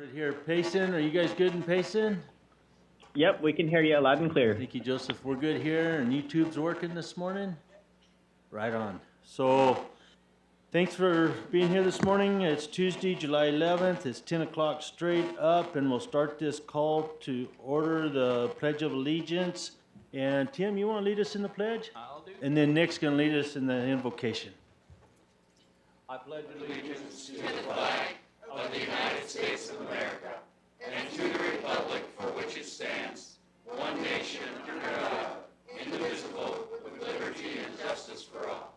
Started here at Payson. Are you guys good in Payson? Yep, we can hear you loud and clear. Thank you, Joseph. We're good here, and YouTube's working this morning. Right on. So, thanks for being here this morning. It's Tuesday, July 11th. It's 10 o'clock straight up, and we'll start this call to order the Pledge of Allegiance. And Tim, you want to lead us in the pledge? I'll do. And then Nick's going to lead us in the invocation. I pledge allegiance to the flag of the United States of America and to the republic for which it stands, one nation under God, indivisible, with liberty and justice for all.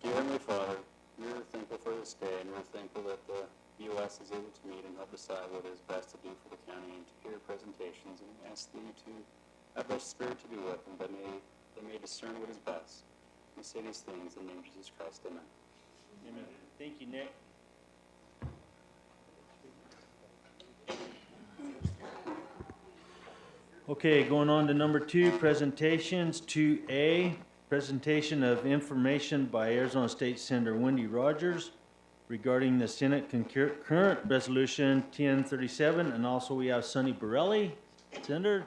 Dear Heavenly Father, we are thankful for this day, and we're thankful that the BOS is able to meet and help decide what is best to do for the county and to hear presentations, and we ask thee to have the Spirit to be with them, that they may discern what is best. We say these things in the name of Jesus Christ. Amen. Amen. Thank you, Nick. Okay, going on to number 2, presentations. 2A, presentation of information by Arizona State Senator Wendy Rogers regarding the Senate concurrent resolution 1037, and also we have Sonny Borelli, Senator.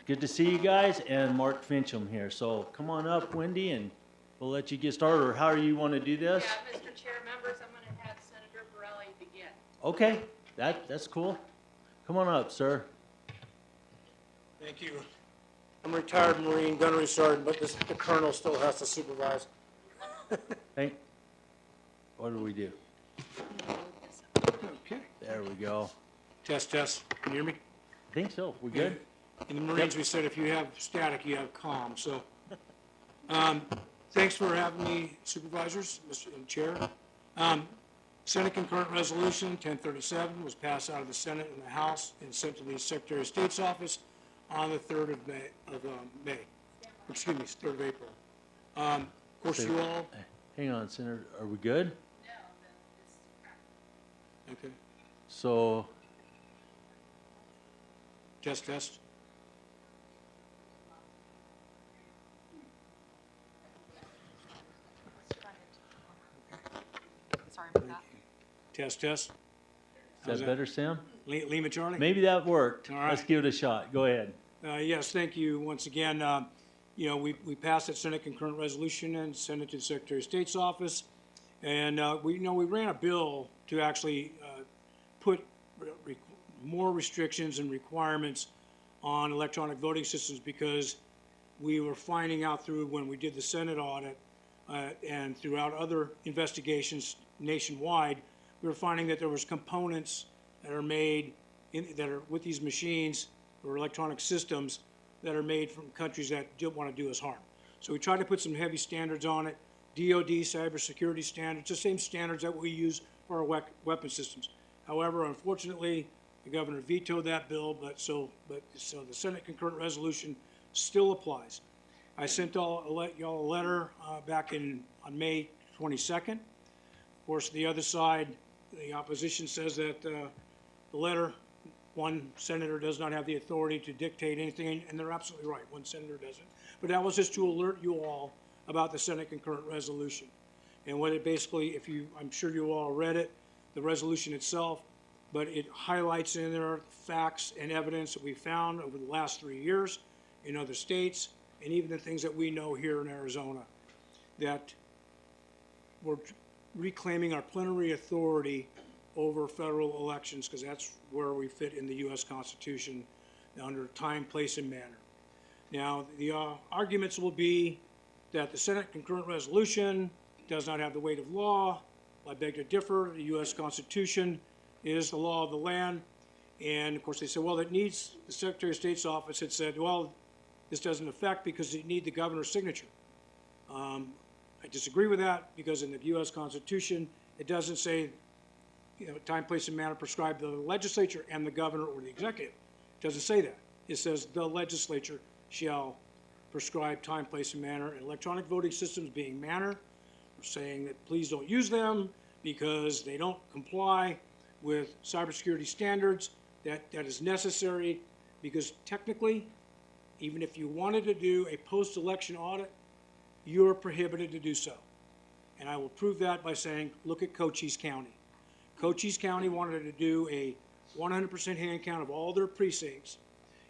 Good to see you guys, and Mark Fincham here. So come on up, Wendy, and we'll let you get started, or how you want to do this. Yeah, Mr. Chair, members, I'm going to have Senator Borelli begin. Okay, that's cool. Come on up, sir. Thank you. I'm a retired Marine gunnery sergeant, but the colonel still has to supervise. Hey, what do we do? Okay. There we go. Test, test. Can you hear me? I think so. We good? In the Marines, we said if you have static, you have calm. So, thanks for having me, supervisors, Mr. Chair. Senate concurrent resolution 1037 was passed out of the Senate and the House and sent to the Secretary of State's office on the 3rd of May. Excuse me, 3rd of April. Of course, you all. Hang on, Senator. Are we good? No, but it's Okay. So, Test, test. sorry about that. Test, test. is that better, Sam? Lima Charlie? Maybe that worked. All right. Let's give it a shot. Go ahead. Yes, thank you once again. We passed that Senate concurrent resolution and sent it to the Secretary of State's office. And we ran a bill to actually put more restrictions and requirements on electronic voting systems, because we were finding out through when we did the Senate audit and throughout other investigations nationwide, we were finding that there was components that are made that are with these machines or electronic systems that are made from countries that don't want to do us harm. So we tried to put some heavy standards on it, DoD cybersecurity standards, the same standards that we use for our weapon systems. However, unfortunately, the governor vetoed that bill, so the Senate concurrent resolution still applies. I sent y'all a letter back on May 22nd. Of course, the other side, the opposition says that the letter, one senator does not have the authority to dictate anything, and they're absolutely right. One senator doesn't. But that was just to alert you all about the Senate concurrent resolution. And what it basically, I'm sure you all read it, the resolution itself, but it highlights in there facts and evidence that we found over the last 3 years in other states, and even the things that we know here in Arizona, that we're reclaiming our plenary authority over federal elections, because that's where we fit in the U.S. Constitution under time, place, and manner. Now, the arguments will be that the Senate concurrent resolution does not have the weight of law. I beg to differ. The U.S. Constitution is the law of the land. And, of course, they said, well, it needs, the Secretary of State's office had said, well, this doesn't affect because you need the governor's signature. I disagree with that, because in the U.S. Constitution, it doesn't say, time, place, and manner prescribed the legislature and the governor or the executive. It doesn't say that. It says the legislature shall prescribe time, place, and manner, and electronic voting systems being manner. We're saying that please don't use them because they don't comply with cybersecurity standards. That is necessary, because technically, even if you wanted to do a post-election audit, you're prohibited to do so. And I will prove that by saying, look at Cochise County. Cochise County wanted to do a 100% hand count of all their precincts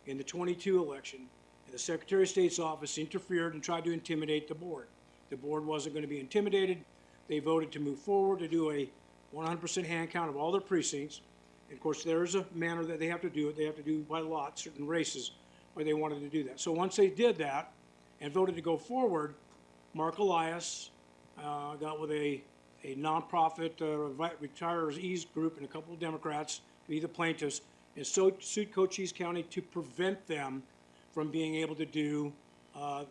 in the 22 election, and the Secretary of State's office interfered and tried to intimidate the board. The board wasn't going to be intimidated. They voted to move forward to do a 100% hand count of all their precincts. And of course, there's a manner that they have to do it. They have to do by lot certain races where they wanted to do that. So once they did that and voted to go forward, Mark Elias got with a nonprofit retirees group and a couple of Democrats to be the plaintiffs, and so sued Cochise County to prevent them from being able to do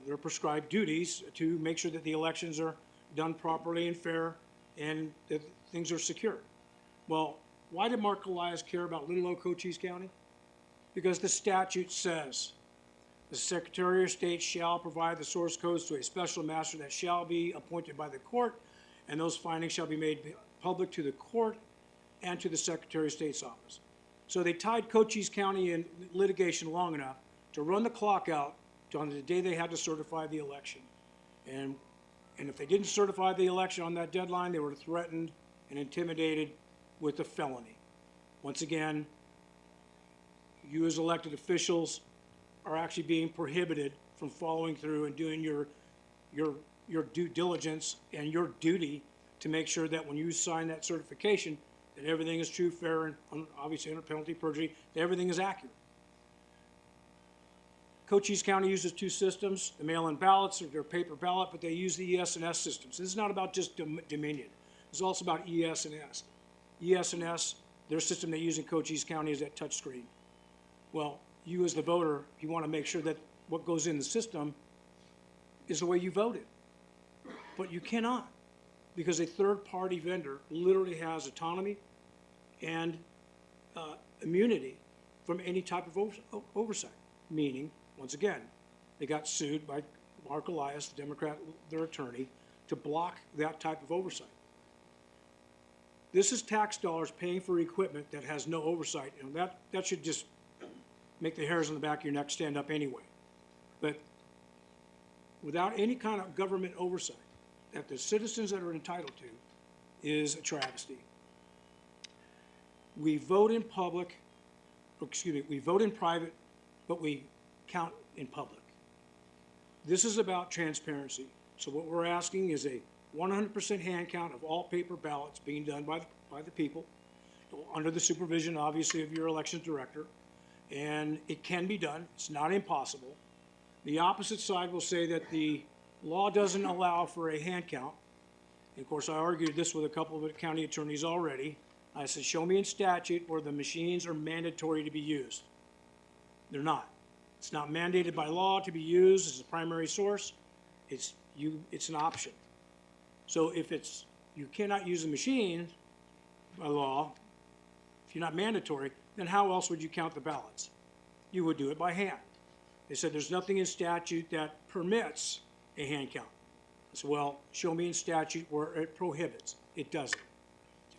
their prescribed duties to make sure that the elections are done properly and fair and that things are secure. Well, why did Mark Elias care about little old Cochise County? Because the statute says the Secretary of State shall provide the source codes to a special master that shall be appointed by the court, and those findings shall be made public to the court and to the Secretary of State's office. So they tied Cochise County in litigation long enough to run the clock out on the day they had to certify the election. And if they didn't certify the election on that deadline, they were threatened and intimidated with a felony. Once again, you as elected officials are actually being prohibited from following through and doing your due diligence and your duty to make sure that when you sign that certification, that everything is true, fair, and obviously under penalty of perjury, that everything is accurate. Cochise County uses two systems, the mail-in ballots or their paper ballot, but they use the ES&S systems. This is not about just Dominion. It's also about ES&S. ES&S, their system they use in Cochise County is that touch screen. Well, you as the voter, you want to make sure that what goes in the system is the way you voted. But you cannot, because a third-party vendor literally has autonomy and immunity from any type of oversight, meaning, once again, they got sued by Mark Elias, the Democrat, their attorney, to block that type of oversight. This is tax dollars paying for equipment that has no oversight, and that should just make the hairs on the back of your neck stand up anyway. But without any kind of government oversight that the citizens that are entitled to is a travesty. We vote in public, we vote in private, but we count in public. This is about transparency. So what we're asking is a 100% hand count of all paper ballots being done by the people, under the supervision, obviously, of your elections director. And it can be done. It's not impossible. The opposite side will say that the law doesn't allow for a hand count. And of course, I argued this with a couple of county attorneys already. I said, show me in statute where the machines are mandatory to be used. They're not. It's not mandated by law to be used as a primary source. It's an option. So if you cannot use a machine by law, if you're not mandatory, then how else would you count the ballots? You would do it by hand. They said there's nothing in statute that permits a hand count. I said, well, show me in statute where it prohibits. It doesn't.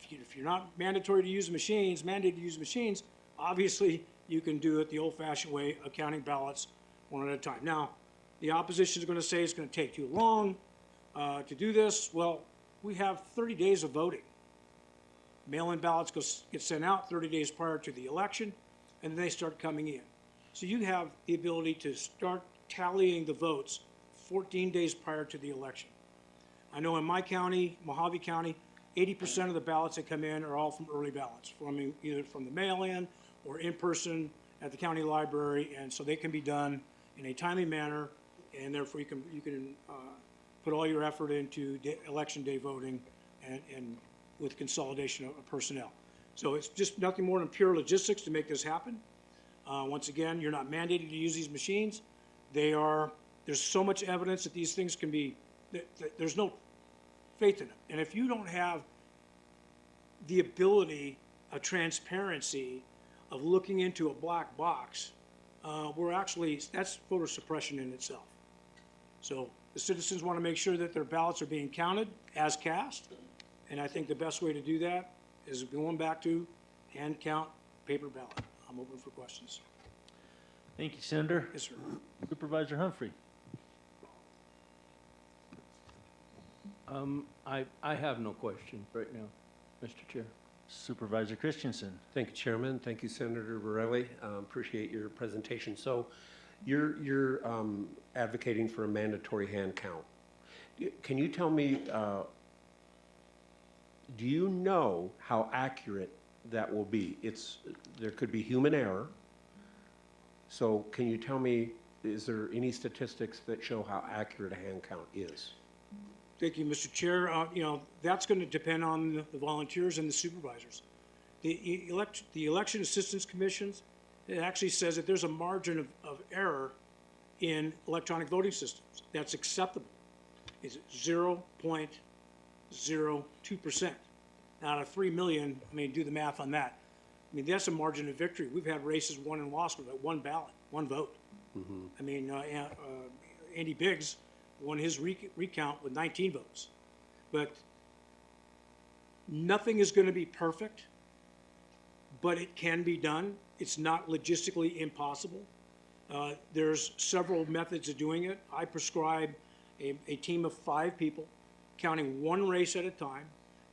If you're not mandated to use machines, obviously you can do it the old-fashioned way of counting ballots one at a time. Now, the opposition is going to say it's going to take too long to do this. Well, we have 30 days of voting. Mail-in ballots get sent out 30 days prior to the election, and then they start coming in. So you have the ability to start tallying the votes 14 days prior to the election. I know in my county, Mojave County, 80% of the ballots that come in are all from early ballots, either from the mail-in or in person at the county library, and so they can be done in a timely manner, and therefore you can put all your effort into election day voting and with consolidation of personnel. So it's just nothing more than pure logistics to make this happen. Once again, you're not mandated to use these machines. There's so much evidence that these things can be, there's no faith in them. And if you don't have the ability of transparency of looking into a black box, that's voter suppression in itself. So the citizens want to make sure that their ballots are being counted as cast. And I think the best way to do that is going back to hand count paper ballot. I'm open for questions. Thank you, Senator. Yes, sir. Supervisor Humphrey. I have no question right now, Mr. Chair. Supervisor Christensen. Thank you, Chairman. Thank you, Senator Borelli. Appreciate your presentation. So you're advocating for a mandatory hand count. Can you tell me, do you know how accurate that will be? There could be human error. So can you tell me, is there any statistics that show how accurate a hand count is? Thank you, Mr. Chair. You know, that's going to depend on the volunteers and the supervisors. The election assistance commissions, it actually says that there's a margin of error in electronic voting systems that's acceptable. It's 0.02%. Out of 3 million, I mean, do the math on that. I mean, that's a margin of victory. We've had races won and lost with one ballot, one vote. Mm-hmm. I mean, Andy Biggs won his recount with 19 votes. But nothing is going to be perfect, but it can be done. It's not logistically impossible. There's several methods of doing it. I prescribe a team of 5 people counting one race at a time,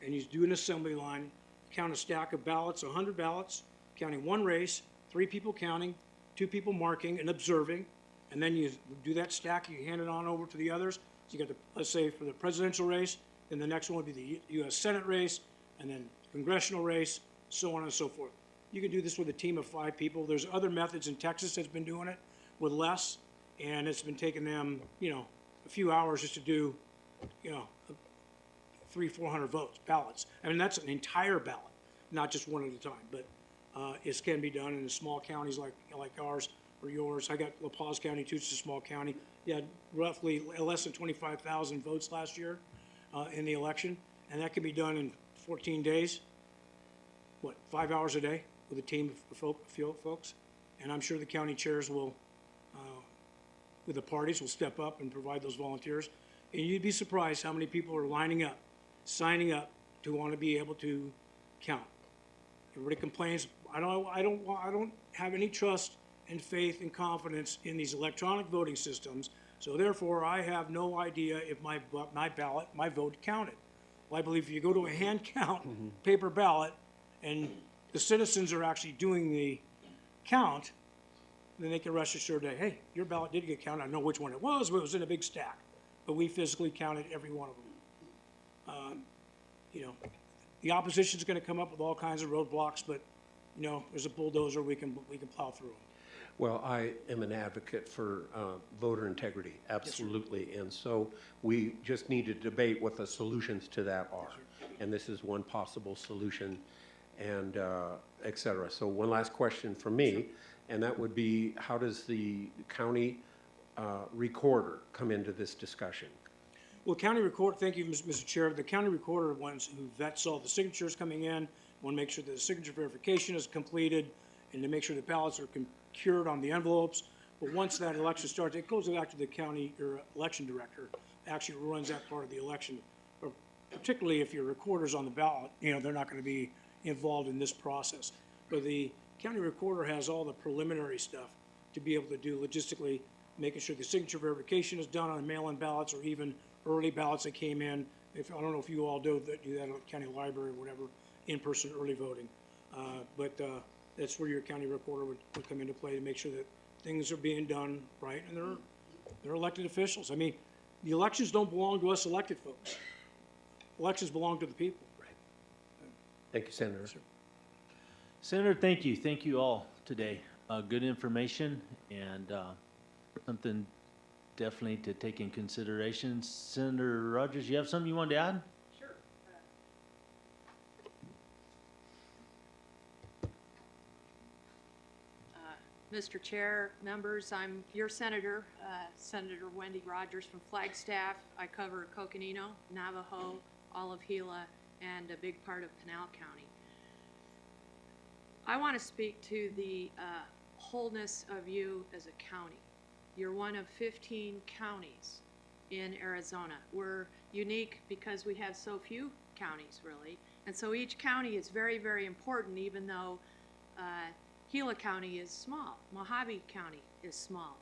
and you do an assembly line, count a stack of ballots, 100 ballots, counting one race, 3 people counting, 2 people marking and observing, and then you do that stack, you hand it on over to the others. So you got the, let's say for the presidential race, then the next one would be the U.S. Senate race, and then congressional race, so on and so forth. You can do this with a team of 5 people. There's other methods in Texas that's been doing it with less, and it's been taking them, you know, a few hours just to do, you know, 300-400 ballots. I mean, that's an entire ballot, not just one at a time. But it can be done in small counties like ours or yours. I got La Paz County too. It's a small county. You had roughly less than 25,000 votes last year in the election, and that can be done in 14 days. What, 5 hours a day with a team of folks? And I'm sure the county chairs will, with the parties, will step up and provide those volunteers. And you'd be surprised how many people are lining up, signing up to want to be able to count. Everybody complains, I don't have any trust and faith and confidence in these electronic voting systems, so therefore I have no idea if my ballot, my vote counted. Well, I believe if you go to a hand count, paper ballot, and the citizens are actually doing the count, then they can rest assured that, hey, your ballot did get counted. I know which one it was, but it was in a big stack. But we physically counted every one of them. You know, the opposition's going to come up with all kinds of roadblocks, but you know, there's a bulldozer, we can plow through them. Well, I am an advocate for voter integrity, absolutely. Yes, and so we just need to debate what the solutions to that are. Yes, and this is one possible solution, and et cetera. So one last question from me, sure, and that would be, how does the county recorder come into this discussion? Well, county recorder, thank you, Mr. Chair. The county recorder, ones who vets all the signatures coming in, want to make sure that the signature verification is completed, and to make sure the ballots are cured on the envelopes. But once that election starts, it goes back to the county or election director, actually runs that part of the election. Or particularly if your recorder's on the ballot, you know, they're not going to be involved in this process. But the county recorder has all the preliminary stuff to be able to do logistically, making sure the signature verification is done on mail-in ballots or even early ballots that came in. I don't know if you all do that at the county library or whatever, in-person early voting. But that's where your county recorder would come into play to make sure that things are being done right, and they're elected officials. I mean, the elections don't belong to us elected folks. Elections belong to the people. Right. Thank you, Senator. Sir. Senator, thank you. Thank you all today. Good information and something definitely to take in consideration. Senator Rogers, you have something you wanted to add? Sure. Mr. Chair, members, I'm your senator, Senator Wendy Rogers from Flagstaff. I cover Coconino, Navajo, all of Gila, and a big part of Pinal County. I want to speak to the wholeness of you as a county. You're one of 15 counties in Arizona. We're unique because we have so few counties, really. And so each county is very, very important, even though Gila County is small. Mojave County is small.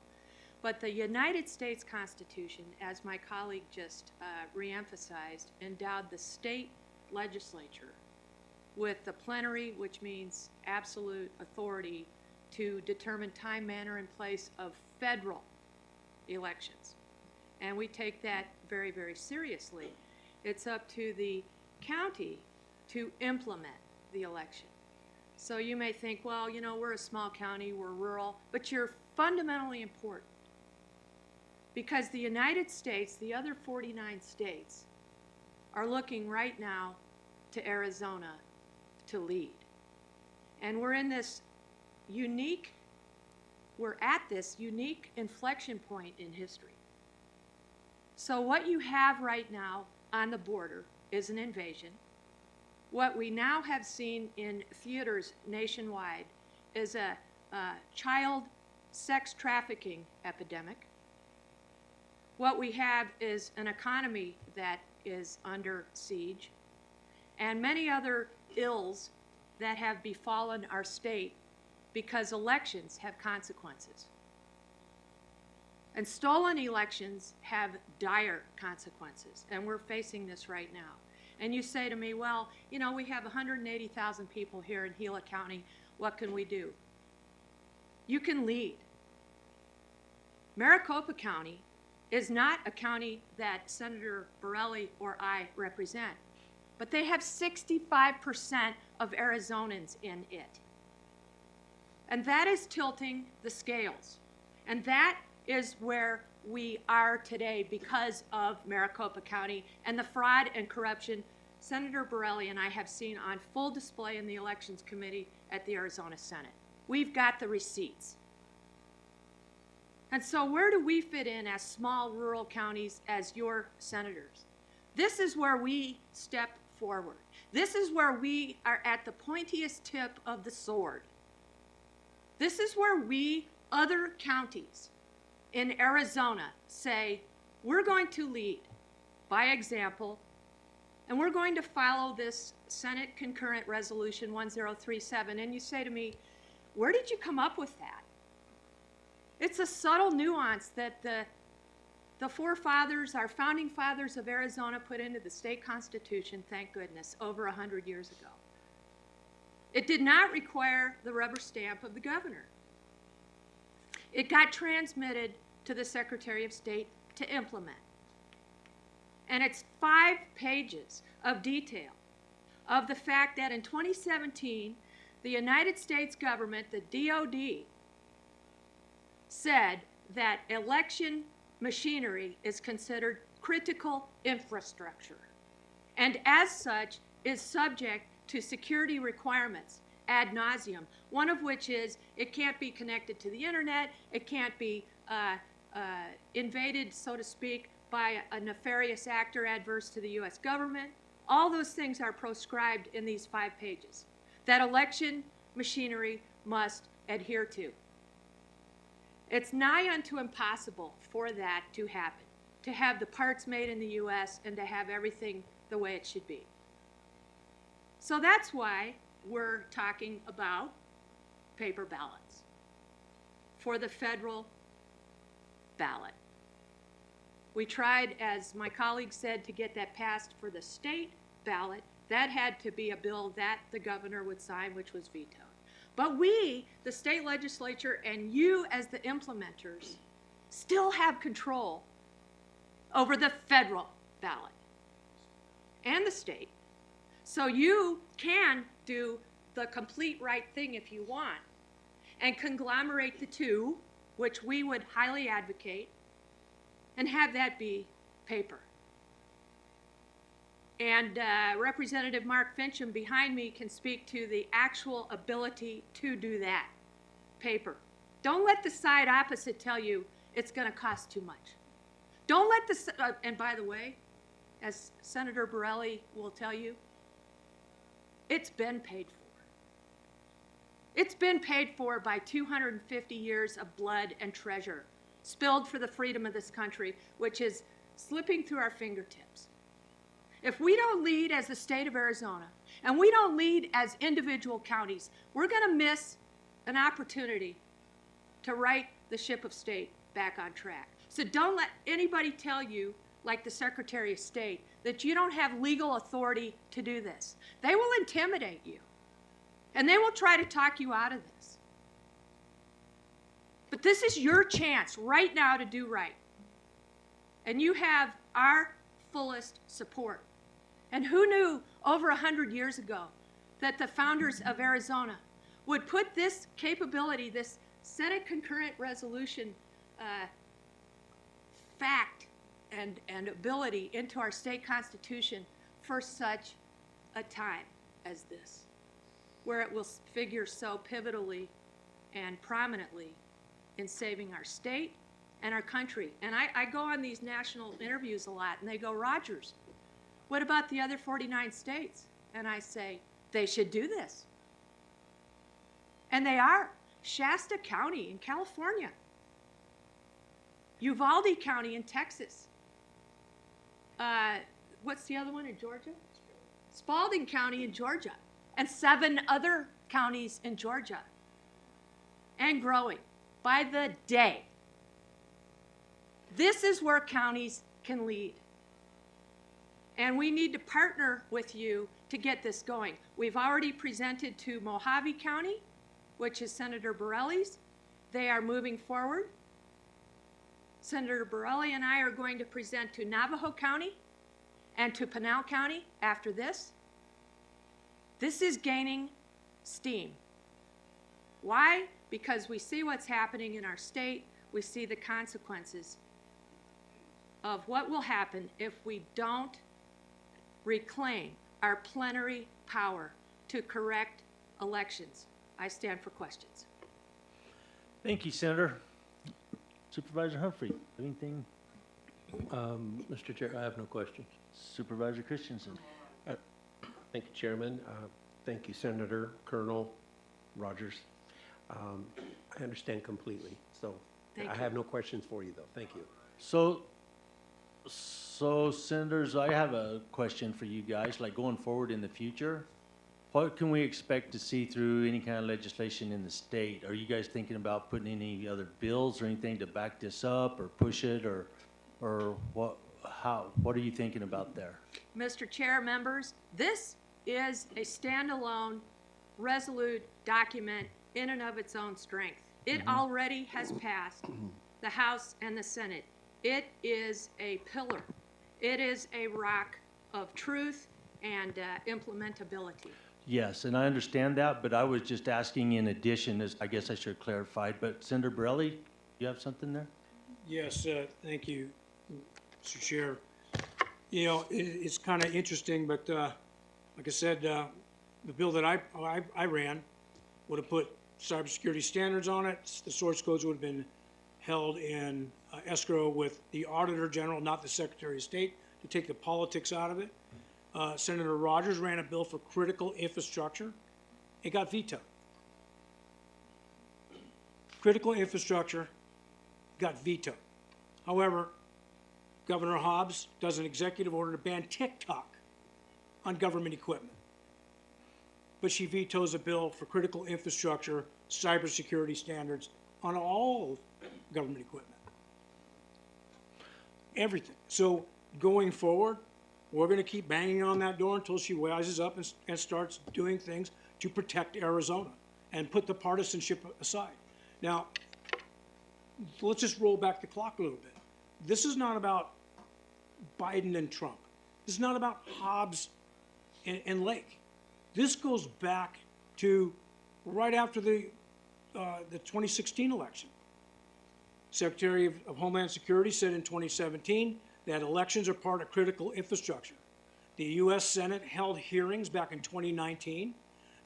But the United States Constitution, as my colleague just reemphasized, endowed the state legislature with the plenary, which means absolute authority to determine time, manner, and place of federal elections. And we take that very, very seriously. It's up to the county to implement the election. So you may think, well, you know, we're a small county, we're rural, but you're fundamentally important. Because the United States, the other 49 states, are looking right now to Arizona to lead. And we're at this unique inflection point in history. So what you have right now on the border is an invasion. What we now have seen in theaters nationwide is a child sex trafficking epidemic. What we have is an economy that is under siege, and many other ills that have befallen our state because elections have consequences. And stolen elections have dire consequences, and we're facing this right now. And you say to me, well, you know, we have 180,000 people here in Gila County. What can we do? You can lead. Maricopa County is not a county that Senator Borelli or I represent, but they have 65% of Arizonans in it. And that is tilting the scales. And that is where we are today because of Maricopa County and the fraud and corruption Senator Borelli and I have seen on full display in the Elections Committee at the Arizona Senate. We've got the receipts. And so where do we fit in as small rural counties as your senators? This is where we step forward. This is where we are at the pointiest tip of the sword. This is where we, other counties in Arizona, say, we're going to lead by example, and we're going to follow this Senate Concurrent Resolution 1037. And you say to me, where did you come up with that? It's a subtle nuance that the forefathers, our founding fathers of Arizona, put into the state constitution, thank goodness, over 100 years ago. It did not require the rubber stamp of the governor. It got transmitted to the Secretary of State to implement. And it's 5 pages of detail of the fact that in 2017, the United States government, the DOD, said that election machinery is considered critical infrastructure, and as such is subject to security requirements ad nauseum, one of which is it can't be connected to the internet, it can't be invaded, so to speak, by a nefarious actor adverse to the U.S. government. All those things are proscribed in these 5 pages that election machinery must adhere to. It's nigh unto impossible for that to happen, to have the parts made in the U.S. and to have everything the way it should be. So that's why we're talking about paper ballots for the federal ballot. We tried, as my colleague said, to get that passed for the state ballot. That had to be a bill that the governor would sign, which was vetoed. But we, the state legislature, and you as the implementers, still have control over the federal ballot and the state. So you can do the complete right thing if you want and conglomerate the two, which we would highly advocate, and have that be paper. And Representative Mark Fincham behind me can speak to the actual ability to do that, paper. Don't let the side opposite tell you it's going to cost too much. Don't let the, and by the way, as Senator Borelli will tell you, it's been paid for. It's been paid for by 250 years of blood and treasure spilled for the freedom of this country, which is slipping through our fingertips. If we don't lead as the state of Arizona, and we don't lead as individual counties, we're going to miss an opportunity to right the ship of state back on track. So don't let anybody tell you, like the Secretary of State, that you don't have legal authority to do this. They will intimidate you, and they will try to talk you out of this. But this is your chance right now to do right. And you have our fullest support. And who knew over 100 years ago that the founders of Arizona would put this capability, this Senate concurrent resolution fact and ability into our state constitution for such a time as this, where it will figure so pivotally and prominently in saving our state and our country. And I go on these national interviews a lot, and they go, Rogers, what about the other 49 states? And I say, they should do this. And they are. Shasta County in California, Uvalde County in Texas. What's the other one in Georgia? Spalding County in Georgia, and 7 other counties in Georgia, and growing by the day. This is where counties can lead. And we need to partner with you to get this going. We've already presented to Mojave County, which is Senator Borelli's. They are moving forward. Senator Borelli and I are going to present to Navajo County and to Pinal County after this. This is gaining steam. Why? Because we see what's happening in our state. We see the consequences of what will happen if we don't reclaim our plenary power to correct elections. I stand for questions. Thank you, Senator. Supervisor Humphrey, anything? Mr. Chair, I have no questions. Supervisor Christensen. Thank you, Chairman. Thank you, Senator, Colonel Rogers. I understand completely, so Thank I you. have no questions for you, though. Thank you. So Senators, I have a question for you guys, like going forward in the future. What can we expect to see through any kind of legislation in the state? Are you guys thinking about putting any other bills or anything to back this up or push it, or what? What are you thinking about there? Mr. Chair, members, this is a standalone, resolute document in and of its own strength. It already has passed the House and the Senate. It is a pillar. It is a rock of truth and implementability. Yes, and I understand that, but I was just asking in addition, as I guess I should have clarified, but Senator Borelli, you have something there? Yes, thank you, Mr. Chair. You know, it's kind of interesting, but like I said, the bill that I ran would have put cybersecurity standards on it. The source codes would have been held in escrow with the Auditor General, not the Secretary of State, to take the politics out of it. Senator Rogers ran a bill for critical infrastructure. It got vetoed. Critical infrastructure got vetoed. However, Governor Hobbs does an executive order to ban TikTok on government equipment. But she vetoes a bill for critical infrastructure, cybersecurity standards on all government equipment. Everything. So going forward, we're going to keep banging on that door until she rises up and starts doing things to protect Arizona and put the partisanship aside. Now, let's just roll back the clock a little bit. This is not about Biden and Trump. This is not about Hobbs and Lake. This goes back to right after the 2016 election. Secretary of Homeland Security said in 2017 that elections are part of critical infrastructure. The U.S. Senate held hearings back in 2019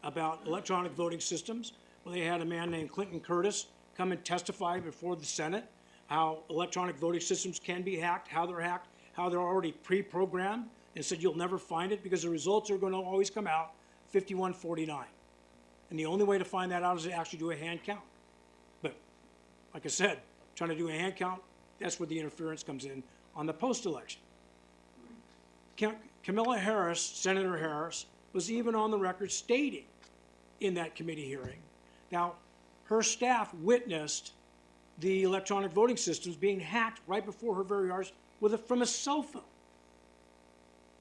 about electronic voting systems, where they had a man named Clinton Curtis come and testify before the Senate how electronic voting systems can be hacked, how they're already pre-programmed, and said you'll never find it because the results are going to always come out 51-49. And the only way to find that out is to actually do a hand count. But like I said, trying to do a hand count, that's where the interference comes in on the post-election. Kamala Harris, Senator Harris, was even on the record stating in that committee hearing. Now, her staff witnessed the electronic voting systems being hacked right before her very eyes from a cell phone.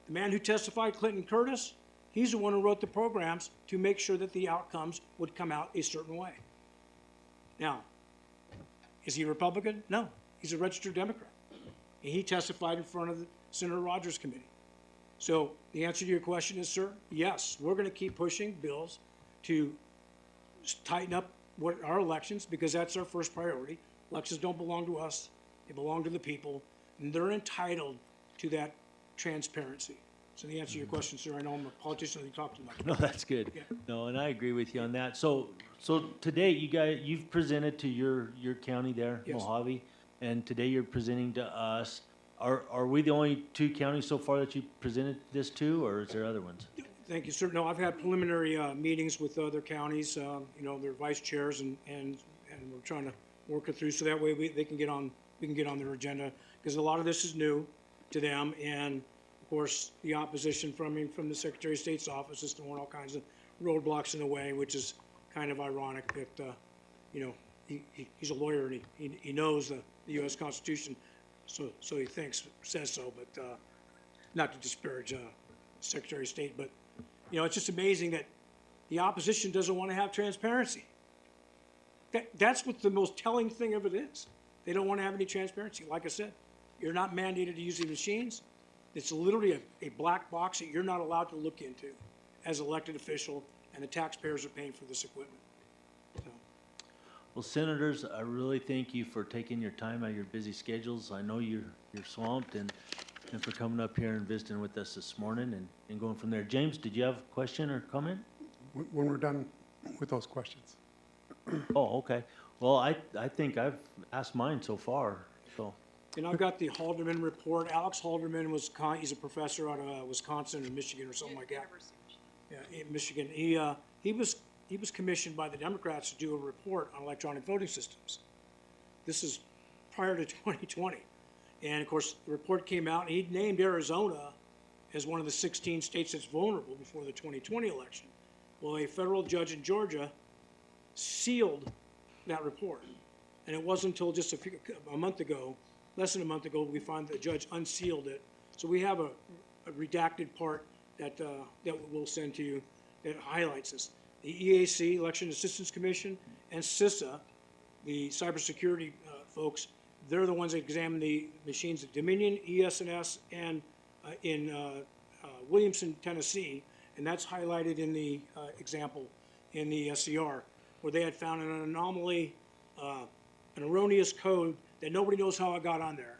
The man who testified, Clinton Curtis, he's the one who wrote the programs to make sure that the outcomes would come out a certain way. Now, is he a Republican? No, he's a registered Democrat. And he testified in front of the Senator Rogers Committee. So the answer to your question is, sir, yes, we're going to keep pushing bills to tighten up our elections, because that's our first priority. Elections don't belong to us, they belong to the people, and they're entitled to that transparency. So the answer to your question, sir, I know I'm a politician, I talk too much. No, that's good. Yeah. No, and I agree with you on that. So today, you've presented to your county there, Yes. Mojave, and today you're presenting to us. Are we the only two counties so far that you presented this to, or is there other ones? Thank you, sir. No, I've had preliminary meetings with other counties, their vice chairs, and we're trying to work it through so that way we can get on their agenda, because a lot of this is new to them, and of course the opposition from the Secretary of State's office is throwing all kinds of roadblocks in the way, which is kind of ironic that he's a lawyer and he knows the U.S. Constitution, so he says so, but not to disparage Secretary of State, but it's just amazing that the opposition doesn't want to have transparency. That's what the most telling thing of it is. They don't want to have any transparency. Like I said, you're not mandated to use these machines. It's literally a black box that you're not allowed to look into as an elected official, and the taxpayers are paying for this equipment. So. Well, Senators, I really thank you for taking your time out of your busy schedules. I know you're swamped, and for coming up here and visiting with us this morning and going from there. James, did you have a question or comment? When we're done with those questions. Oh, okay. Well, I think I've asked mine so far, so. And I've got the Halderman report. Alex Halderman he's a professor out of Wisconsin or Michigan or something like that. Yeah, in Michigan. He was commissioned by the Democrats to do a report on electronic voting systems. This is prior to 2020. And of course, the report came out, and he named Arizona as one of the 16 states that's vulnerable before the 2020 election. Well, a federal judge in Georgia sealed that report. And it wasn't until just a month ago, less than a month ago, we found the judge unsealed it. So we have a redacted part that we'll send to you that highlights this. The EAC, Election Assistance Commission, and CISA, the cybersecurity folks, they're the ones that examine the machines at Dominion, ES&S, and in Williamson, Tennessee, and that's highlighted in the example in the SCR, where they had found an anomaly, an erroneous code that nobody knows how it got on there.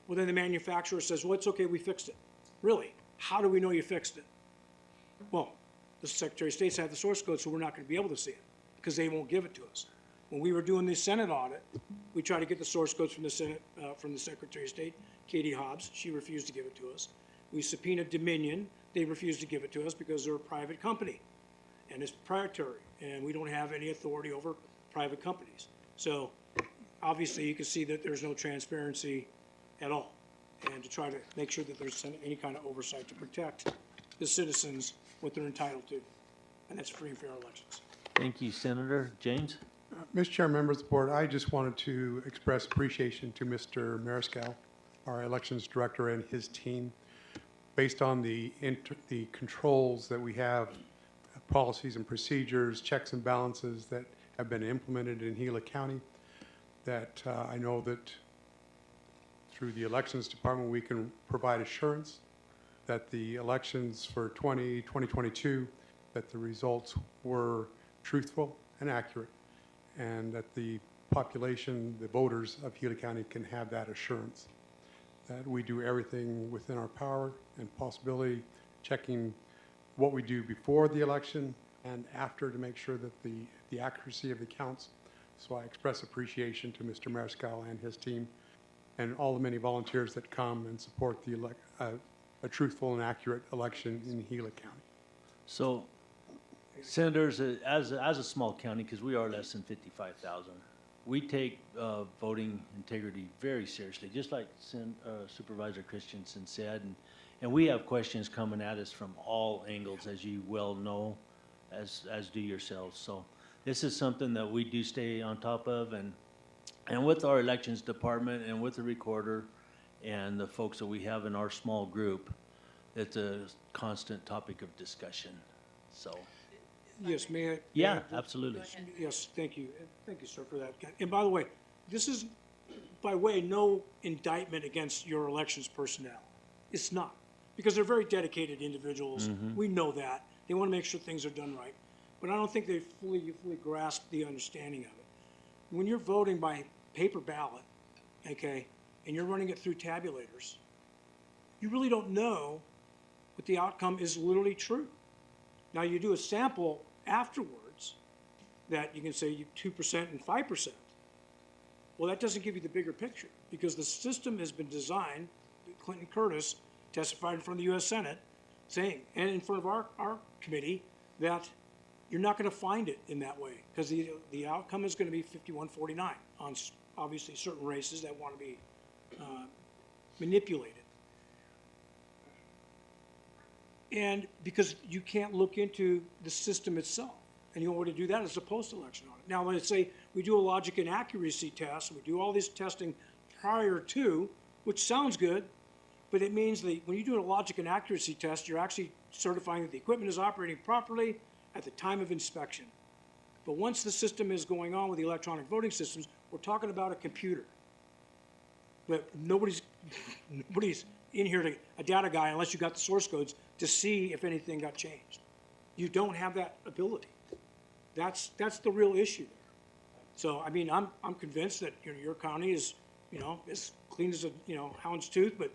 Well, then the manufacturer says, well, it's okay, we fixed it. Really? How do we know you fixed it? Well, the Secretary of State's had the source code, so we're not going to be able to see it because they won't give it to us. When we were doing the Senate audit, we tried to get the source codes from the Senate, from the Secretary of State, Katie Hobbs. She refused to give it to us. We subpoenaed Dominion. They refused to give it to us because they're a private company, and it's proprietary, and we don't have any authority over private companies. So obviously you can see that there's no transparency at all, and to try to make sure that there's any kind of oversight to protect the citizens what they're entitled to, and that's free and fair elections. Thank you, Senator. James? Mr. Chair, members of the board, I just wanted to express appreciation to Mr. Mariscal, our elections director, and his team. Based on the controls that we have, policies and procedures, checks and balances that have been implemented in Gila County, that I know that through the Elections Department we can provide assurance that the elections for 2022, that the results were truthful and accurate, and that the population, the voters of Gila County can have that assurance that we do everything within our power and possibility, checking what we do before the election and after to make sure that the accuracy of the counts. So I express appreciation to Mr. Mariscal and his team and all the many volunteers that come and support a truthful and accurate election in Gila County. So, Senators, as a small county, because we are less than 55,000, we take voting integrity very seriously, just like Supervisor Christensen said, and we have questions coming at us from all angles, as you well know, as do yourselves. So this is something that we do stay on top of, and And with our elections department and with the recorder and the folks that we have in our small group, it's a constant topic of discussion, so. Yes, may I? Yeah, absolutely. Yes, thank you. Thank you, sir, for that. And by the way, this is, by way, no indictment against your elections personnel. It's not, because they're very dedicated individuals. We know that. They want to make sure things are done right. But I don't think they fully grasp the understanding of it. When you're voting by paper ballot, okay, and you're running it through tabulators, you really don't know what the outcome is literally true. Now, you do a sample afterwards that you can say 2% and 5%. Well, that doesn't give you the bigger picture, because the system has been designed. Clinton Curtis testified in front of the U.S. Senate saying, and in front of our committee, that you're not going to find it in that way, because the outcome is going to be 51-49 on obviously certain races that want to be manipulated. And because you can't look into the system itself, and you want to do that as a post-election audit. Now, let's say we do a logic and accuracy test, we do all this testing prior to, which sounds good, but it means that when you do a logic and accuracy test, you're actually certifying that the equipment is operating properly at the time of inspection. But once the system is going on with the electronic voting systems, we're talking about a computer. But nobody's in here a data guy, unless you got the source codes, to see if anything got changed. You don't have that ability. That's the real issue there. So, I mean, I'm convinced that your county is, as clean as a, hound's tooth, but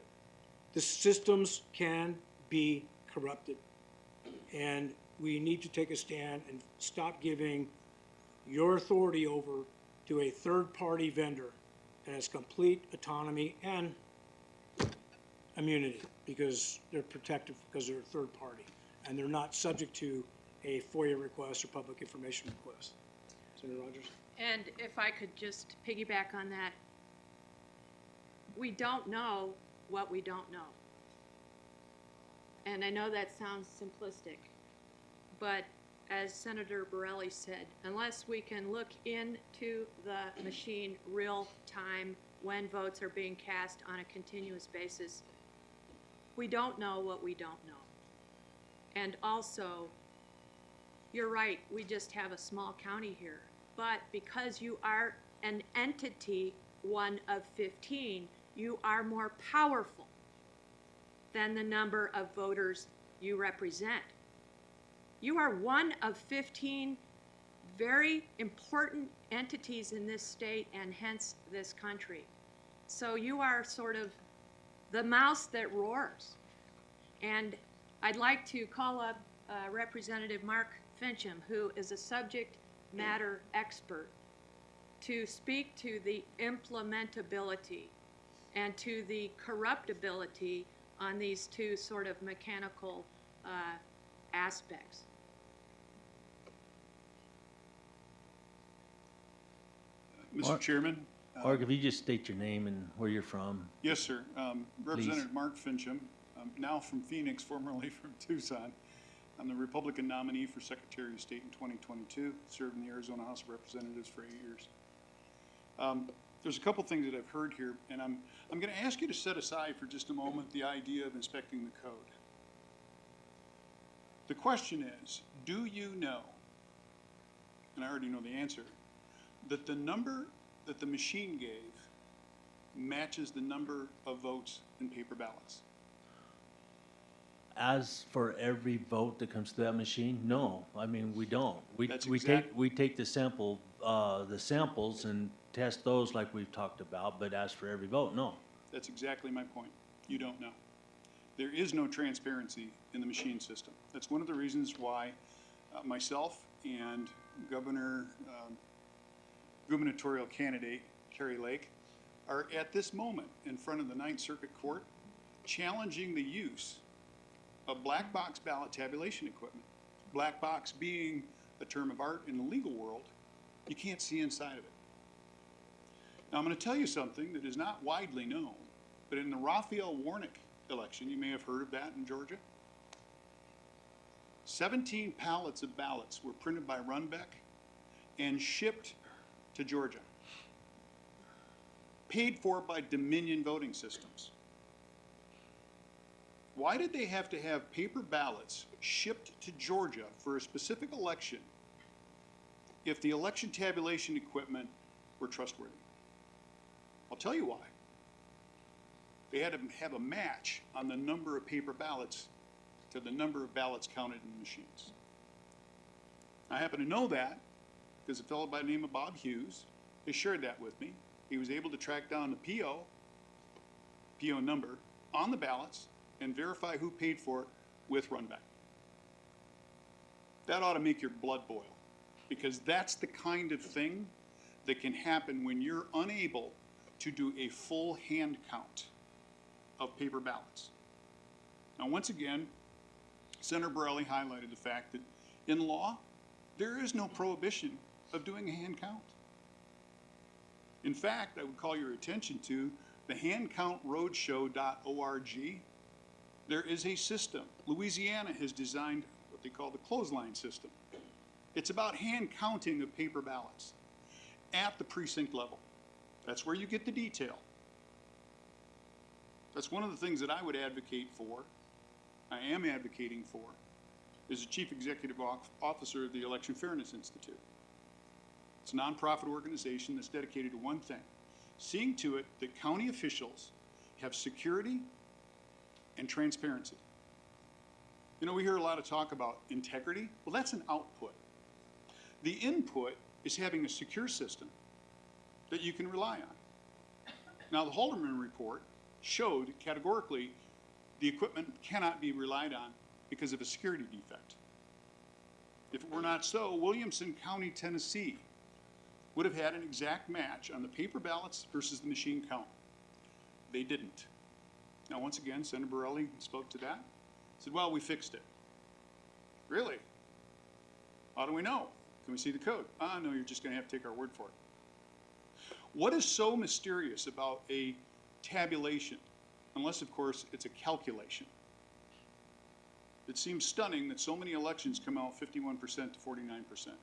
the systems can be corrupted. And we need to take a stand and stop giving your authority over to a third-party vendor that has complete autonomy and immunity, because they're protected because they're a third party, and they're not subject to a FOIA request or public information request. Senator Rogers? And if I could just piggyback on that, we don't know what we don't know. And I know that sounds simplistic, but as Senator Borelli said, unless we can look into the machine real time when votes are being cast on a continuous basis, we don't know what we don't know. And also, you're right, we just have a small county here. But because you are an entity, one of 15, you are more powerful than the number of voters you represent. You are one of 15 very important entities in this state and hence this country. So you are sort of the mouse that roars. And I'd like to call up Representative Mark Fincham, who is a subject matter expert, to speak to the implementability and to the corruptibility on these two sort of mechanical aspects. Mr. Chairman. Mark, if you just state your name and where you're from. Yes, sir. Representative Mark Fincham, now from Phoenix, formerly from Tucson. I'm the Republican nominee for Secretary of State in 2022, served in the Arizona House of Representatives for 8 years. There's a couple things that I've heard here, and I'm going to ask you to set aside for just a moment the idea of inspecting the code. The question is, do you know, and I already know the answer, that the number that the machine gave matches the number of votes in paper ballots? As for every vote that comes through that machine, no. I mean, we don't. We take the samples and test those like we've talked about, but as for every vote, no. That's exactly my point. You don't know. There is no transparency in the machine system. That's one of the reasons why myself and gubernatorial candidate Carrie Lake are at this moment in front of the Ninth Circuit Court challenging the use of black box ballot tabulation equipment. Black box being a term of art in the legal world, you can't see inside of it. Now I'm going to tell you something that is not widely known, but in the Raphael Warnock election, you may have heard of that in Georgia, 17 pallets of ballots were printed by Runbeck and shipped to Georgia. paid for by Dominion voting systems. Why did they have to have paper ballots shipped to Georgia for a specific election if the election tabulation equipment were trustworthy? I'll tell you why. They had to have a match on the number of paper ballots to the number of ballots counted in the machines. I happen to know that because a fellow by the name of Bob Hughes has shared that with me. He was able to track down the PO number on the ballots and verify who paid for it with runback. That ought to make your blood boil, because that's the kind of thing that can happen when you're unable to do a full hand count of paper ballots. Now, once again, Senator Borelli highlighted the fact that in law, there is no prohibition of doing a hand count. In fact, I would call your attention to the handcountroadshow.org. There is a system. Louisiana has designed what they call the clothesline system. It's about hand counting of paper ballots at the precinct level. That's where you get the detail. That's one of the things that I would advocate for, I am advocating for, as the Chief Executive Officer of the Election Fairness Institute. It's a nonprofit organization that's dedicated to one thing: seeing to it that county officials have security and transparency. You know, we hear a lot of talk about integrity. Well, that's an output. The input is having a secure system that you can rely on. Now, the Halderman report showed categorically the equipment cannot be relied on because of a security defect. If it were not so, Williamson County, Tennessee would have had an exact match on the paper ballots versus the machine count. They didn't. Now, once again, Senator Borelli spoke to that. Said, well, we fixed it. Really? How do we know? Can we see the code? No, you're just gonna have to take our word for it. What is so mysterious about a tabulation, unless of course it's a calculation? It seems stunning that so many elections come out 51% to 49%.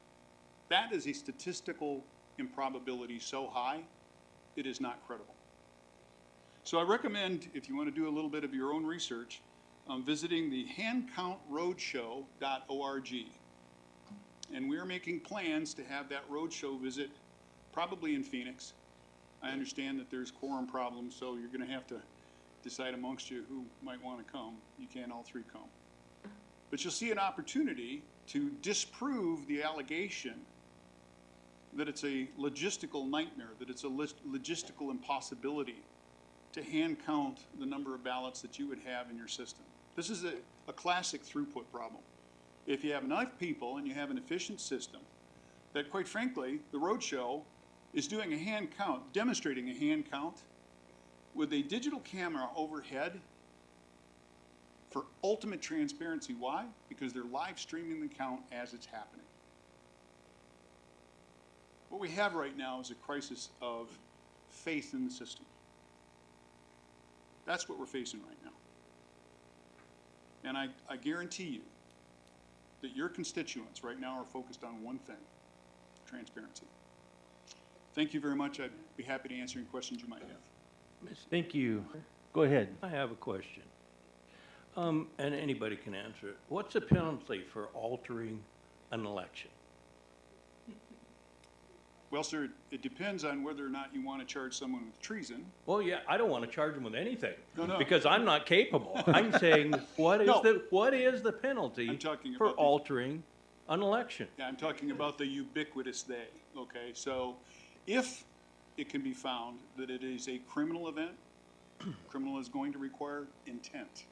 That is a statistical improbability so high, it is not credible. So I recommend, if you want to do a little bit of your own research, visiting the handcountroadshow.org. And we're making plans to have that roadshow visit probably in Phoenix. I understand that there's quorum problems, so you're going to have to decide amongst you who might want to come. You can't all three come. But you'll see an opportunity to disprove the allegation that it's a logistical nightmare, that it's a logistical impossibility to hand count the number of ballots that you would have in your system. This is a classic throughput problem. If you have enough people and you have an efficient system, that quite frankly, the roadshow is doing a hand count, demonstrating a hand count with a digital camera overhead for ultimate transparency. Why? Because they're live streaming the count as it's happening. What we have right now is a crisis of faith in the system. That's what we're facing right now. And I guarantee you that your constituents right now are focused on one thing: transparency. Thank you very much. I'd be happy to answer any questions you might have. Thank you. Go ahead. I have a question. And anybody can answer it. What's the penalty for altering an election? Well, sir, it depends on whether or not you want to charge someone with treason. Well, yeah, I don't want to charge them with anything. No. Because I'm not capable. I'm saying, what is No. the penalty I'm talking for about the- altering an election? Yeah, I'm talking about the ubiquitous they, okay? So if it can be found that it is a criminal event, criminal is going to require intent.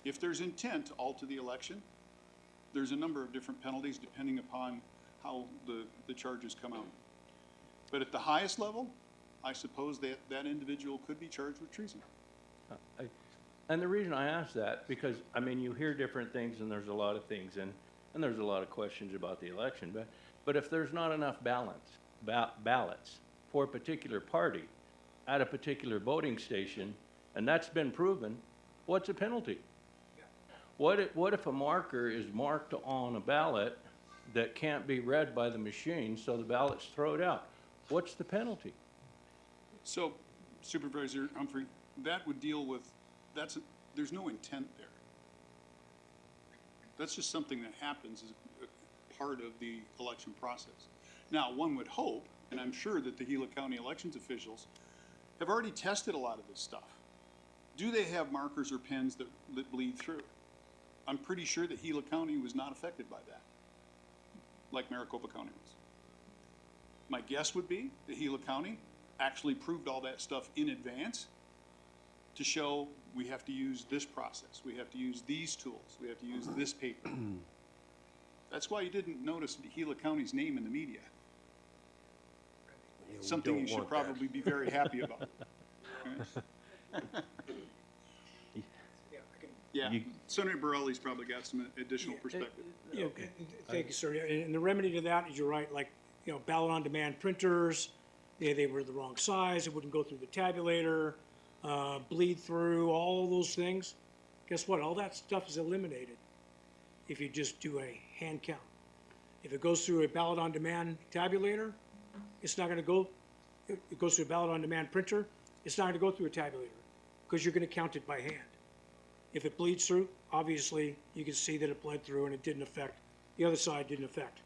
If there's intent to alter the election, there's a number of different penalties depending upon how the charges come out. But at the highest level, I suppose that that individual could be charged with treason. And the reason I ask that, because, I mean, you hear different things, and there's a lot of things, and there's a lot of questions about the election, but if there's not enough ballots for a particular party at a particular voting station, and that's been proven, what's the penalty? What if a marker is marked on a ballot that can't be read by the machine, so the ballot's thrown out? What's the penalty? So Supervisor Humphrey, that would deal with, there's no intent there. That's just something that happens as a part of the election process. Now, one would hope, and I'm sure that the Gila County elections officials have already tested a lot of this stuff. Do they have markers or pens that bleed through? I'm pretty sure that Gila County was not affected by that, like Maricopa County was. My guess would be that Gila County actually proved all that stuff in advance to show we have to use this process, we have to use these tools, we have to use this paper. That's why you didn't notice Gila County's name in the media. Yeah, we Something don't you should want that. probably be very happy about. Okay? Yeah, You- Senator Borelli's probably got some additional perspective. Yeah, thank you, sir. And the remedy to that is, you're right, like, ballot on demand printers, they were the wrong size, it wouldn't go through the tabulator, bleed through, all of those things. Guess what? All that stuff is eliminated if you just do a hand count. If it goes through a ballot on demand tabulator, it's not gonna go, it goes through a ballot on demand printer, it's not gonna go through a tabulator, because you're gonna count it by hand. If it bleeds through, obviously, you can see that it bled through and it didn't affect, the other side didn't affect.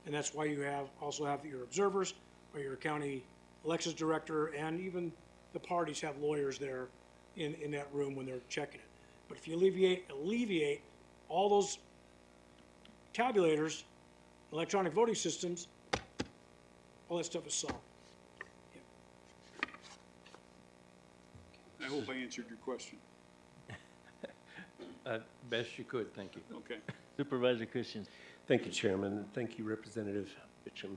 And that's why you also have your observers, or your county elections director, and even the parties have lawyers there in that room when they're checking it. But if you alleviate all those tabulators, electronic voting systems, all that stuff is solved. I hope I answered your question. Best you could, thank you. Okay. Supervisor Christian. Thank you, Chairman, and thank you, Representative Mitchum.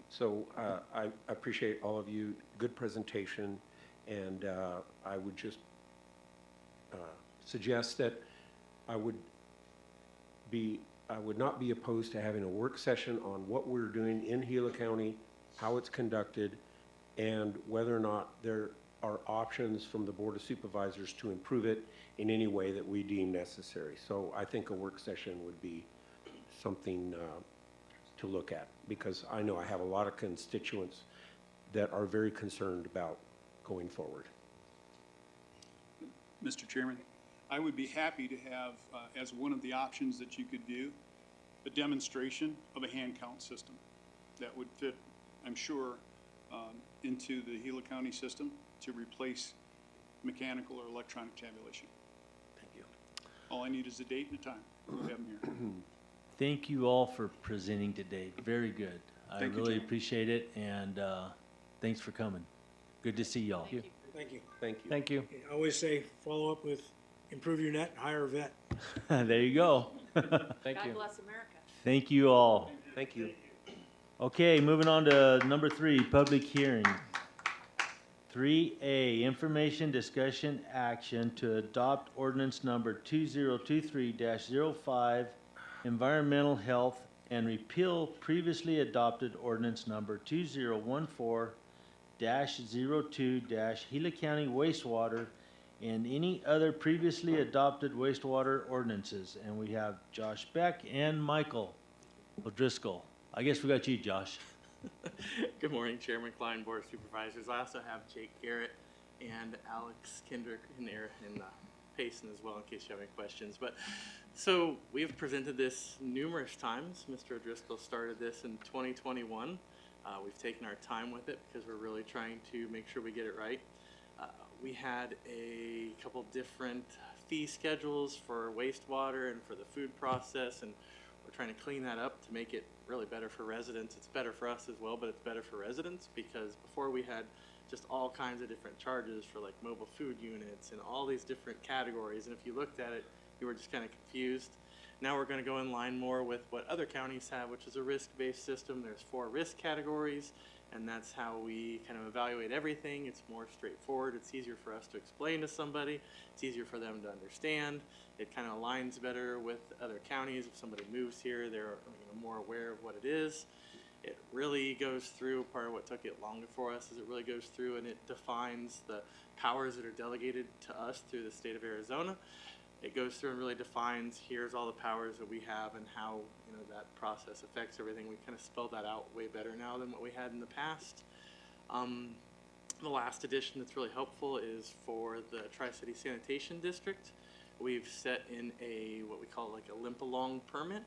So I appreciate all of you, good presentation, and I would just suggest that I would not be opposed to having a work session on what we're doing in Gila County, how it's conducted, and whether or not there are options from the Board of Supervisors to improve it in any way that we deem necessary. So I think a work session would be something to look at, because I know I have a lot of constituents that are very concerned about going forward. Mr. Chairman, I would be happy to have, as one of the options that you could do, a demonstration of a hand count system that would fit, I'm sure, into the Gila County system to replace mechanical or electronic tabulation. Thank you. All I need is a date and a time. We'll have them here. Thank you all for presenting today. Very good. I Thank you, really Jim. appreciate it, and thanks for coming. Good to see y'all. Thank you. Thank you. Thank you. Thank you. I always say, follow up with improve your net and hire a vet. There you go. Thank you. God bless America. Thank you all. Thank you. Okay, moving on to number 3, public hearing. 3A, information, discussion, action to adopt ordinance number 2023-05, environmental health, and repeal previously adopted ordinance number 2014-02- Gila County wastewater and any other previously adopted wastewater ordinances. And we have Josh Beck and Michael O'Driscoll. I guess we got you, Josh. Good morning, Chairman Klein, Board of Supervisors. I also have Jake Garrett and Alex Kendrick in there, and Payson as well, in case you have any questions. But so we've presented this numerous times. Mr. O'Driscoll started this in 2021. We've taken our time with it because we're really trying to make sure we get it right. We had a couple different fee schedules for wastewater and for the food process, and we're trying to clean that up to make it really better for residents. It's better for us as well, but it's better for residents because before we had just all kinds of different charges for like mobile food units and all these different categories. And if you looked at it, you were just kind of confused. Now we're going to go in line more with what other counties have, which is a risk-based system. There's 4 risk categories, and that's how we kind of evaluate everything. It's more straightforward. It's easier for us to explain to somebody. It's easier for them to understand. It kind of aligns better with other counties. If somebody moves here, they're more aware of what it is. It really goes through, part of what took it longer for us is it really goes through and it defines the powers that are delegated to us through the state of Arizona. It goes through and really defines, here's all the powers that we have and how that process affects everything. We kind of spelled that out way better now than what we had in the past. The last addition that's really helpful is for the Tri-City Sanitation District. We've set in a, what we call like a limp-along permit,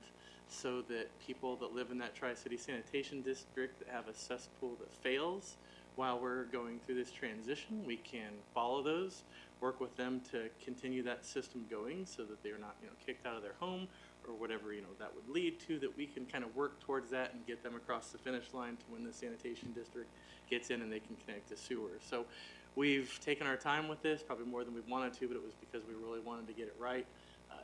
so that people that live in that Tri-City Sanitation District that have a cesspool that fails, while we're going through this transition, we can follow those, work with them to continue that system going so that they're not, kicked out of their home or whatever, that would lead to, that we can kind of work towards that and get them across the finish line to when the sanitation district gets in and they can connect to sewer. So we've taken our time with this, probably more than we wanted to, but it was because we really wanted to get it right.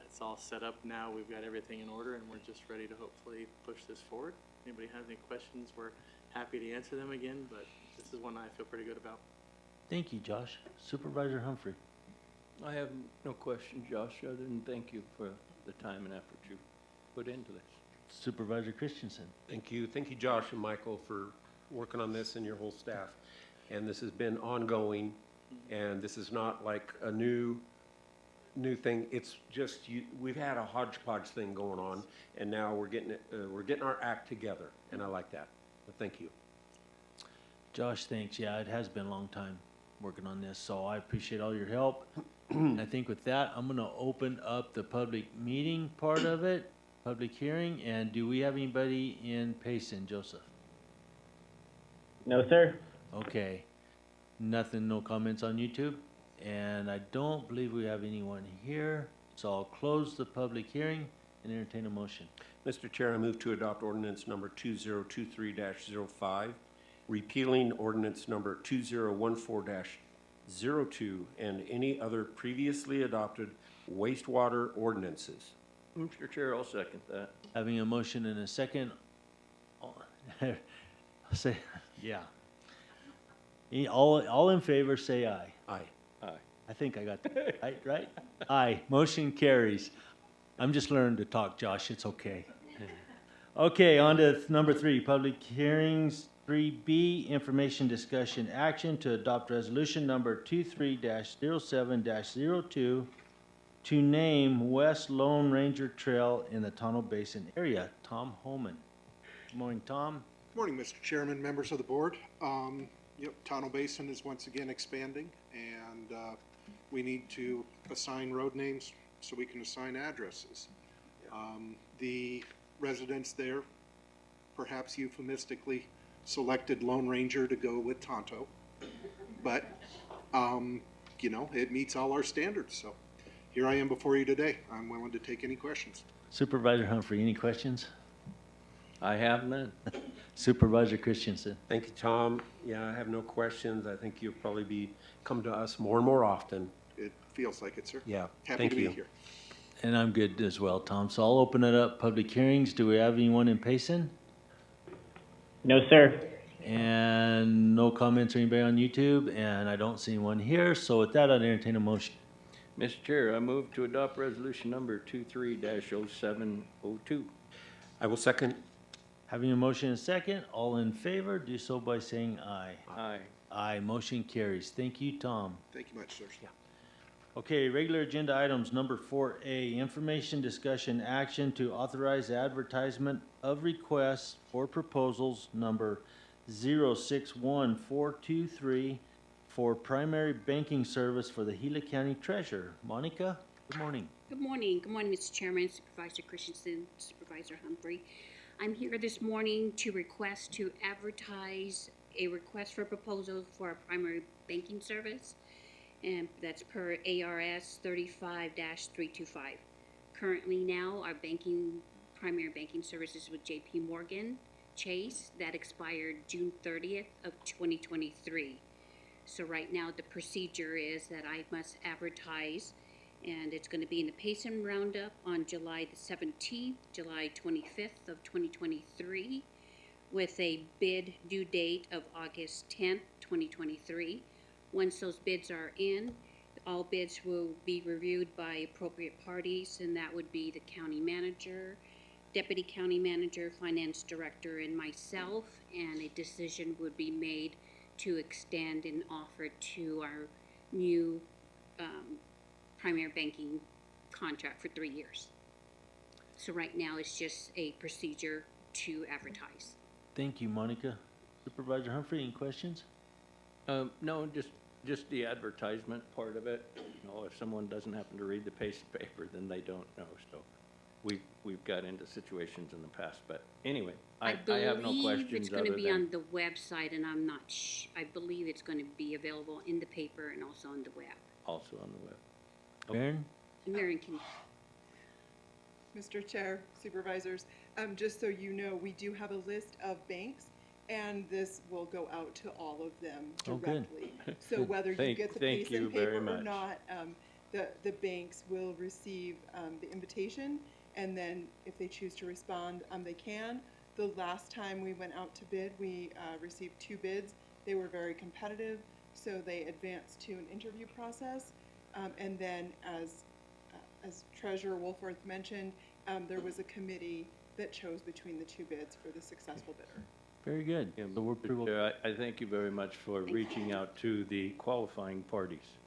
It's all set up now. We've got everything in order, and we're just ready to hopefully push this forward. Anybody have any questions, we're happy to answer them again, but this is one I feel pretty good about. Thank you, Josh. Supervisor Humphrey. I have no question, Josh, other than thank you for the time and effort you put into this. Supervisor Christensen. Thank you. Thank you, Josh and Michael, for working on this and your whole staff. And this has been ongoing, and this is not like a new thing. It's just we've had a hodgepodge thing going on, and now we're getting our act together, and I like that. But thank you. Josh, thanks. Yeah, it has been a long time working on this, so I appreciate all your help. And I think with that, I'm going to open up the public meeting part of it, public hearing. And do we have anybody in Payson, Joseph? No, sir. Okay. Nothing, no comments on YouTube? And I don't believe we have anyone here, so I'll close the public hearing and entertain a motion. Mr. Chair, I move to adopt ordinance number 2023-05, repealing ordinance number 2014-02 and any other previously adopted wastewater ordinances. Mr. Chair, I'll second that. Having a motion and a second, say, yeah. All in favor, say aye. Aye. Aye. I think I got that right? Aye. Motion carries. I'm just learning to talk, Josh. It's okay. Okay, on to number 3, public hearings. 3B, information discussion action to adopt resolution number 23-07-02 to name West Lone Ranger Trail in the Tonto Basin area. Tom Holman. Good morning, Tom. Good morning, Mr. Chairman, members of the board. Tonto Basin is once again expanding, and we need to assign road names so we can assign addresses. The residents there, perhaps euphemistically, selected Lone Ranger to go with Tonto, but it meets all our standards. So here I am before you today. I'm willing to take any questions. Supervisor Humphrey, any questions? I have none. Supervisor Christensen. Thank you, Tom. Yeah, I have no questions. I think you'll probably come to us more and more often. It feels like it, sir. Yeah, Happy thank to you. be here. And I'm good as well, Tom. So I'll open it up, public hearings. Do we have anyone in Payson? No, sir. And no comments or anybody on YouTube, and I don't see anyone here. So with that, I'd entertain a motion. Mr. Chair, I move to adopt resolution number 23-0702. I will second. Having a motion and a second, all in favor, do so by saying aye. Aye. Aye, motion carries. Thank you, Tom. Thank you much, sir. Yeah. Okay, regular agenda items, number 4A, information, discussion, action to authorize advertisement of requests for proposals number 061423 for primary banking service for the Gila County Treasurer. Monica, good morning. Good morning. Good morning, Mr. Chairman, Supervisor Christensen, Supervisor Humphrey. I'm here this morning to request to advertise a request for proposal for a primary banking service, and that's per ARS 35-325. Currently now, our primary banking services with JP Morgan Chase, that expired June 30th of 2023. So right now, the procedure is that I must advertise, and it's going to be in the Payson Roundup on July the 17th, July 25th of 2023, with a bid due date of August 10th, 2023. Once those bids are in, all bids will be reviewed by appropriate parties, and that would be the county manager, deputy county manager, finance director, and myself, and a decision would be made to extend an offer to our new primary banking contract for 3 years. So right now it's just a procedure to advertise. Thank you, Monica. Supervisor Humphrey, any questions? No, just the advertisement part of it. You know, if someone doesn't happen to read the paper, then they don't know. So we've got into situations in the past, but anyway, I have no believe questions it's gonna other be than on the website, and I'm not I believe it's gonna be available in the paper and also on the web. also on the web. Baron? And Marion can, Mr. Chair, Supervisors, just so you know, we do have a list of banks, and this will go out to all of them Oh, good. directly. So whether you Thank- get the thank you Payson very paper or much. not, the banks will receive the invitation, and then if they choose to respond, they can. The last time we went out to bid, we received 2 bids. They were very competitive, so they advanced to an interview process. And then as Treasurer Wolforth mentioned, there was a committee that chose between the 2 bids for the successful bidder. Very good. Yeah, So we're Mr. pretty well. Chair, I thank you very much for reaching out to the qualifying parties.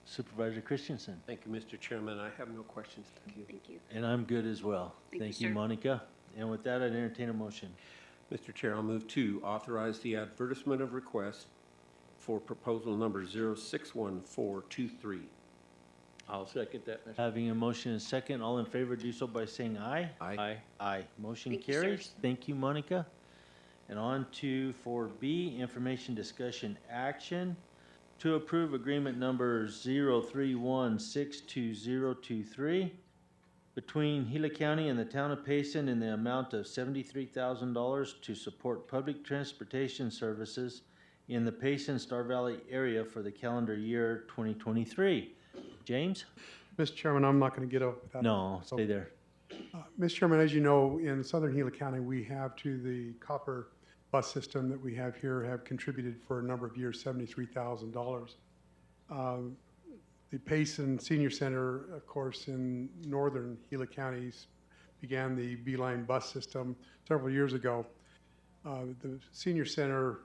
Supervisor Christensen? Thank you, Mr. Chairman. I have no questions. Thank you. thank you. And I'm good as well. Thank you, Thank you, sir. Monica. And with that, I'd entertain a motion. Mr. Chair, I'll move to authorize the advertisement of request for proposal number 061423. I'll second that, Mr. Having a motion and a second, all in favor do so by saying aye. Aye. Aye. Motion Thank you, sir. carries. Thank you, Monica. And on to 4B, information discussion action to approve agreement number 031622023 between Gila County and the town of Payson in the amount of $73,000 to support public transportation services in the Payson Star Valley area for the calendar year 2023. James? Mr. Chairman, I'm not going to get up. without- No, stay there. Mr. Chairman, as you know, in southern Gila County, we have to the copper bus system that we have here have contributed for a number of years, $73,000. The Payson Senior Center, of course, in northern Gila counties began the Beeline bus system several years ago. The Senior Center,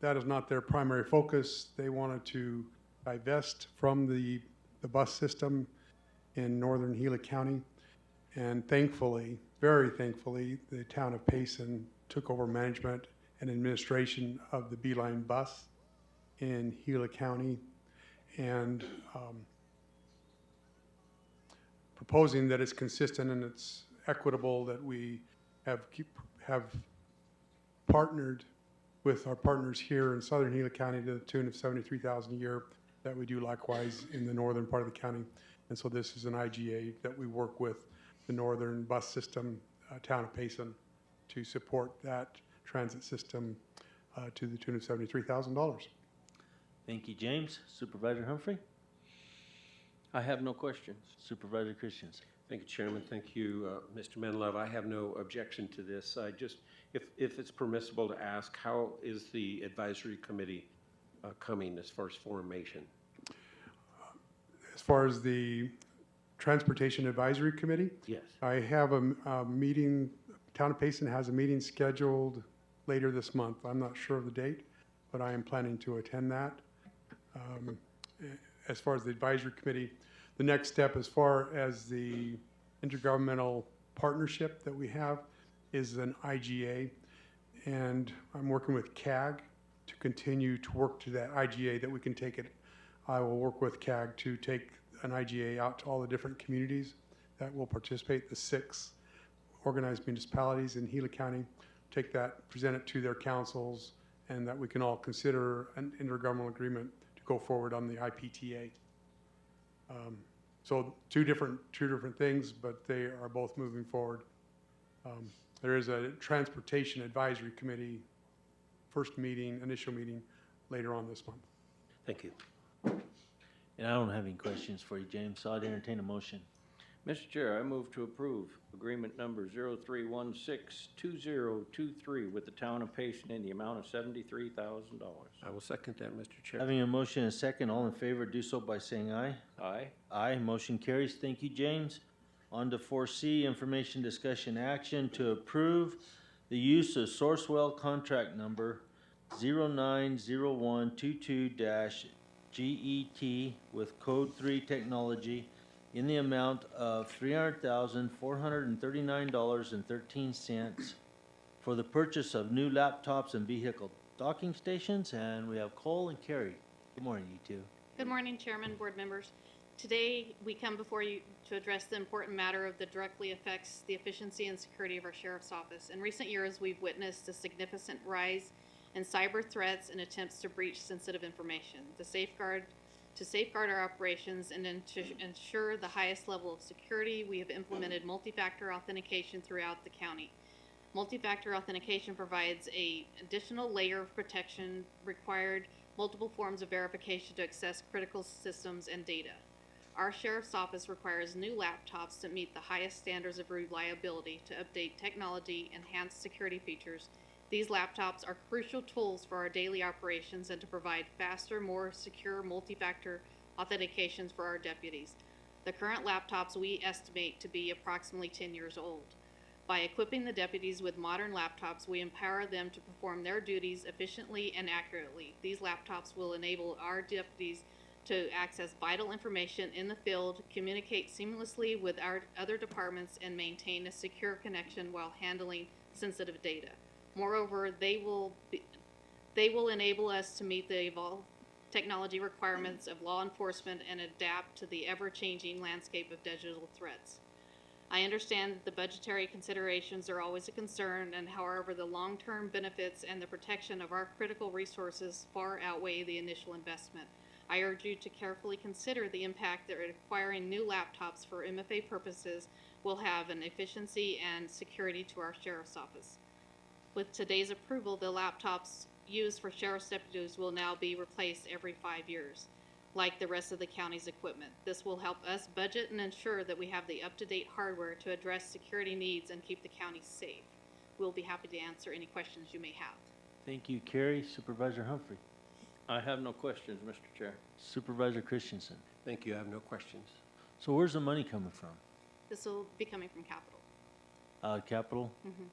that is not their primary focus. They wanted to divest from the bus system in northern Gila County. And thankfully, very thankfully, the town of Payson took over management and administration of the Beeline bus in Gila County, and proposing that it's consistent and it's equitable, that we have partnered with our partners here in southern Gila County to the tune of $73,000 a year, that we do likewise in the northern part of the county. And so this is an IGA that we work with the northern bus system, town of Payson, to support that transit system to the tune of $73,000. Thank you, James. Supervisor Humphrey? I have no questions. Supervisor Christensen? Thank you, Chairman. Thank you, Mr. Menlove. I have no objection to this. I just, if it's permissible to ask, how is the advisory committee coming as far as formation? As far as the Transportation Advisory Committee, Yes. I have a meeting, Town of Payson has a meeting scheduled later this month. I'm not sure of the date, but I am planning to attend that. As far as the advisory committee, the next step as far as the intergovernmental partnership that we have is an IGA. And I'm working with CAG to continue to work to that IGA, that we can take it. I will work with CAG to take an IGA out to all the different communities that will participate, the 6 organized municipalities in Gila County, take that, present it to their councils, and that we can all consider an intergovernmental agreement to go forward on the IPTA. So two different things, but they are both moving forward. There is a Transportation Advisory Committee initial meeting later on this month. Thank you. And I don't have any questions for you, James, so I'd entertain a motion. Mr. Chair, I move to approve agreement number 03162023 with the town of Payson in the amount of $73,000. I will second that, Mr. Chair. Having a motion and a second, all in favor do so by saying aye. Aye. Aye, motion carries. Thank you, James. On to 4C, information discussion action to approve the use of Sourcewell contract number 090122-GET with Code 3 Technology in the amount of $300,439.13 for the purchase of new laptops and vehicle docking stations, and we have Cole and Carrie. Good morning, you two. Good morning, Chairman, board members. Today, we come before you to address the important matter that directly affects the efficiency and security of our sheriff's office. In recent years, we've witnessed a significant rise in cyber threats and attempts to breach sensitive information. To safeguard our operations and then to ensure the highest level of security, we have implemented multi-factor authentication throughout the county. Multi-factor authentication provides an additional layer of protection required multiple forms of verification to access critical systems and data. Our sheriff's office requires new laptops to meet the highest standards of reliability, to update technology, enhance security features. These laptops are crucial tools for our daily operations and to provide faster, more secure multi-factor authentications for our deputies. The current laptops we estimate to be approximately 10 years old. By equipping the deputies with modern laptops, we empower them to perform their duties efficiently and accurately. These laptops will enable our deputies to access vital information in the field, communicate seamlessly with our other departments, and maintain a secure connection while handling sensitive data. Moreover, they will enable us to meet the evolved technology requirements of law enforcement and adapt to the ever-changing landscape of digital threats. I understand that the budgetary considerations are always a concern, and however, the long-term benefits and the protection of our critical resources far outweigh the initial investment. I urge you to carefully consider the impact that acquiring new laptops for MFA purposes will have on efficiency and security to our sheriff's office. With today's approval, the laptops used for sheriff's deputies will now be replaced every 5 years, like the rest of the county's equipment. This will help us budget and ensure that we have the up-to-date hardware to address security needs and keep the county safe. We'll be happy to answer any questions you may have. Thank you, Carrie. Supervisor Humphrey. I have no questions, Mr. Chair. Supervisor Christensen. Thank you, I have no questions. So where's the money coming from? This will be coming from capital. Capital? Mhm.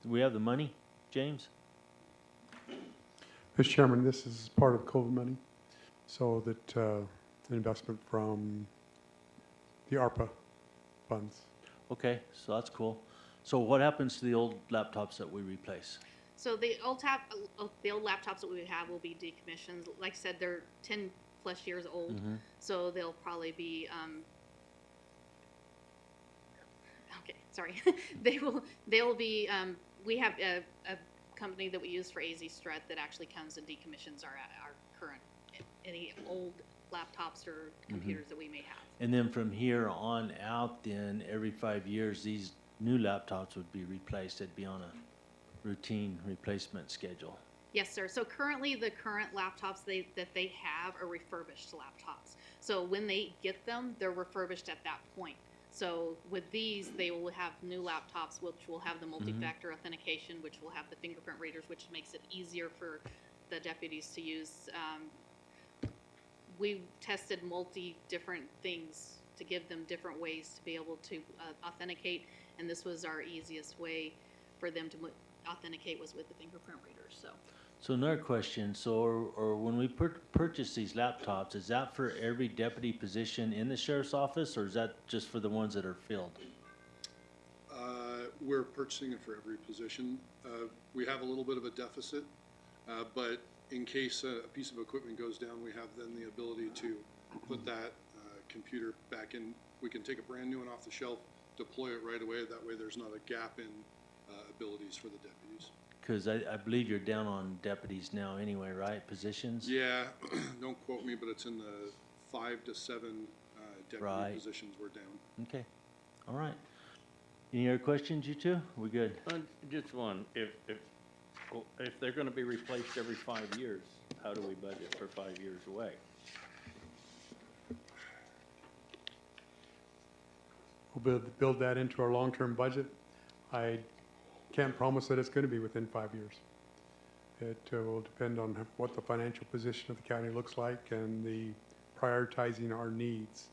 Do we have the money, James? Mr. Chairman, this is part of COVID money, so that the investment from the ARPA funds. Okay, so that's cool. So what happens to the old laptops that we replace? So the old laptops that we would have will be decommissioned. Like I said, they're 10 plus years old, so they'll probably be, okay, sorry. They'll be, we have a company that we use for AZ Strut that actually comes and decommissions our current, any old laptops or computers that we may have. And then from here on out, then every 5 years, these new laptops would be replaced. It'd be on a routine replacement schedule. Yes, sir. So currently, the current laptops that they have are refurbished laptops. So when they get them, they're refurbished at that point. So with these, they will have new laptops, which will have the multi-factor authentication, which will have the fingerprint readers, which makes it easier for the deputies to use. We tested different things to give them different ways to be able to authenticate, and this was our easiest way for them to authenticate was with the fingerprint readers. So another question, or when we purchase these laptops, is that for every deputy position in the sheriff's office, or is that just for the ones that are filled? We're purchasing it for every position. We have a little bit of a deficit, but in case a piece of equipment goes down, we have then the ability to put that computer back in. We can take a brand new one off the shelf, deploy it right away. That way there's not a gap in abilities for the deputies. Because I believe you're down on deputies now anyway, right? Positions? Yeah, don't quote me, but it's in the 5 to 7 deputy positions we're down. Okay, all right. Any other questions, you two? We good? Just one. If they're gonna be replaced every 5 years, how do we budget for 5 years away? We'll build that into our long-term budget. I can't promise that it's going to be within 5 years. It will depend on what the financial position of the county looks like and the prioritizing our needs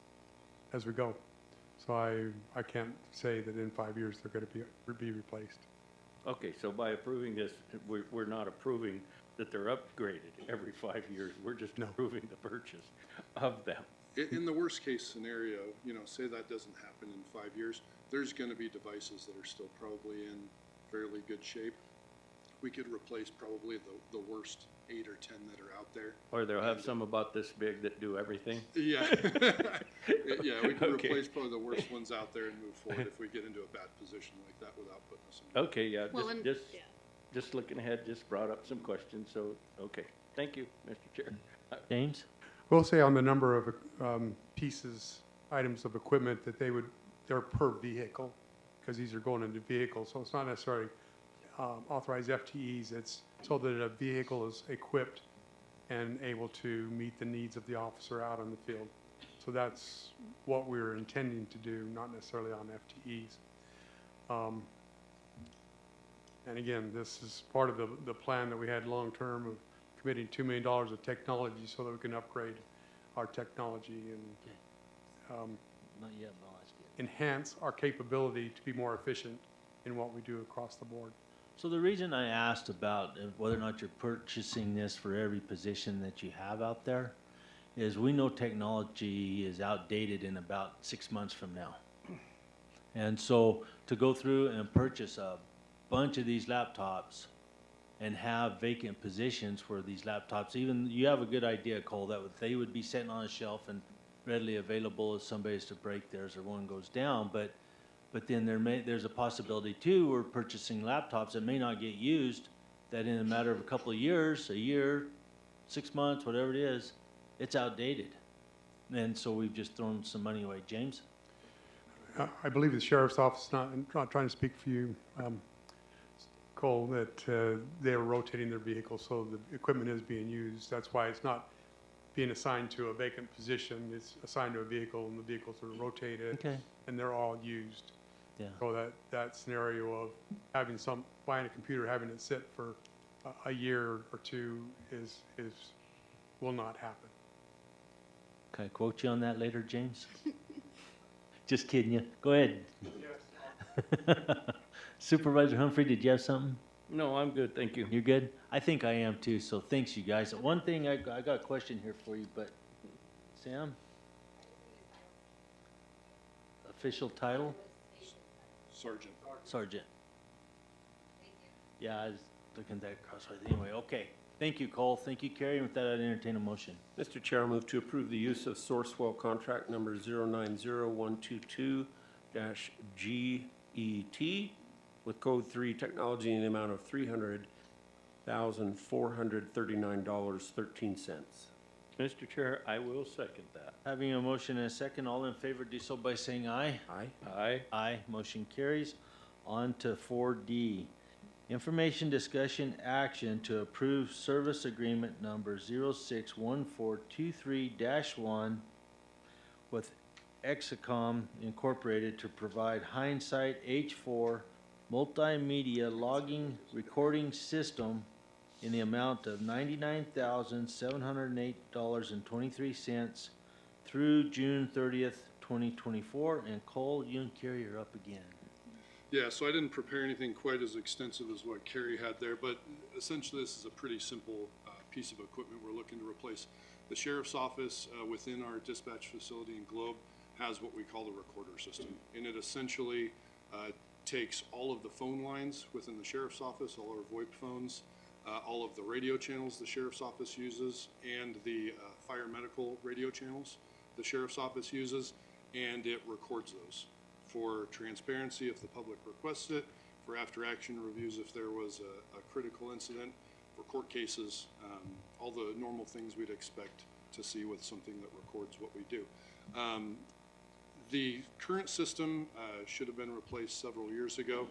as we go. So I can't say that in 5 years they're going to be replaced. Okay, so by approving this, we're not approving that they're upgraded every 5 years. We're just approving the purchase of them. In the worst case scenario, you know, say that doesn't happen in 5 years, there's going to be devices that are still probably in fairly good shape. we could replace probably the worst 8 or 10 that are out there. Or they'll have some about this big that do everything? Yeah. Yeah, we can Okay. replace probably the worst ones out there and move forward if we get into a bad position like that without putting us in. Okay, yeah, Well, and- just looking ahead, just brought up some questions, so, okay. Thank you, Mr. Chair. James? We'll say on the number of items of equipment that they're per vehicle, because these are going into vehicles, so it's not necessarily authorized FTEs, it's so that a vehicle is equipped and able to meet the needs of the officer out in the field. So that's what we're intending to do, not necessarily on FTEs. And again, this is part of the plan that we had long-term of committing $2 million of technology so that we can upgrade our technology and Not yet, but I'll ask you. enhance our capability to be more efficient in what we do across the board. So the reason I asked about whether or not you're purchasing this for every position that you have out there is we know technology is outdated in about 6 months from now. And so to go through and purchase a bunch of these laptops and have vacant positions for these laptops, even, you have a good idea, Cole, that they would be sitting on a shelf and readily available if somebody's to break theirs or one goes down, but then there's a possibility too, we're purchasing laptops that may not get used, that in a matter of a couple of years, a year, 6 months, whatever it is, it's outdated. And so we've just thrown some money away. James? I believe the sheriff's office, not trying to speak for you, Cole, that they're rotating their vehicles, so the equipment is being used. That's why it's not being assigned to a vacant position. It's assigned to a vehicle, and the vehicles are rotated, Okay. and they're all used. Yeah. So that scenario of buying a computer, having it sit for a year or two will not happen. Can I quote you on that later, James? Just kidding you. Go ahead. Supervisor Humphrey, did you have something? No, I'm good, thank you. You're good? I think I am too, so thanks you guys. One thing, I got a question here for you, but Sam? Official title? Sergeant. Sergeant. Yeah, I was looking at that crosswise. Anyway, okay. Thank you, Cole. Thank you, Carrie. And with that, I'd entertain a motion. Mr. Chair, I move to approve the use of Sourcewell contract number 090122-GET with code 3 technology in the amount of $300,439.13. Mr. Chair, I will second that. Having a motion and a second, all in favor, do so by saying aye. Aye. Aye. Aye. Motion carries. On to 4D. Information discussion action to approve service agreement number 061423-1 with Exacom Incorporated to provide Hindsight H4 multimedia logging recording system in the amount of $99,708.23 through June 30th, 2024. And Cole, you and Carrie are up again. Yeah, so I didn't prepare anything quite as extensive as what Carrie had there, but essentially this is a pretty simple piece of equipment we're looking to replace. The sheriff's office within our dispatch facility in Globe has what we call the recorder system, and it essentially takes all of the phone lines within the sheriff's office, all our VoIP phones, all of the radio channels the sheriff's office uses, and the fire medical radio channels the sheriff's office uses, and it records those for transparency if the public requests it, for after-action reviews if there was a critical incident, for court cases, all the normal things we'd expect to see with something that records what we do. The current system should have been replaced several years ago.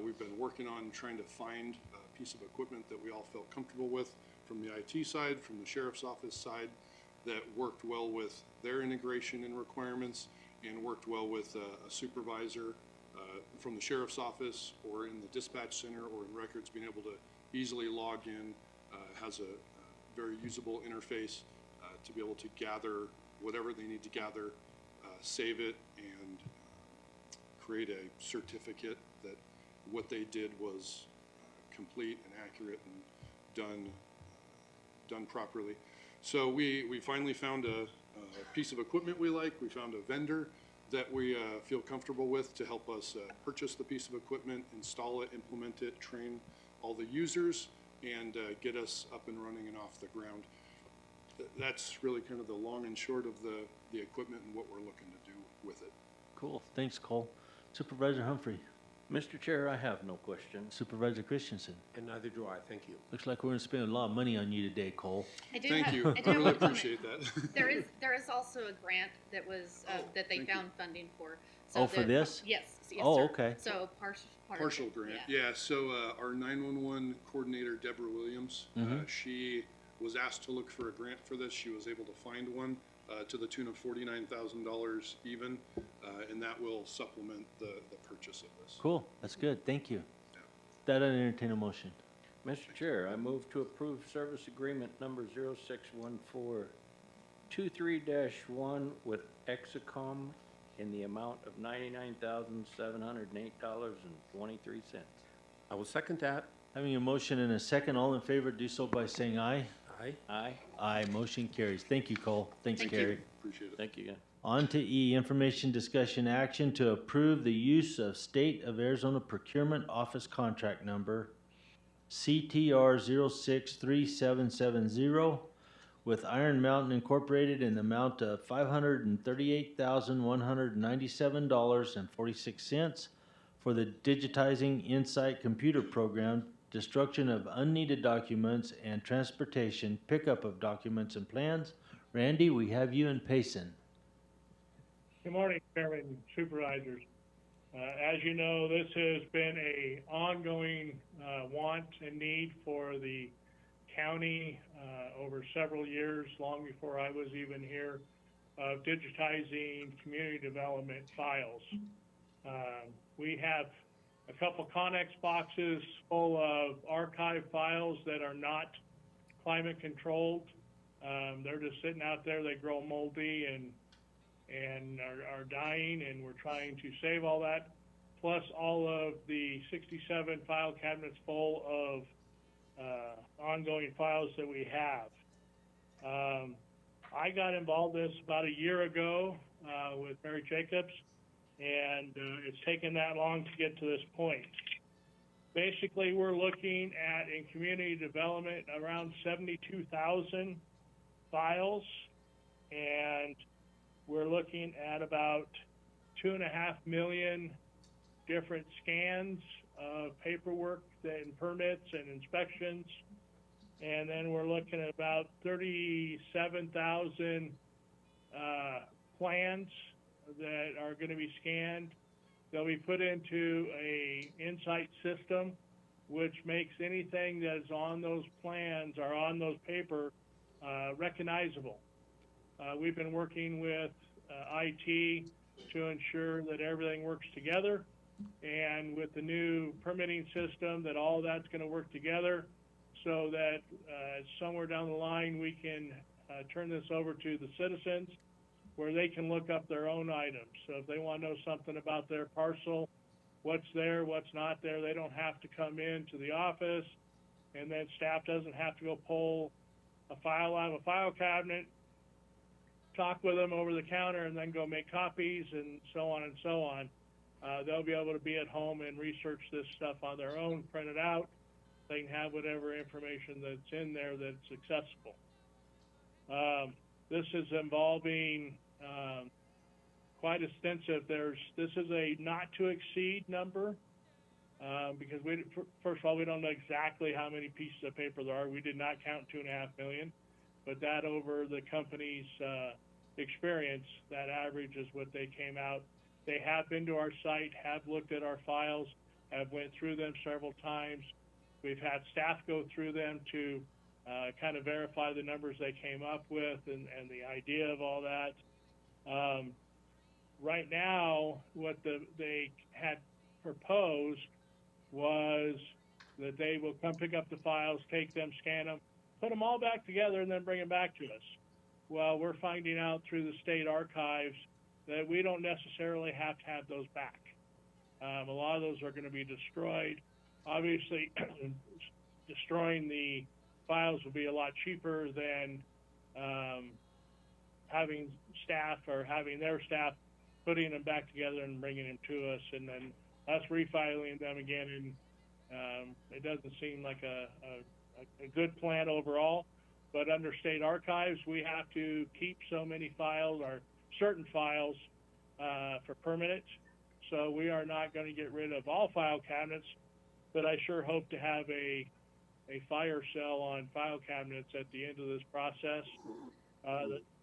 We've been working on trying to find a piece of equipment that we all felt comfortable with from the IT side, from the sheriff's office side, that worked well with their integration and requirements, and worked well with a supervisor from the sheriff's office or in the dispatch center or in records, being able to easily log in, has a very usable interface to be able to gather whatever they need to gather, save it, and create a certificate that what they did was complete and accurate and done properly. So we finally found a piece of equipment we like. We found a vendor that we feel comfortable with to help us purchase the piece of equipment, install it, implement it, train all the users and get us up and running and off the ground. That's really kind of the long and short of the equipment and what we're looking to do with it. Cool, thanks, Cole. Supervisor Humphrey, Mr. Chair, I have no questions. Supervisor Christensen. And neither do I, thank you. Looks like we're gonna spend a lot of money on you today, Cole. Thank you. I really appreciate that. There is also a grant that was, that they thank you. found funding for. So Oh, for this? Yes, yes, Oh, sir. okay. So Partial grant, yeah, so, our 911 coordinator, Deborah Williams, she was asked to look for a grant for this, she was able to find one, to the tune of $49,000 even, and that will supplement the purchase of this. Cool, that's good, thank you. That I entertain a motion. Mr. Chair, I move to approve service agreement number 061423-1 with Exacom in the amount of $99,708.23. I will second that. Having a motion and a second, all in favor, do so by saying aye. Aye. Aye. Aye, motion carries. Thank you, Cole. Thanks, Gary. Appreciate it. Thank you again. On to E, information discussion action to approve the use of State of Arizona Procurement Office Contract Number CTR 063770 with Iron Mountain Incorporated in the amount of $538,197.46 for the Digitizing Insight Computer Program, destruction of unneeded documents, and transportation, pickup of documents and plans. Randy, we have you in Payson. Good morning, Chairman and Supervisors. As you know, this has been a ongoing want and need for the county over several years, long before I was even here, of digitizing community development files. We have a couple Connex boxes full of archive files that are not climate controlled. They're just sitting out there, they grow moldy and are dying, and we're trying to save all that, plus all of the 67 file cabinets full of ongoing files that we have. I got involved in this about a year ago with Mary Jacobs, and it's taken that long to get to this point. Basically, we're looking at, in community development, around 72,000 files, and we're looking at about 2.5 million different scans of paperwork and permits and inspections. And then we're looking at about 37,000 plans that are going to be scanned. They'll be put into a Insight system, which makes anything that's on those plans or on those paper recognizable. We've been working with IT to ensure that everything works together, and with the new permitting system, that all that's going to work together, so that somewhere down the line we can turn this over to the citizens, where they can look up their own items. So if they want to know something about their parcel, what's there, what's not there, they don't have to come into the office, and then staff doesn't have to go pull a file out of a file cabinet, talk with them over the counter, and then go make copies, and so on and so on. They'll be able to be at home and research this stuff on their own, print it out. They can have whatever information that's in there that's accessible. This is involving quite extensive. This is a not to exceed number because first of all, we don't know exactly how many pieces of paper there are. We did not count 2.5 million, but that over the company's experience, that average is what they came out. They have been to our site, have looked at our files, have went through them several times. We've had staff go through them to kind of verify the numbers they came up with and the idea of all that. Right now, what they had proposed was that they will come pick up the files, take them, scan them, put them all back together, and then bring them back to us. Well, we're finding out through the state archives that we don't necessarily have to have those back. A lot of those are going to be destroyed. Obviously, destroying the files will be a lot cheaper than having staff or having their staff putting them back together and bringing them to us, and then us refiling them again It doesn't seem like a good plan overall, but under state archives, we have to keep so many files or certain files for permanent. So we are not going to get rid of all file cabinets, but I sure hope to have a fire sale on file cabinets at the end of this process.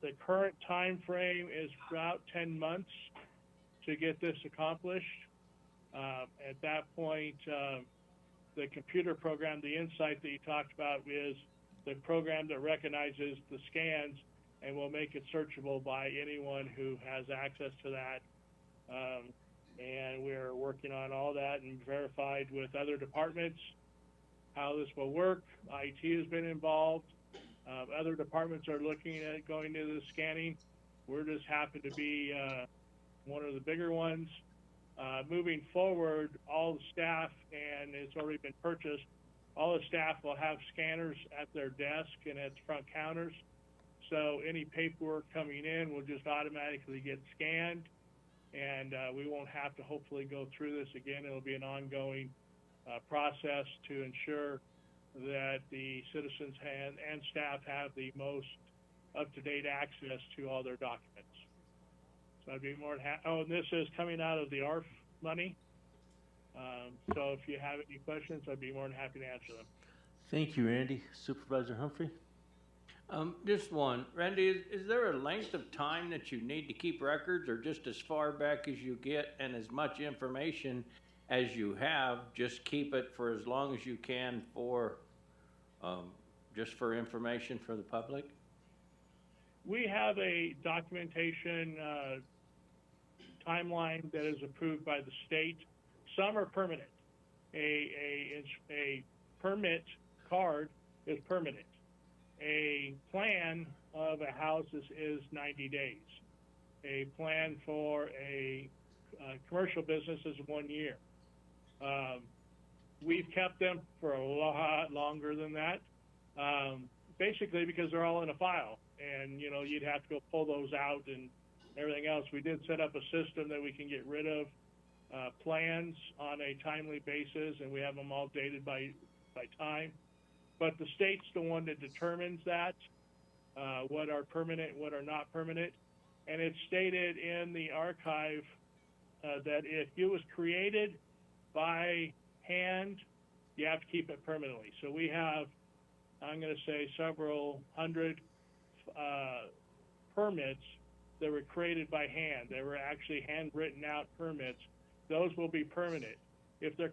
The current time frame is about 10 months to get this accomplished. At that point, the computer program, the Insight that you talked about, is the program that recognizes the scans and will make it searchable by anyone who has access to that. And we're working on all that and verified with other departments how this will work. IT has been involved. Other departments are looking at going to the scanning. We're just happen to be one of the bigger ones. Moving forward, all the staff, and it's already been purchased, all the staff will have scanners at their desk and at the front counters. So any paperwork coming in will just automatically get scanned, and we won't have to hopefully go through this again. It'll be an ongoing process to ensure that the citizens and staff have the most up-to-date access to all their documents. So I'd be more than happy. Oh, and this is coming out of the ARF money. So if you have any questions, I'd be more than happy to answer them. Thank you, Randy. Supervisor Humphrey? Just one. Randy, is there a length of time that you need to keep records, or just as far back as you get and as much information as you have, just keep it for as long as you can for, just for information for the public? We have a documentation timeline that is approved by the state. Some are permanent. A permit card is permanent. A plan of a house is 90 days. A plan for a commercial business is 1 year. We've kept them for a lot longer than that, basically because they're all in a file, and you know, you'd have to go pull those out and everything else. We did set up a system that we can get rid of plans on a timely basis, and we have them all dated by time. But the state's the one that determines that, what are permanent, what are not permanent. And it's stated in the archive that if it was created by hand, you have to keep it permanently. So we have, I'm going to say, several hundred permits that were created by hand. They were actually handwritten out permits. Those will be permanent. If they're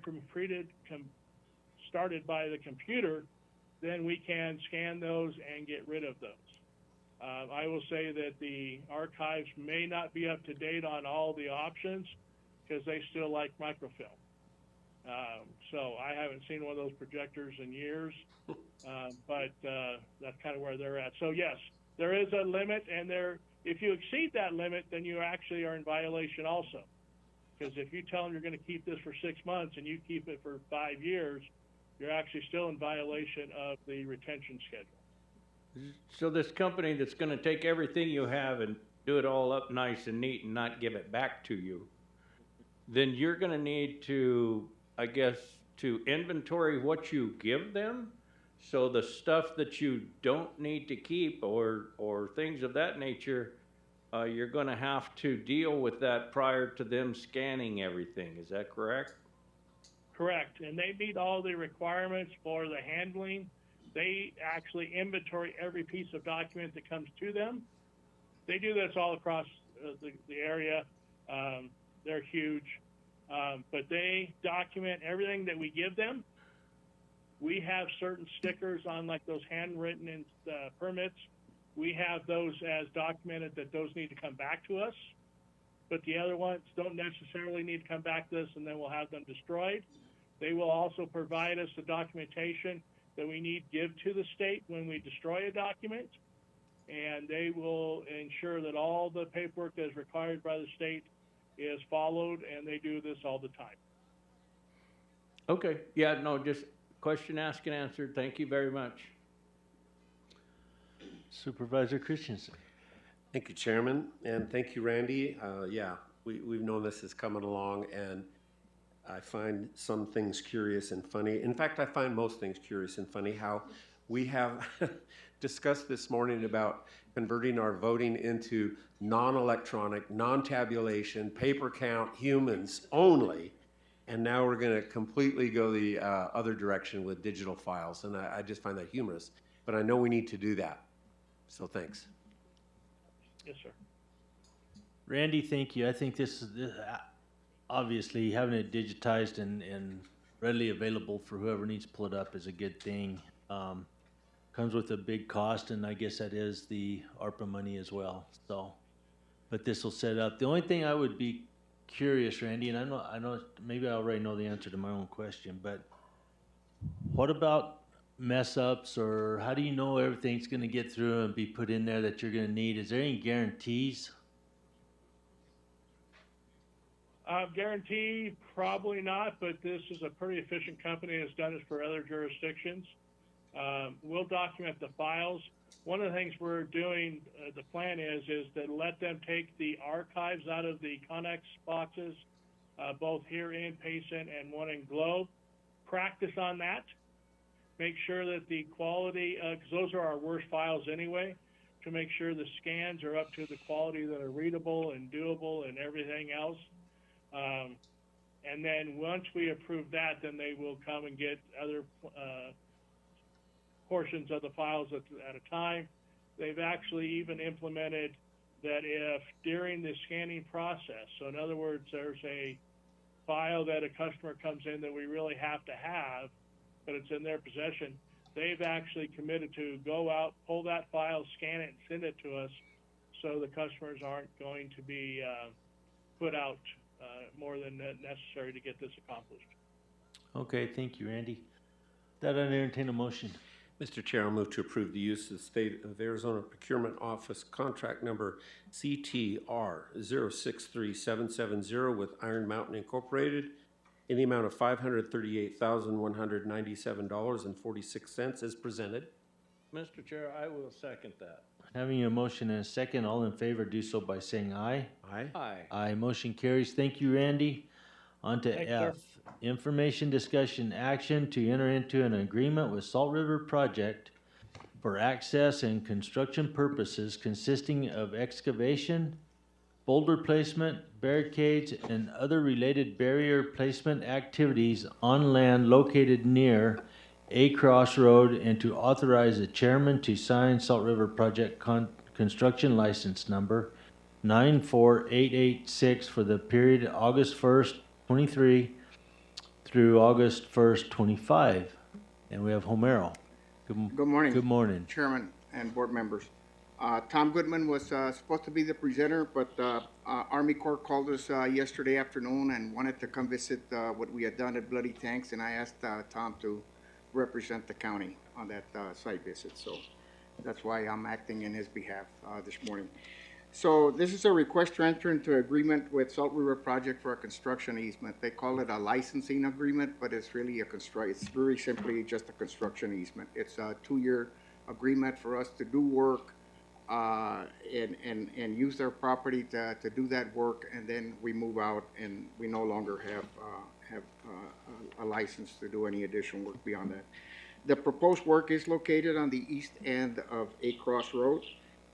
started by the computer, then we can scan those and get rid of those. I will say that the archives may not be up to date on all the options because they still like microfilm. So I haven't seen one of those projectors in years, but that's kind of where they're at. So yes, there is a limit, and if you exceed that limit, then you actually are in violation also. Because if you tell them you're going to keep this for 6 months and you keep it for 5 years, you're actually still in violation of the retention schedule. So this company that's going to take everything you have and do it all up nice and neat and not give it back to you, then you're going to need to, I guess, to inventory what you give them. So the stuff that you don't need to keep or things of that nature, you're going to have to deal with that prior to them scanning everything. Is that correct? Correct. And they meet all the requirements for the handling. They actually inventory every piece of document that comes to them. They do this all across the area. They're huge. But they document everything that we give them. We have certain stickers on like those handwritten permits. We have those as documented that those need to come back to us. But the other ones don't necessarily need to come back to us, and then we'll have them destroyed. They will also provide us the documentation that we need to give to the state when we destroy a document. And they will ensure that all the paperwork that is required by the state is followed, and they do this all the time. Okay. Yeah, no, just question asked and answered. Thank you very much. Supervisor Christensen. Thank you, Chairman, and thank you, Randy. Yeah, we've known this is coming along, and I find some things curious and funny. In fact, I find most things curious and funny. How we have discussed this morning about converting our voting into non-electronic, non-tabulation, paper count, humans only. And now we're going to completely go the other direction with digital files. And I just find that humorous. But I know we need to do that. So thanks. Yes, sir. Randy, thank you. I think this obviously having it digitized and readily available for whoever needs to pull it up is a good thing. Comes with a big cost, and I guess that is the ARPA money as well. So, but this will set up. The only thing I would be curious, Randy, and I know maybe I already know the answer to my own question, but what about mess ups, or how do you know everything's going to get through and be put in there that you're going to need? Is there any guarantees? Guarantee, probably not, but this is a pretty efficient company that's done it for other jurisdictions. We'll document the files. One of the things we're doing, the plan is to let them take the archives out of the Connex boxes, both here in Payson and one in Globe. Practice on that. Make sure that the quality, because those are our worst files anyway, to make sure the scans are up to the quality that are readable and doable and everything else. And then once we approve that, then they will come and get other portions of the files at a time. They've actually even implemented that if during the scanning process, so in other words, there's a file that a customer comes in that we really have to have, but it's in their possession, they've actually committed to go out, pull that file, scan it, and send it to us, so the customers aren't going to be put out more than necessary to get this accomplished. Okay, thank you, Randy. That I entertain a motion. Mr. Chair, I'll move to approve the use of the State of Arizona Procurement Office contract number CTR 063770 with Iron Mountain Incorporated in the amount of $538,197.46 as presented. Mr. Chair, I will second that. Having a motion and a second, all in favor do so by saying aye. Aye. Aye. Aye, motion carries. Thank you, Randy. On to Thanks, F. sir. Information, discussion, action to enter into an agreement with Salt River Project for access and construction purposes consisting of excavation, boulder placement, barricades, and other related barrier placement activities on land located near a crossroad, and to authorize the chairman to sign Salt River Project construction license number 94886 for the period August 1st, 23 through August 1st, 25. And we have Homero. Good morning. Good morning. Chairman and board members. Tom Goodman was supposed to be the presenter, but Army Corps called us yesterday afternoon and wanted to come visit what we had done at Bloody Tanks, and I asked Tom to represent the county on that site visit. So that's why I'm acting in his behalf this morning. So this is a request to enter into agreement with Salt River Project for a construction easement. They call it a licensing agreement, but it's really it's very simply just a construction easement. It's a 2-year agreement for us to do work and use their property to do that work, and then we move out and we no longer have a license to do any additional work beyond that. The proposed work is located on the east end of A Crossroad.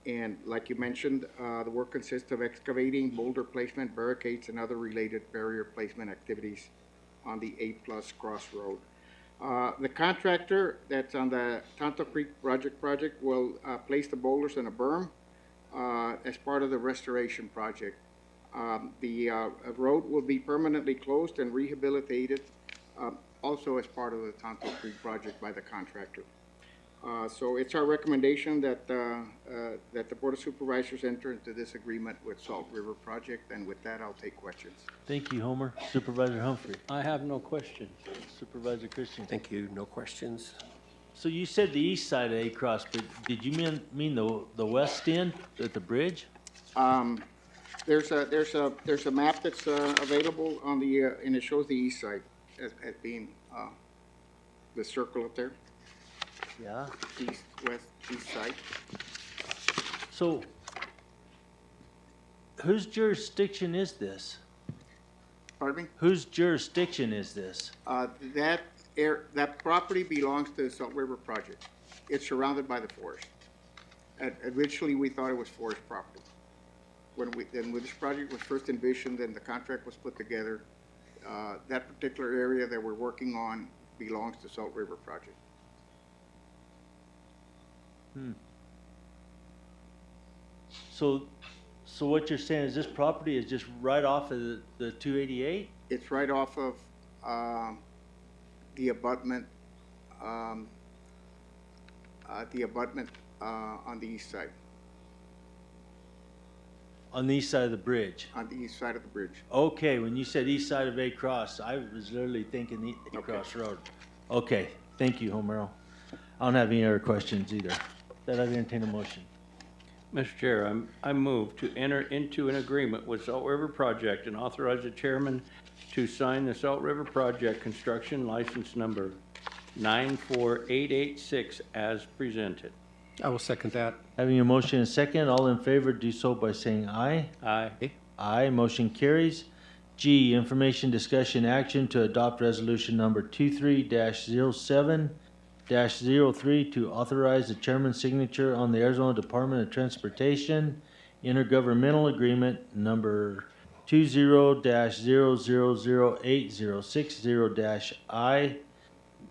And like you mentioned, the work consists of excavating, boulder placement, barricades, and other related barrier placement activities on the 8+ crossroad. The contractor that's on the Tonto Creek project will place the boulders in a berm as part of the restoration project. The road will be permanently closed and rehabilitated also as part of the Tonto Creek project by the contractor. So it's our recommendation that that the Board of Supervisors enter into this agreement with Salt River Project, and with that, I'll take questions. Thank you, Homer. Supervisor Humphrey. I have no questions. Supervisor Christian. Thank you. No questions. So you said the east side of A Cross, but did you mean the west end at the bridge? There's a map that's available on the and it shows the east side as being the circle up there. Yeah. East, west, east side. So, whose jurisdiction is this? Pardon me? Whose jurisdiction is this? That property belongs to the Salt River Project. It's surrounded by the forest. Originally, we thought it was forest property. When this project was first envisioned and the contract was put together, that particular area that we're working on belongs to Salt River Project. So what you're saying is this property is just right off of the 288? It's right off of the abutment, on the east side. On the east side of the bridge? On the east side of the bridge. Okay, when you said east side of A Cross, I was literally thinking A Cross Road. Okay, thank you, Homero. I don't have any other questions either. That I'd entertain a motion. Mr. Chair, I move to enter into an agreement with Salt River Project and authorize the chairman to sign the Salt River Project construction license number 94886 as presented. I will second that. Having a motion and a second, all in favor do so by saying aye. Aye. Aye, motion carries. G, information, discussion, action to adopt resolution number 23-07-03 to authorize the chairman's signature on the Arizona Department of Transportation intergovernmental agreement number 20-000860-I,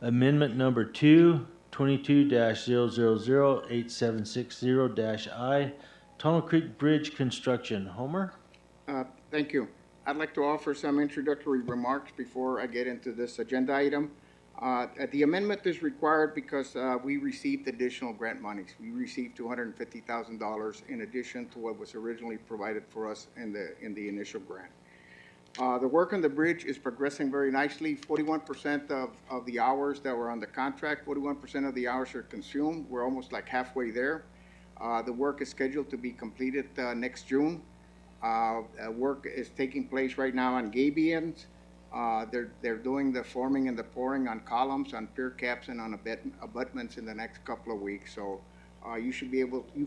amendment number 22-000870-I, Tunnel Creek Bridge construction. Homer? Thank you. I'd like to offer some introductory remarks before I get into this agenda item. The amendment is required because we received additional grant monies. We received $250,000 in addition to what was originally provided for us in the initial grant. The work on the bridge is progressing very nicely. 41% of the hours that were on the contract, 41% of the hours are consumed. We're almost like halfway there. The work is scheduled to be completed next June. Work is taking place right now on gabions. They're doing the forming and the pouring on columns, on pier caps, and on abutments in the next couple of weeks. So you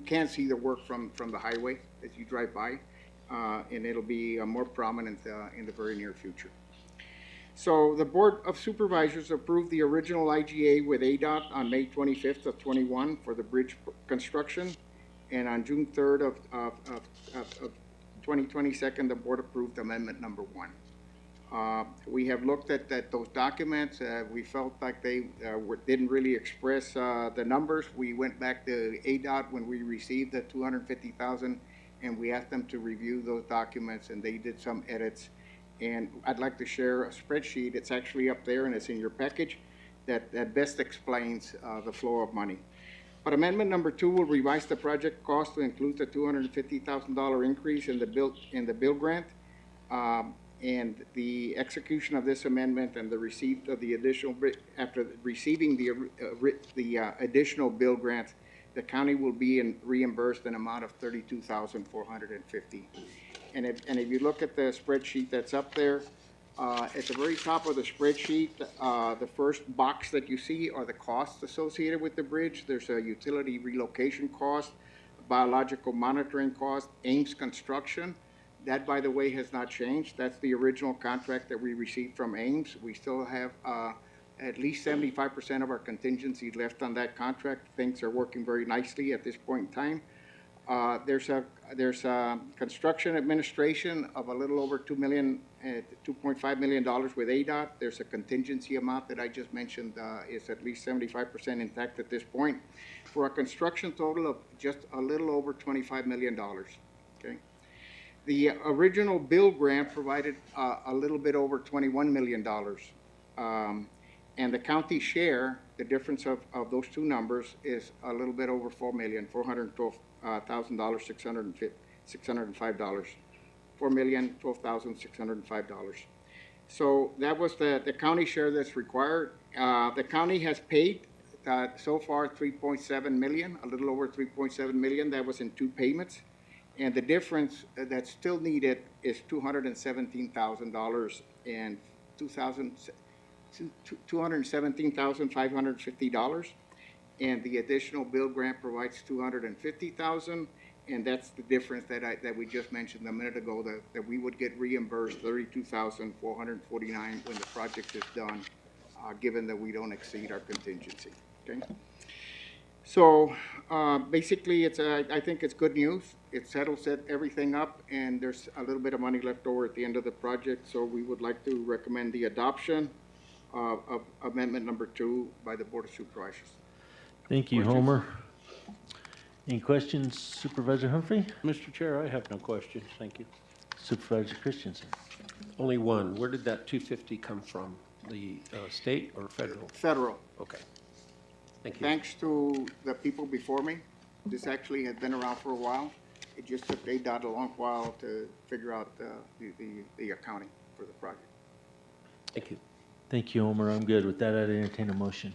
can see the work from the highway as you drive by, and it'll be more prominent in the very near future. So the Board of Supervisors approved the original IGA with ADOT on May 25th of 21 for the bridge construction, and on June 3rd of 2022, the board approved amendment number 1. We have looked at those documents. We felt like they didn't really express the numbers. We went back to ADOT when we received the $250,000, and we asked them to review those documents, and they did some edits. And I'd like to share a spreadsheet. It's actually up there, and it's in your package, that best explains the flow of money. But amendment number 2 will revise the project cost to include the $250,000 increase in the bill grant. And the execution of this amendment and the receipt of the additional, after receiving the additional bill grant, the county will be reimbursed an amount of $32,450. And if you look at the spreadsheet that's up there, at the very top of the spreadsheet, the first box that you see are the costs associated with the bridge. There's a utility relocation cost, biological monitoring cost, Ames construction. That, by the way, has not changed. That's the original contract that we received from Ames. We still have at least 75% of our contingency left on that contract. Things are working very nicely at this point in time. There's a construction administration of a little over $2.5 million with ADOT. There's a contingency amount that I just mentioned is at least 75% intact at this point, for a construction total of just a little over $25 million. Okay. The original bill grant provided a little bit over $21 million. And the county share, the difference of those two numbers, is a little bit over $4,012,605. $4,012,605. So that was the county share that's required. The county has paid so far $3.7 million, a little over $3.7 million. That was in 2 payments. And the difference that's still needed is $217,000 and $217,550, and the additional bill grant provides $250,000, And that's the difference that we just mentioned a minute ago, that we would get reimbursed $32,449 when the project is done, given that we don't exceed our contingency, okay? So, basically, I think it's good news. It settles everything up, and there's a little bit of money left over at the end of the project, so we would like to recommend the adoption of amendment number 2 by the Board of Supervisors. Thank you, Questions? Homer. Any questions, Supervisor Humphrey? Mr. Chair, I have no questions. Thank you. Supervisor Christensen? Only one. Where did that 250 come from? The state or federal? Federal. Okay. Thank you. Thanks to the people before me. This actually had been around for a while. It just took ADOT a long while to figure out the accounting for the project. Thank you. Thank you, Homer. I'm good. With that, I'd entertain a motion.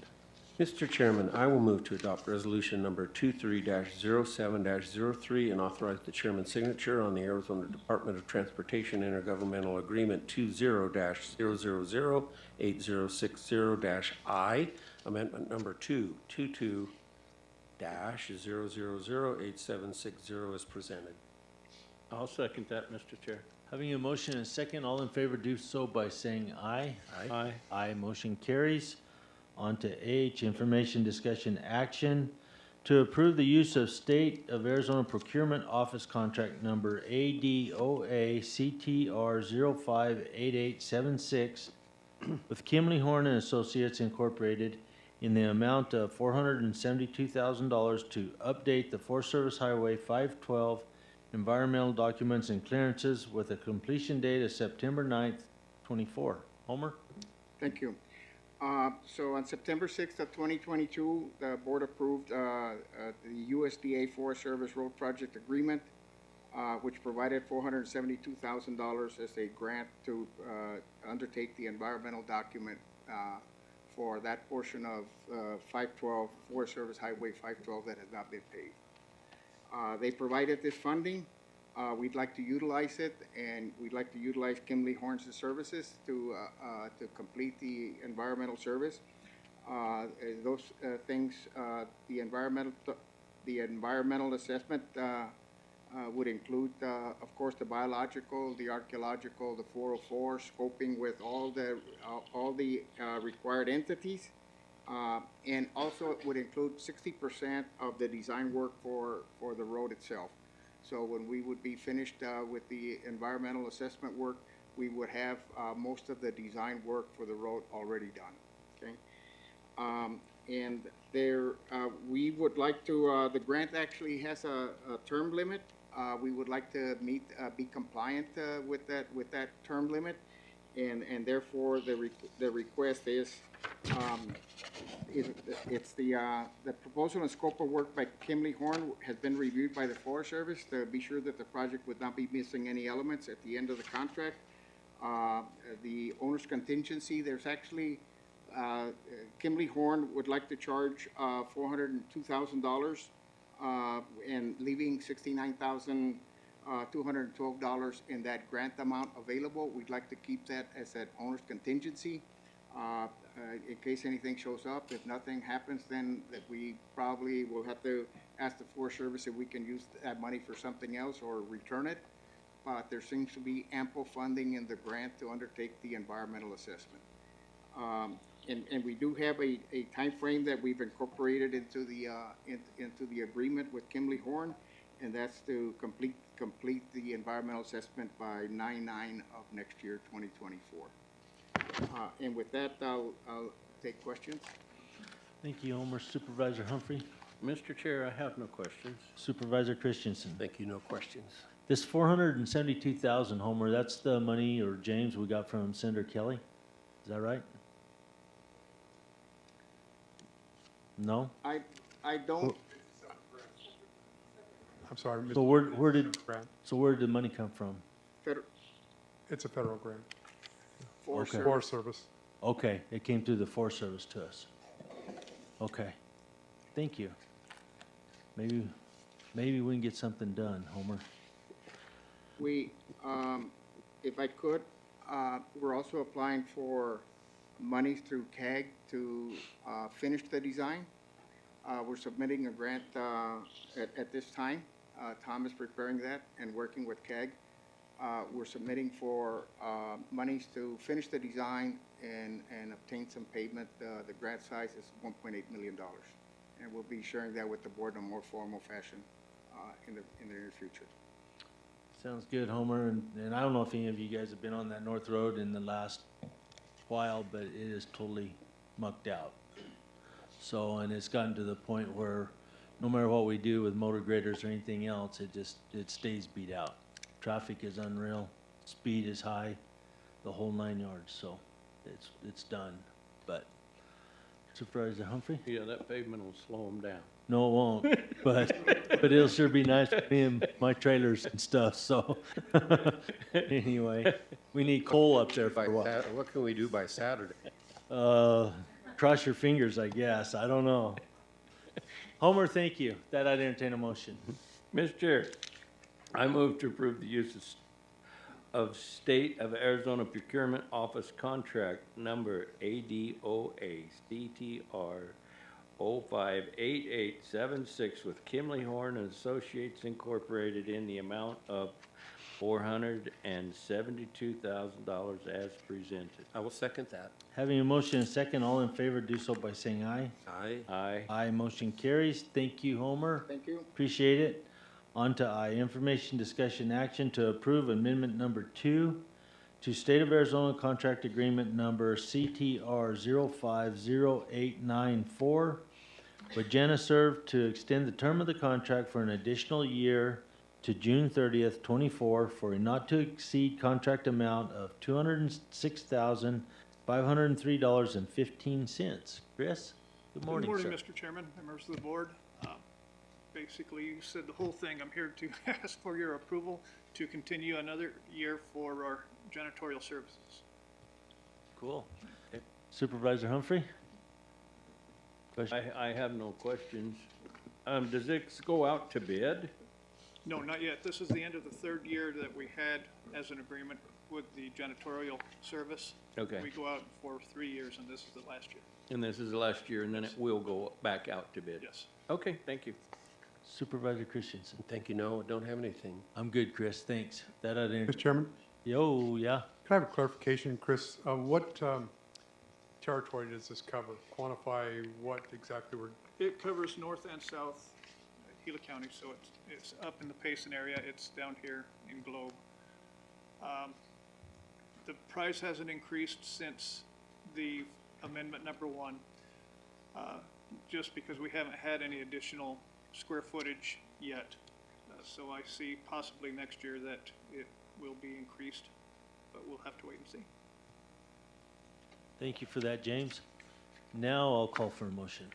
Mr. Chairman, I will move to adopt resolution number 23-07-03 and authorize the chairman's signature on the Arizona Department of Transportation Intergovernmental Agreement 20-000-8060-I, amendment number 222-000-8760 is presented. I'll second that, Mr. Chair. Having a motion and a second, all in favor do so by saying aye. Aye. Aye, motion carries. On to H, information, discussion, action to approve the use of State of Arizona Procurement Office Contract Number ADOA CTR 058876 with Kimley Horn and Associates Incorporated in the amount of $472,000 to update the Forest Service Highway 512 environmental documents and clearances with a completion date of September 9th, 24. Homer? Thank you. So on September 6th of 2022, the board approved the USDA Forest Service Road Project Agreement, which provided $472,000 as a grant to undertake the environmental document for that portion of 512, Forest Service Highway 512 that has not been paid. They provided this funding. We'd like to utilize it, and we'd like to utilize Kimley Horns and Services to complete the environmental service. Those things, the environmental assessment would include, of course, the biological, the archaeological, the 404, scoping with all the required entities, and also it would include 60% of the design work for the road itself. So when we would be finished with the environmental assessment work, we would have most of the design work for the road already done, okay? And there, we would like to, the grant actually has a term limit. We would like to be compliant with that term limit, and therefore the request is, it's the proposal and scope of work by Kimley Horn has been reviewed by the Forest Service to be sure that the project would not be missing any elements at the end of the contract. The owner's contingency, there's actually, Kimley Horn would like to charge $402,000 and leaving $69,212 in that grant amount available. We'd like to keep that as an owner's contingency. In case anything shows up, if nothing happens, then that we probably will have to ask the Forest Service if we can use that money for something else or return it. But there seems to be ample funding in the grant to undertake the environmental assessment. And we do have a time frame that we've incorporated into the agreement with Kimley Horn, and that's to complete the environmental assessment by 9/9 of next year, 2024. And with that, I'll take questions. Thank you, Homer. Supervisor Humphrey? Mr. Chair, I have no questions. Supervisor Christensen? Thank you. No questions. This $472,000, Homer, that's the money, or James, we got from Senator Kelly? Is that right? No? I don't. I'm sorry. So where did Grant. the money come from? It's a federal grant. Forest Okay. Forest Service. Okay, it came through the Forest Service to us. Okay, thank you. Maybe we can get something done, Homer. We, if I could, we're also applying for monies through CAG to finish the design. We're submitting a grant at this time. Tom is preparing that and working with CAG. We're submitting for monies to finish the design and obtain some pavement. The grant size is $1.8 million. And we'll be sharing that with the board in a more formal fashion in the near future. Sounds good, Homer, and I don't know if any of you guys have been on that North Road in the last while, but it is totally mucked out. So, and it's gotten to the point where no matter what we do with motor graders or anything else, it stays beat out. Traffic is unreal, speed is high, the whole 9 yards, so it's done. But Supervisor Humphrey? Yeah, that pavement will slow them down. No, it won't, but it'll sure be nice for me and my trailers and stuff, so. Anyway, we need coal up there for a while. What can we do by Saturday? Cross your fingers, I guess, I don't know. Homer, thank you. That I'd entertain a motion. Mr. Chair, I move to approve the use of State of Arizona Procurement Office Contract Number ADOA CTR 058876 with Kimley Horn and Associates Incorporated in the amount of $472,000 as presented. I will second that. Having a motion and a second, all in favor do so by saying aye. Aye. Aye. Aye, motion carries. Thank you, Homer. Thank you. Appreciate it. On to I, information, discussion, action to approve amendment number 2 to State of Arizona Contract Agreement number CTR 050894 with Janiserv to extend the term of the contract for an additional year to June 30th, 24 for a not-to-exceed contract amount of $206,503.15. Chris, good morning, sir. Good morning, Mr. Chairman, members of the board. Basically, you said the whole thing. I'm here to ask for your approval to continue another year for our janitorial services. Cool. Supervisor Humphrey? Question? I have no questions. Does this go out to bid? No, not yet. This is the end of the third year that we had as an agreement with the janitorial service. Okay. We go out for 3 years, and this is the last year. And this is the last year, and then it will go back out to bid? Yes. Okay, thank you. Supervisor Christensen? Thank you. No, I don't have anything. I'm good, Chris. Thanks. That I'd Mr. Chairman, Yo, yeah. can I have a clarification, Chris? What territory does this cover? Quantify what exactly we're, It covers north and south Gila County, so it's up in the Payson area. It's down here in Globe. The price hasn't increased since the amendment number 1, just because we haven't had any additional square footage yet. So I see possibly next year that it will be increased, but we'll have to wait and see. Thank you for that, James. Now I'll call for a motion.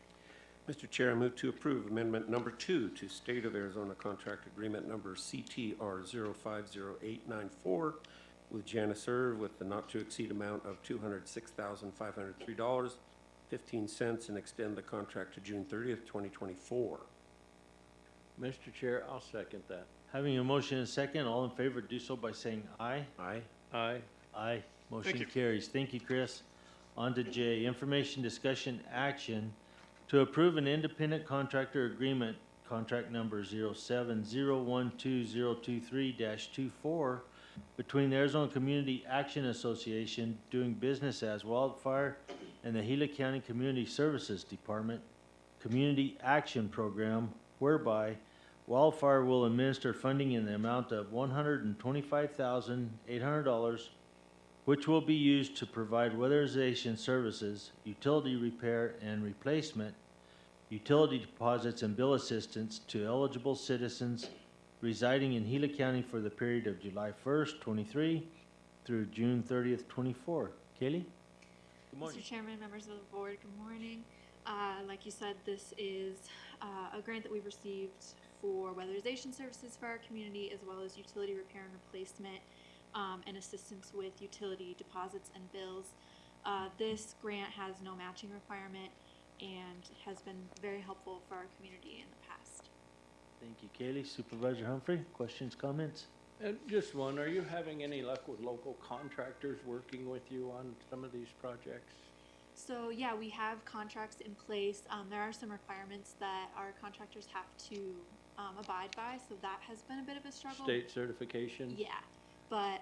Mr. Chair, I move to approve amendment number 2 to State of Arizona Contract Agreement number CTR 050894 with Janiserv with the not-to-exceed amount of $206,503.15 and extend the contract to June 30th, 2024. Mr. Chair, I'll second that. Having a motion and a second, all in favor do so by saying aye. Aye. Aye. Aye. Motion you. carries. Thank you, Chris. On to J, information, discussion, action to approve an independent contractor agreement, contract number 0701203-24 between the Arizona Community Action Association doing business as Wildfire and the Gila County Community Services Department Community Action Program, whereby Wildfire will administer funding in the amount of $125,800, which will be used to provide weatherization services, utility repair and replacement, utility deposits and bill assistance to eligible citizens residing in Gila County for the period of July 1st, 23 through June 30th, 24. Kaylee? Good morning. Mr. Chairman, members of the board, good morning. Like you said, this is a grant that we've received for weatherization services for our community, as well as utility repair and replacement and assistance with utility deposits and bills. This grant has no matching requirement and has been very helpful for our community in the past. Thank you, Kaylee. Supervisor Humphrey, questions, comments? And just one, are you having any luck with local contractors working with you on some of these projects? So yeah, we have contracts in place. There are some requirements that our contractors have to abide by, so that has been a bit of a struggle. State certification? Yeah, but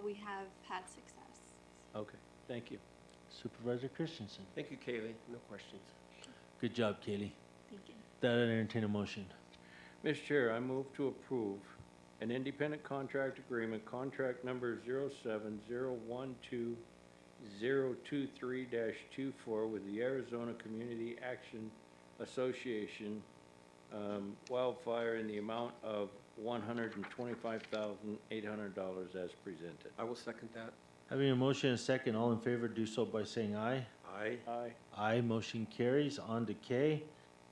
we have had success. Okay, thank you. Supervisor Christensen. Thank you, Kaylee. No questions. Good job, Kaylee. Thank you. That I entertain a motion. Mr. Chair, I move to approve an independent contract agreement, contract number 07012-023-24 with the Arizona Community Action Association wildfire in the amount of $125,800 as presented. I will second that. Having a motion and a second, all in favor do so by saying aye. Aye. Aye. Aye, motion carries. On to K.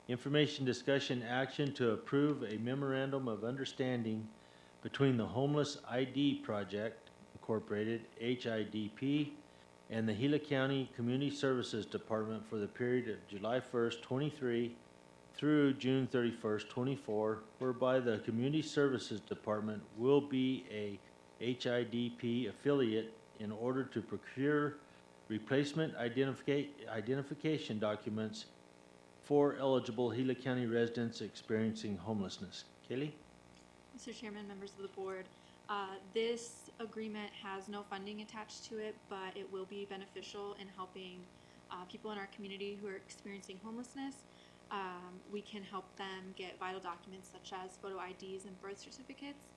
Information, discussion, action to approve a memorandum of understanding between the Homeless ID Project Incorporated, HIDP, and the Gila County Community Services Department for the period of July 1st, 23 through June 31st, 24, whereby the Community Services Department will be a HIDP affiliate in order to procure replacement identification documents for eligible Gila County residents experiencing homelessness. Kaylee? Mr. Chairman, members of the board, this agreement has no funding attached to it, but it will be beneficial in helping people in our community who are experiencing homelessness. We can help them get vital documents such as photo IDs and birth certificates.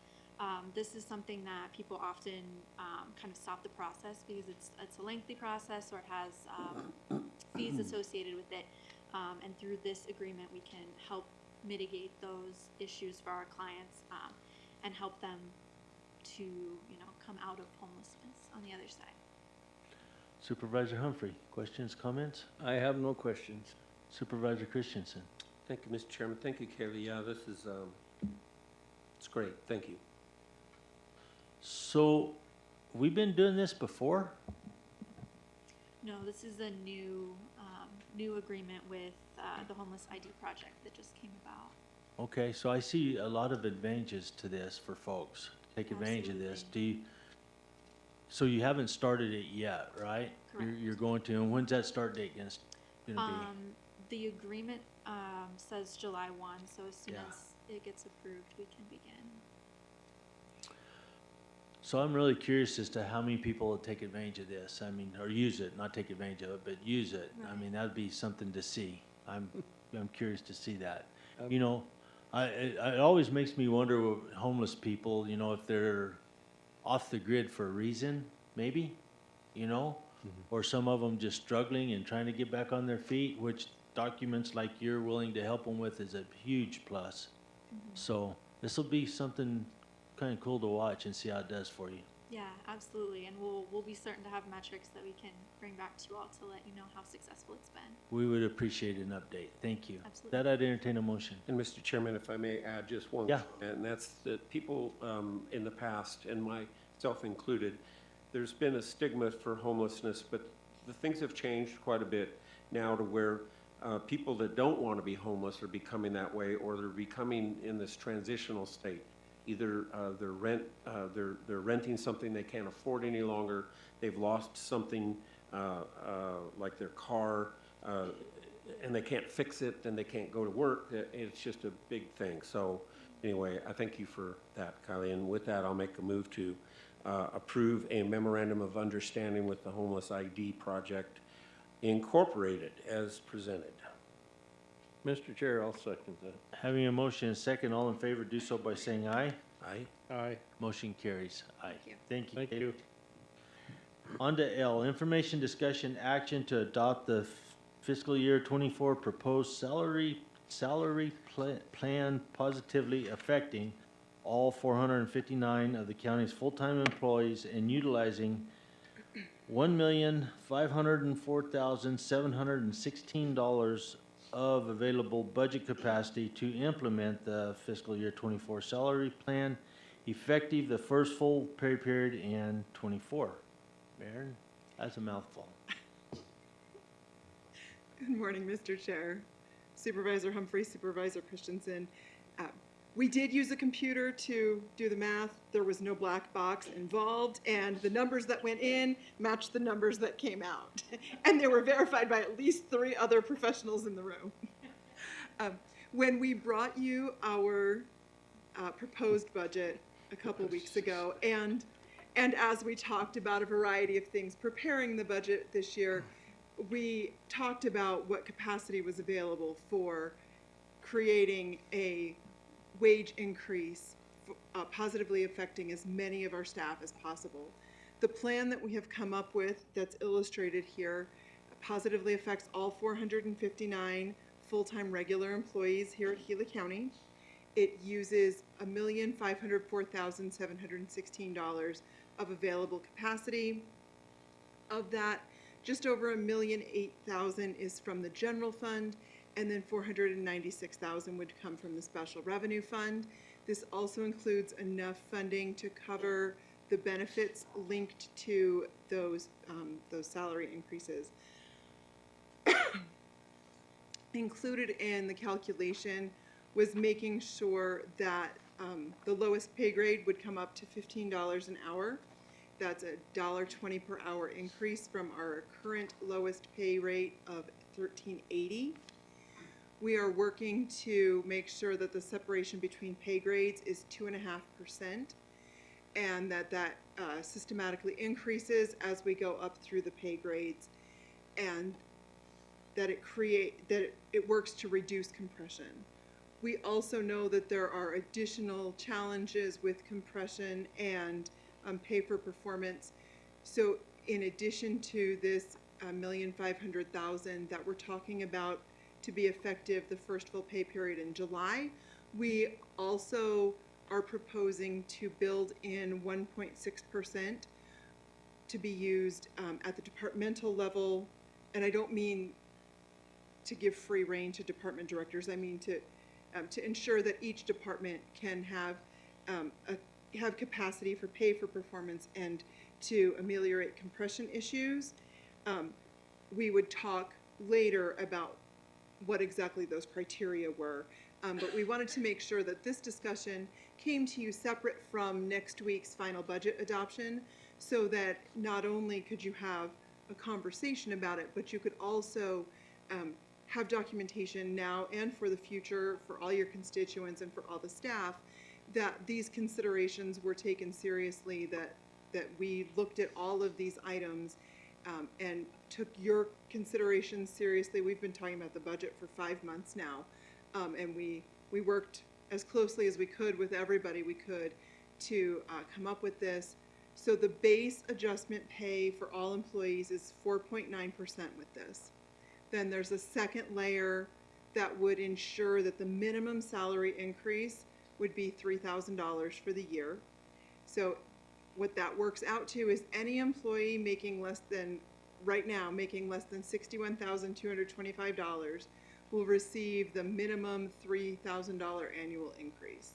This is something that people often kind of stop the process because it's a lengthy process or it has fees associated with it. And through this agreement, we can help mitigate those issues for our clients and help them to, come out of homelessness on the other side. Supervisor Humphrey, questions, comments? I have no questions. Supervisor Christensen. Thank you, Mr. Chairman. Thank you, Kaylee. Yeah, this is, it's great. Thank you. So, we've been doing this before? No, this is a new agreement with the Homeless ID Project that just came about. Okay, so I see a lot of advantages to this for folks. Take advantage of this. So you haven't started it yet, right? Correct. You're going to, and when's that start date gonna be? The agreement says July 1, so as soon Yeah. as it gets approved, we can begin. So I'm really curious as to how many people will take advantage of this. I mean, or use it, not take advantage of it, but use it. I Right. mean, that'd be something to see. I'm curious to see that. Um, It always makes me wonder with homeless people, if they're off the grid for a reason, maybe, or some of them just struggling and trying to get back on their feet, which documents like you're willing to help them with is a huge plus. So this will be something kind of cool to watch and see how it does for you. Yeah, absolutely, and we'll be certain to have metrics that we can bring back to you all to let you know how successful it's been. We would appreciate an update. Thank you. Absolutely. That I'd entertain a motion. And Mr. Chairman, if I may add just one. Yeah. And that's that people in the past, and myself included, there's been a stigma for homelessness, but the things have changed quite a bit now to where people that don't want to be homeless are becoming that way, or they're becoming in this transitional state. Either they're renting something they can't afford any longer, they've lost something like their car, and they can't fix it, then they can't go to work. It's just a big thing. So anyway, I thank you for that, Kylie. And with that, I'll make a move to approve a memorandum of understanding with the Homeless ID Project Incorporated as presented. Mr. Chair, I'll second that. Having a motion and a second, all in favor do so by saying aye. Aye. Aye. Motion carries. Aye. you. Thank you. Thank Kate. you. On to L, information, discussion, action to adopt the fiscal year 24 proposed salary plan positively affecting all 459 of the county's full-time employees and utilizing $1,504,716 of available budget capacity to implement the fiscal year 24 salary plan effective the first full pay period in 24. Mayor, that's a mouthful. Good morning, Mr. Chair, Supervisor Humphrey, Supervisor Christensen. We did use a computer to do the math. There was no black box involved, and the numbers that went in matched the numbers that came out. And they were verified by at least 3 other professionals in the room. when we brought you our proposed budget a couple weeks ago, and as we talked about a variety of things preparing the budget this year, we talked about what capacity was available for creating a wage increase positively affecting as many of our staff as possible. The plan that we have come up with that's illustrated here positively affects all 459 full-time regular employees here at Gila County. It uses $1,504,716 of available capacity. Of that, just over $1,008,000 is from the general fund, and then $496,000 would come from the special revenue fund. This also includes enough funding to cover the benefits linked to those salary increases. Included in the calculation was making sure that the lowest pay grade would come up to $15 an hour. That's a $1.20 per hour increase from our current lowest pay rate of $13.80. We are working to make sure that the separation between pay grades is 2.5%, and that systematically increases as we go up through the pay grades, and that it works to reduce compression. We also know that there are additional challenges with compression and pay for performance. So in addition to this $1,500,000 that we're talking about to be effective the first full pay period in July, we also are proposing to build in 1.6% to be used at the departmental level. And I don't mean to give free rein to department directors. I mean to ensure that each department can have capacity for pay for performance and to ameliorate compression issues. We would talk later about what exactly those criteria were, but we wanted to make sure that this discussion came to you separate from next week's final budget adoption, so that not only could you have a conversation about it, but you could also have documentation now and for the future for all your constituents and for all the staff that these considerations were taken seriously, that we looked at all of these items and took your considerations seriously. We've been talking about the budget for 5 months now, and we worked as closely as we could with everybody we could to come up with this. So the base adjustment pay for all employees is 4.9% with this. Then there's a second layer that would ensure that the minimum salary increase would be $3,000 for the year. So what that works out to is any employee making less than, right now, making less than $61,225 will receive the minimum $3,000 annual increase.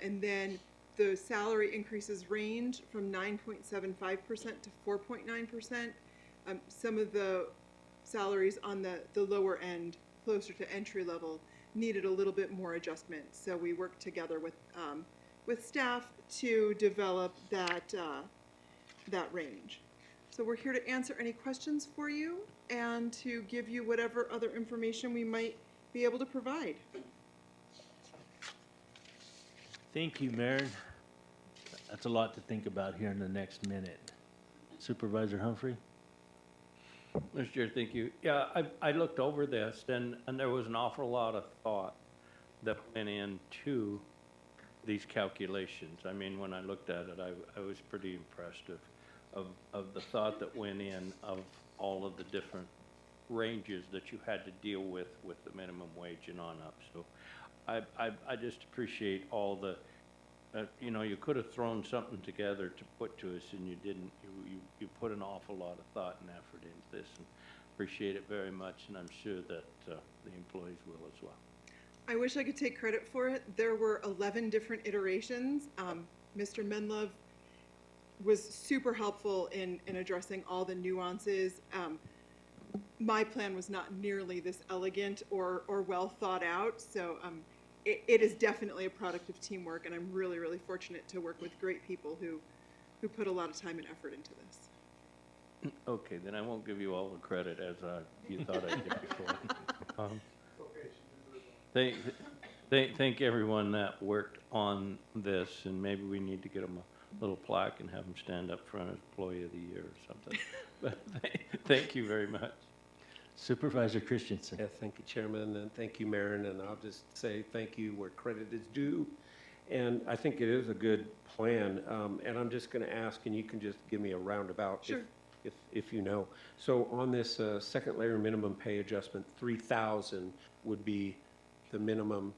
And then the salary increases range from 9.75% to 4.9%. Some of the salaries on the lower end, closer to entry level, needed a little bit more adjustment. So we worked together with staff to develop that range. So we're here to answer any questions for you and to give you whatever other information we might be able to provide. Thank you, Mayor. That's a lot to think about here in the next minute. Supervisor Humphrey? Mr. Chair, thank you. Yeah, I looked over this, and there was an awful lot of thought that went into these calculations. I mean, when I looked at it, I was pretty impressed of the thought that went in of all of the different ranges that you had to deal with the minimum wage and on up. So I just appreciate all the, you could have thrown something together to put to us, and you didn't. You put an awful lot of thought and effort into this, and appreciate it very much, and I'm sure that the employees will as well. I wish I could take credit for it. There were 11 different iterations. Mr. Menlove was super helpful in addressing all the nuances. My plan was not nearly this elegant or well thought out, so it is definitely a product of teamwork, and I'm really, really fortunate to work with great people who put a lot of time and effort into this. Okay, then I won't give you all the credit as you thought I did before. Thank everyone that worked on this, and maybe we need to get them a little plaque and have them stand up front as Employee of the Year or something. But thank you very much. Supervisor Christensen. Yeah, thank you, Chairman, and thank you, Marin, and I'll just say thank you where credit is due. And I think it is a good plan, and I'm just gonna ask, and you can just give me a roundabout Sure. if you know. So on this second layer minimum pay adjustment, 3,000 would be the minimum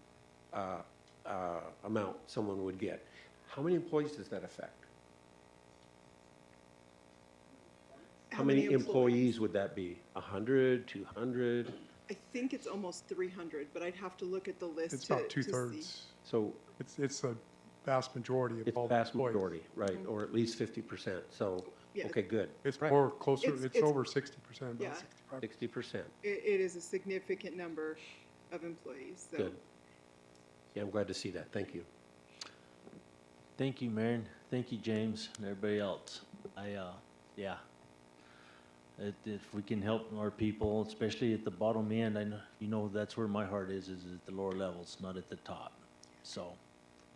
amount someone would get. How many employees does that affect? How many employees would that be? 100, 200? I think it's almost 300, but I'd have to look at the list It's to about to see. two-thirds. So It's a vast majority of it's all the vast employees. majority, right, or at least 50%, so, Yeah. okay, good. It's Right. more closer, It's- it's it's- over 60%, Yeah. about 65%. 60%, It is a significant number of employees, so. good. Yeah, I'm glad to see that, thank you. Thank you, Marion. Thank you, James, and everybody else. Yeah. If we can help our people, especially at the bottom end, I know, that's where my heart is at the lower levels, not at the top. So,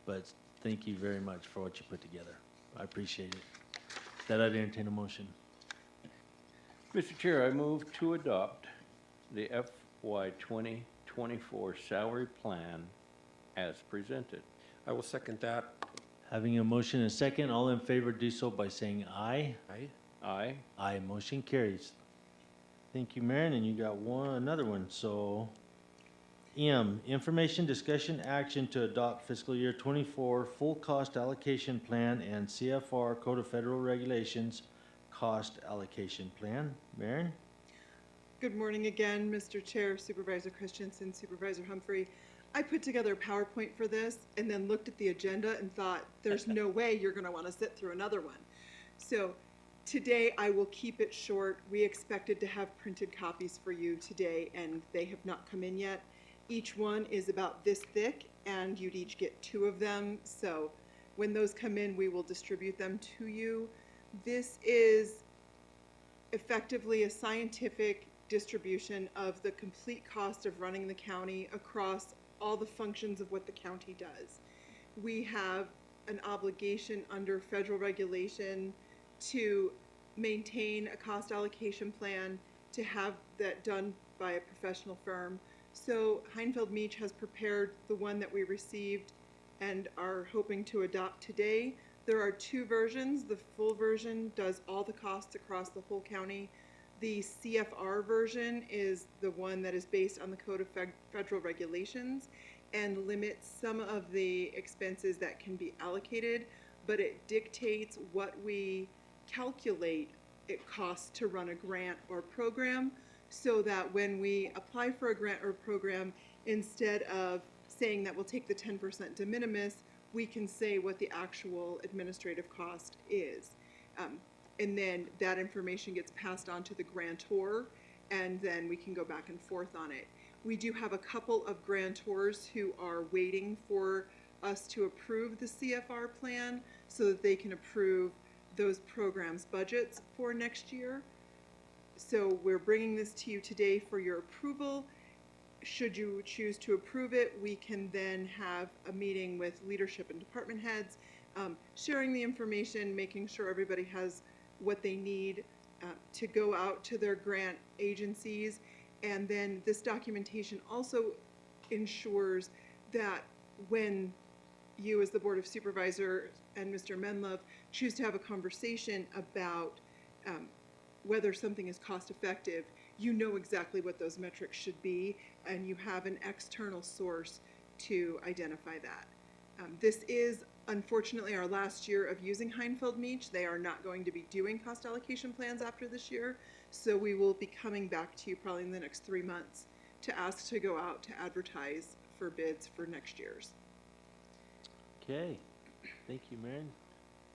but thank you very much for what you put together. I appreciate it. That I'd entertain a motion. Mr. Chair, I move to adopt the FY 2024 salary plan as presented. I will second that. Having a motion and a second, all in favor do so by saying aye. Aye. Aye. Aye, motion carries. Thank you, Marion, and you got another one, so. M, information, discussion, action to adopt fiscal year 24 full cost allocation plan and CFR Code of Federal Regulations cost allocation plan. Marion? Good morning again, Mr. Chair, Supervisor Christensen, Supervisor Humphrey. I put together a PowerPoint for this and then looked at the agenda and thought, there's no way you're gonna wanna sit through another one. So today I will keep it short. We expected to have printed copies for you today and they have not come in yet. Each one is about this thick and you'd each get 2 of them. So when those come in, we will distribute them to you. This is effectively a scientific distribution of the complete cost of running the county across all the functions of what the county does. We have an obligation under federal regulation to maintain a cost allocation plan, to have that done by a professional firm. So Heinfeld Meach has prepared the one that we received and are hoping to adopt today. There are 2 versions. The full version does all the costs across the whole county. The CFR version is the one that is based on the Code of Federal Regulations and limits some of the expenses that can be allocated, but it dictates what we calculate it costs to run a grant or program, so that when we apply for a grant or program, instead of saying that we'll take the 10% de minimis, we can say what the actual administrative cost is. And then that information gets passed on to the grantor, and then we can go back and forth on it. We do have a couple of grantors who are waiting for us to approve the CFR plan so that they can approve those programs' budgets for next year. So we're bringing this to you today for your approval. Should you choose to approve it, we can then have a meeting with leadership and department heads, sharing the information, making sure everybody has what they need to go out to their grant agencies. And then this documentation also ensures that when you as the Board of Supervisors and Mr. Menlove choose to have a conversation about whether something is cost effective, you know exactly what those metrics should be, and you have an external source to identify that. This is unfortunately our last year of using Heinfeld Meach. They are not going to be doing cost allocation plans after this year, so we will be coming back to you probably in the next 3 months to ask to go out to advertise for bids for next year's. Okay, thank you, Marion.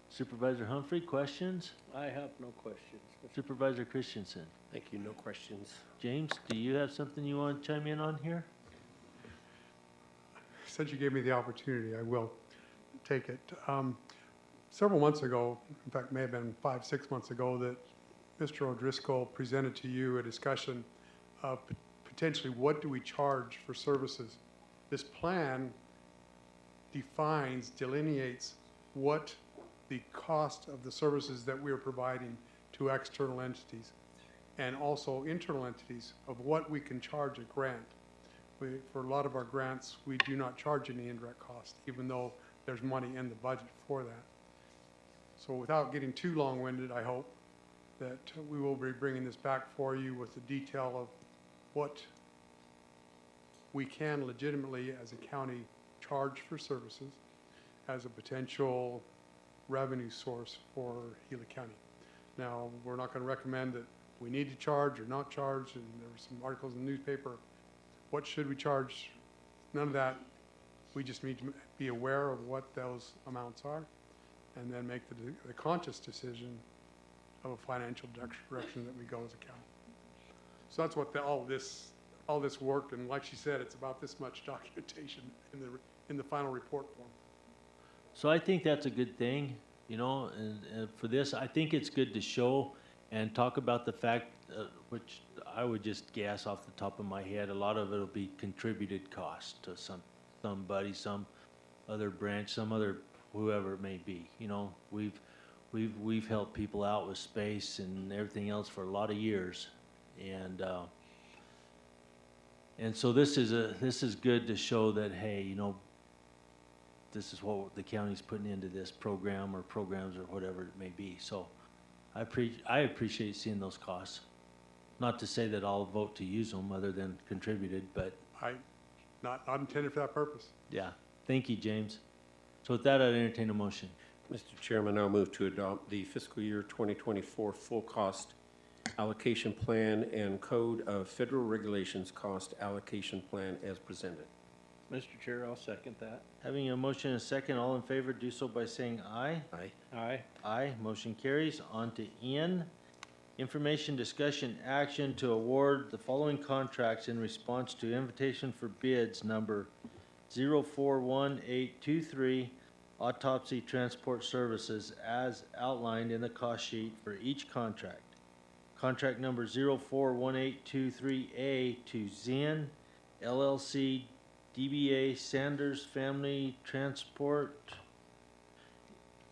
Supervisor Humphrey, questions? I have no questions. Supervisor Christensen. Thank you, no questions. James, do you have something you want to chime in on here? Since you gave me the opportunity, I will take it. Several months ago, in fact, may have been 5, 6 months ago, that Mr. O'Driscoll presented to you a discussion of potentially what do we charge for services This plan delineates what the cost of the services that we are providing to external entities and also internal entities of what we can charge a grant. For a lot of our grants, we do not charge any indirect cost, even though there's money in the budget for that. So without getting too long-winded, I hope that we will be bringing this back for you with the detail of what we can legitimately, as a county, charge for services as a potential revenue source for Gila County. Now, we're not going to recommend that we need to charge or not charge, and there were some articles in the newspaper. What should we charge? None of that. We just need to be aware of what those amounts are and then make the conscious decision of a financial direction that we go as a county. So that's what all this work, and like she said, it's about this much documentation in the final report form. So I think that's a good thing, you know, and for this, I think it's good to show and talk about the fact, which I would just guess off the top of my head, a lot of it will be contributed cost to somebody, some other branch, some other whoever it may be. You know, we've helped people out with space and everything else for a lot of years, and so this is good to show that, hey, you know, this is what the county's putting into this program or programs or whatever it may be. So I appreciate seeing those costs. Not to say that I'll vote to use them other than contributed, but I'm not intended for that purpose. yeah. Thank you, James. So with that, I'd entertain a motion. Mr. Chairman, I'll move to adopt the fiscal year 2024 full cost allocation plan and Code of Federal Regulations cost allocation plan as presented. Mr. Chair, I'll second that. Having a motion and a second, all in favor, do so by saying aye. Aye. Aye. Aye. Motion carries. On to N. Information, discussion, action to award the following contracts in response to invitation for bids number 041823, autopsy transport services as outlined in the cost sheet for each contract. Contract number 041823A to Zen LLC DBA Sanders Family Transport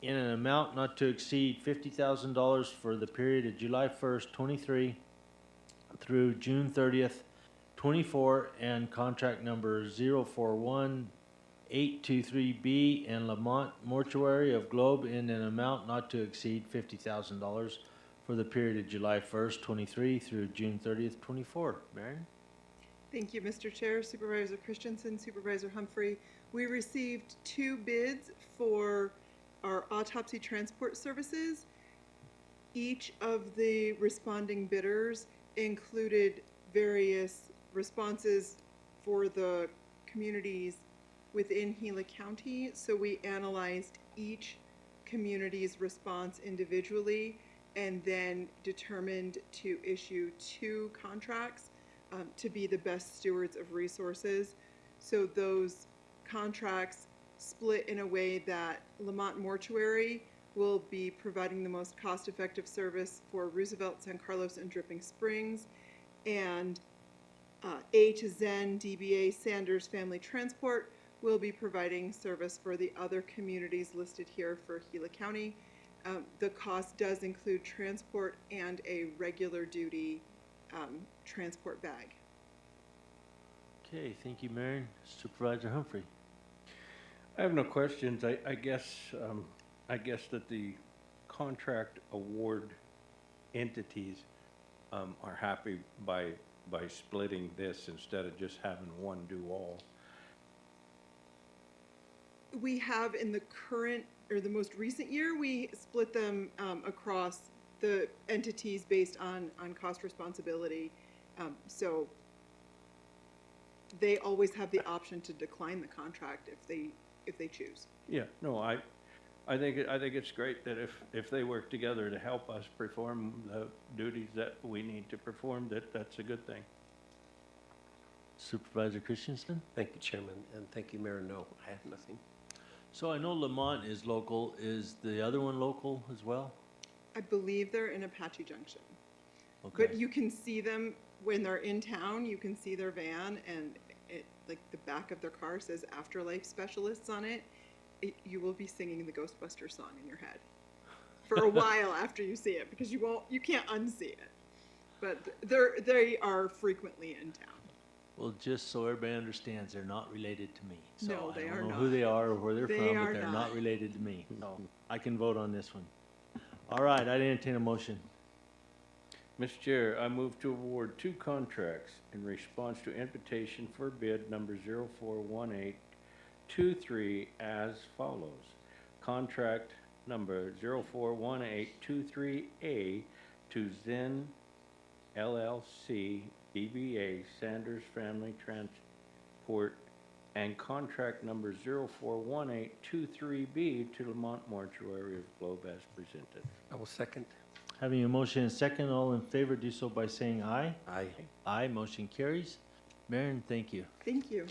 in an amount not to exceed $50,000 for the period of July 1st, 23 through June 30th, 24, and contract number 041823B and Lamont Mortuary of Globe in an amount not to exceed $50,000 for the period of July 1st, 23 through June 30th, 24. Marion? Thank you, Mr. Chair, Supervisor Christensen, Supervisor Humphrey. We received 2 bids for our autopsy transport services. Each of the responding bidders included various responses for the communities within Gila County. So we analyzed each community's response individually and then determined to issue 2 contracts to be the best stewards of resources. So those contracts split in a way that Lamont Mortuary will be providing the most cost-effective service for Roosevelt, San Carlos, and Dripping Springs, and A to Zen DBA Sanders Family Transport will be providing service for the other communities listed here for Gila County. The cost does include transport and a regular duty transport bag. Okay, thank you, Marion. Supervisor Humphrey. I have no questions. I guess that the contract award entities are happy by splitting this instead of just having one do all. We have in the current or the most recent year, we split them across the entities based on cost responsibility. So they always have the option to decline the contract if they choose. Yeah, no, I think it's great that if they work together to help us perform the duties that we need to perform, that's a good thing. Supervisor Christensen? Thank you, Chairman, and thank you, Mayor. No, I have nothing. So I know Lamont is local. Is the other one local as well? I believe they're in Apache Junction. Okay. But you can see them when they're in town. You can see their van, and like the back of their car says Afterlife Specialists on it, you will be singing the Ghostbusters song in your head for a while after you see it, because you can't unsee it. But they are frequently in town. Well, just so everybody understands, they're not related to me. So No, they I are don't know not. who they are or where they're They from, are but they're not not. related to me. So I can vote on this one. All right, I'd entertain a motion. Mr. Chair, I move to award 2 contracts in response to invitation for bid number 041823 as follows. Contract number 041823A to Zen LLC DBA Sanders Family Transport, and contract number 041823B to Lamont Mortuary of Globe as presented. I will second. Having a motion and second, all in favor do so by saying aye. Aye. Aye, motion carries. Marion, thank you. Thank you.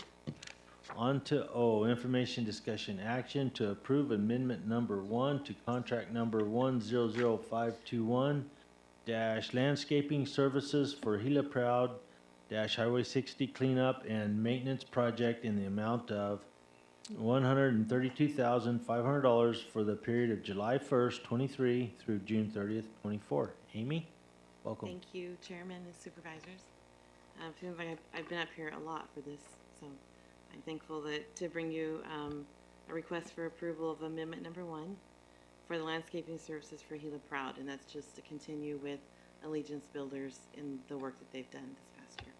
On to O, information discussion action to approve amendment number 1 to contract number 100521 landscaping services for Gila Proud Highway 60 cleanup and maintenance project in the amount of $132,500 for the period of July 1st, 23 through June 30th, 24. Amy, welcome. Thank you, Chairman and Supervisors. I feel like I've been up here a lot for this, so I'm thankful to bring you a request for approval of amendment number 1 for the landscaping services for Gila Proud, and that's just to continue with Allegiance Builders in the work that they've done this past year.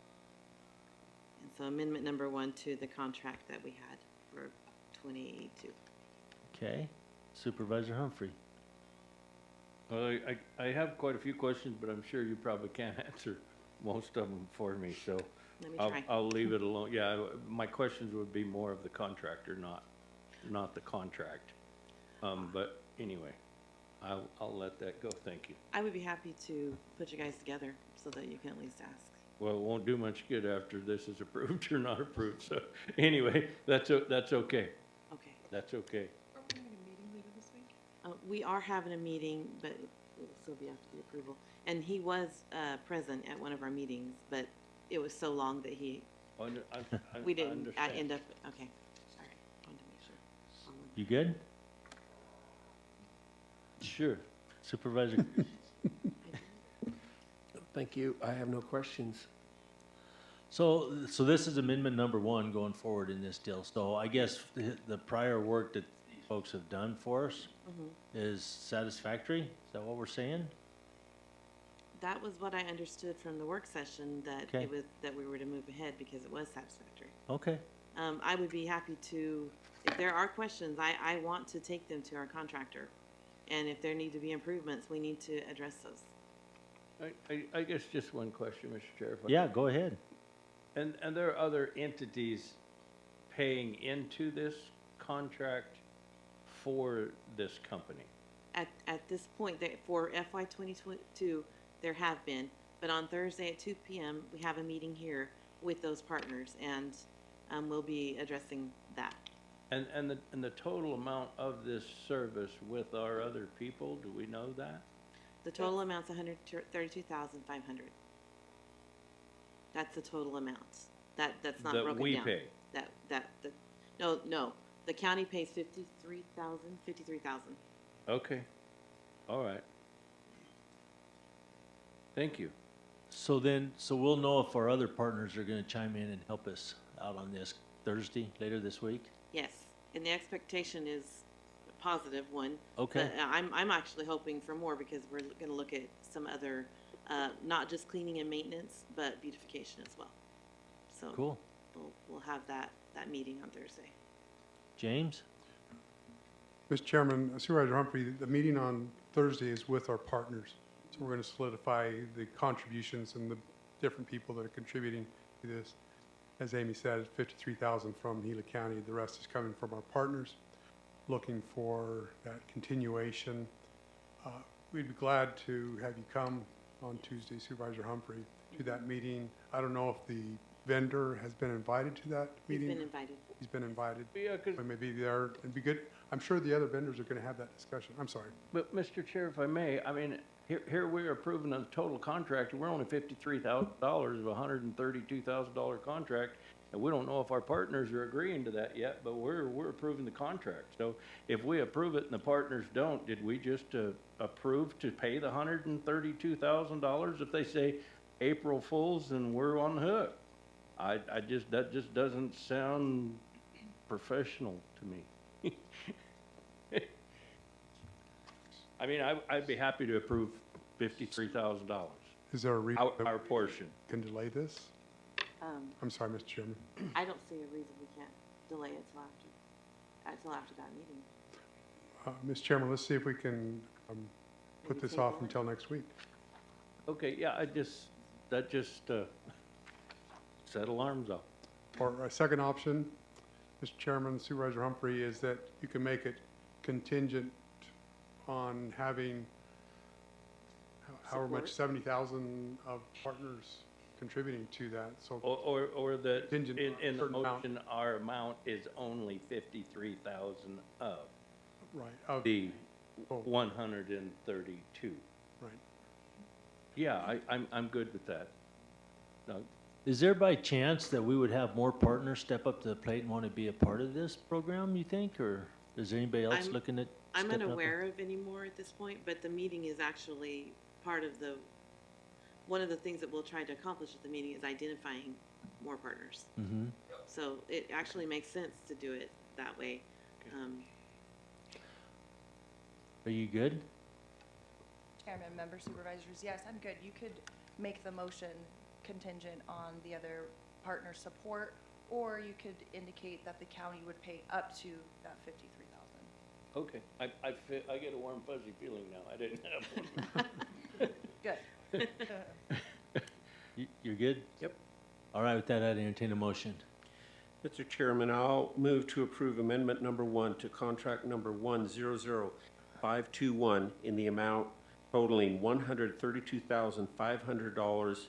And so amendment number 1 to the contract that we had for 2022. Okay, Supervisor Humphrey. Well, I have quite a few questions, but I'm sure you probably can't answer most of them for me, so Let me try. I'll leave it alone. Yeah, my questions would be more of the contractor, not the contract. But anyway, I'll let that go. Thank you. I would be happy to put you guys together so that you can at least ask. Well, it won't do much good after this is approved or not approved, so anyway, that's okay. Okay. That's okay. Are we having a meeting later this week? We are having a meeting, but it will still be after the approval. And he was present at one of our meetings, but it was so long that we didn't understand. end up, okay. All right, wanted to make sure. You good? Sure. Supervisor. Thank you. I have no questions. So this is amendment number 1 going forward in this deal. So I guess the prior work that these folks have done for us is satisfactory? Is that what we're saying? That was what I understood from the work session, that Okay. it was, that we were to move ahead because it was satisfactory. Okay. I would be happy to, if there are questions, I want to take them to our contractor. And if there need to be improvements, we need to address those. I guess just one question, Mr. Chair. if I Yeah, could. go ahead. And there are other entities paying into this contract for this company? At this point, for FY 2022, there have been, but on Thursday at 2 p.m., we have a meeting here with those partners, and we'll be addressing that. And the total amount of this service with our other people, do we know that? The total amount's $132,500. That's the total amount. That's not broken down. That we pay? No, the county pays $53,000. Okay, all right. Thank you. So we'll know if our other partners are gonna chime in and help us out on this Thursday, later this week? Yes, and the expectation is a positive one. Okay. But I'm actually hoping for more because we're gonna look at some other, not just cleaning and maintenance, but beautification as well. So Cool. we'll have that meeting on Thursday. James? Mr. Chairman, Supervisor Humphrey, the meeting on Thursday is with our partners. So we're going to solidify the contributions and the different people that are contributing to this. As Amy said, $53,000 from Gila County. The rest is coming from our partners, looking for that continuation. We'd be glad to have you come on Tuesday, Supervisor Humphrey, to that meeting. I don't know if the vendor has been invited to that meeting. He's been invited. He's been invited. Yeah, 'cause- But maybe there, it'd be good. I'm sure the other vendors are going to have that discussion. I'm sorry. But, Mr. Chair, if I may, I mean, here we're approving a total contract, and we're only $53,000 of a $132,000 contract, And we don't know if our partners are agreeing to that yet, but we're approving the contract. So if we approve it and the partners don't, did we just approve to pay the $132,000 if they say April Fools and we're on the hook? That just doesn't sound professional to me. I mean, I'd be happy to approve $53,000, Is there a reason that our portion. we can delay this? I'm sorry, Mr. Chairman. I don't see a reason we can't delay it till after that meeting. Mr. Chairman, let's see if we can put this off until next week. Okay, yeah, that just set alarms off. Or a second option, Mr. Chairman, Supervisor Humphrey, is that you can make it contingent on having however much, 70,000 of partners contributing to that, so. Or that Contingent on a in the certain amount. motion, our amount is only 53,000 of Right, of, the oh, 132. right. Yeah, I'm good with that. Doug? Is there by chance that we would have more partners step up to the plate and want to be a part of this program, you think? Or is there anybody else looking at I'm stepping up? unaware of any more at this point, but the meeting is actually part of one of the things that we'll try to accomplish at the meeting is identifying more partners. Mm-hmm. So it actually makes sense to do it that way. Are you good? Chairman, member supervisors, yes, I'm good. You could make the motion contingent on the other partner support, or you could indicate that the county would pay up to that 53,000. Okay, I get a warm fuzzy feeling now. I didn't have one. Good. You're good? Yep. All right, with that, I'd entertain a motion. Mr. Chairman, I'll move to approve amendment number 1 to contract number 100521 in the amount totaling $132,500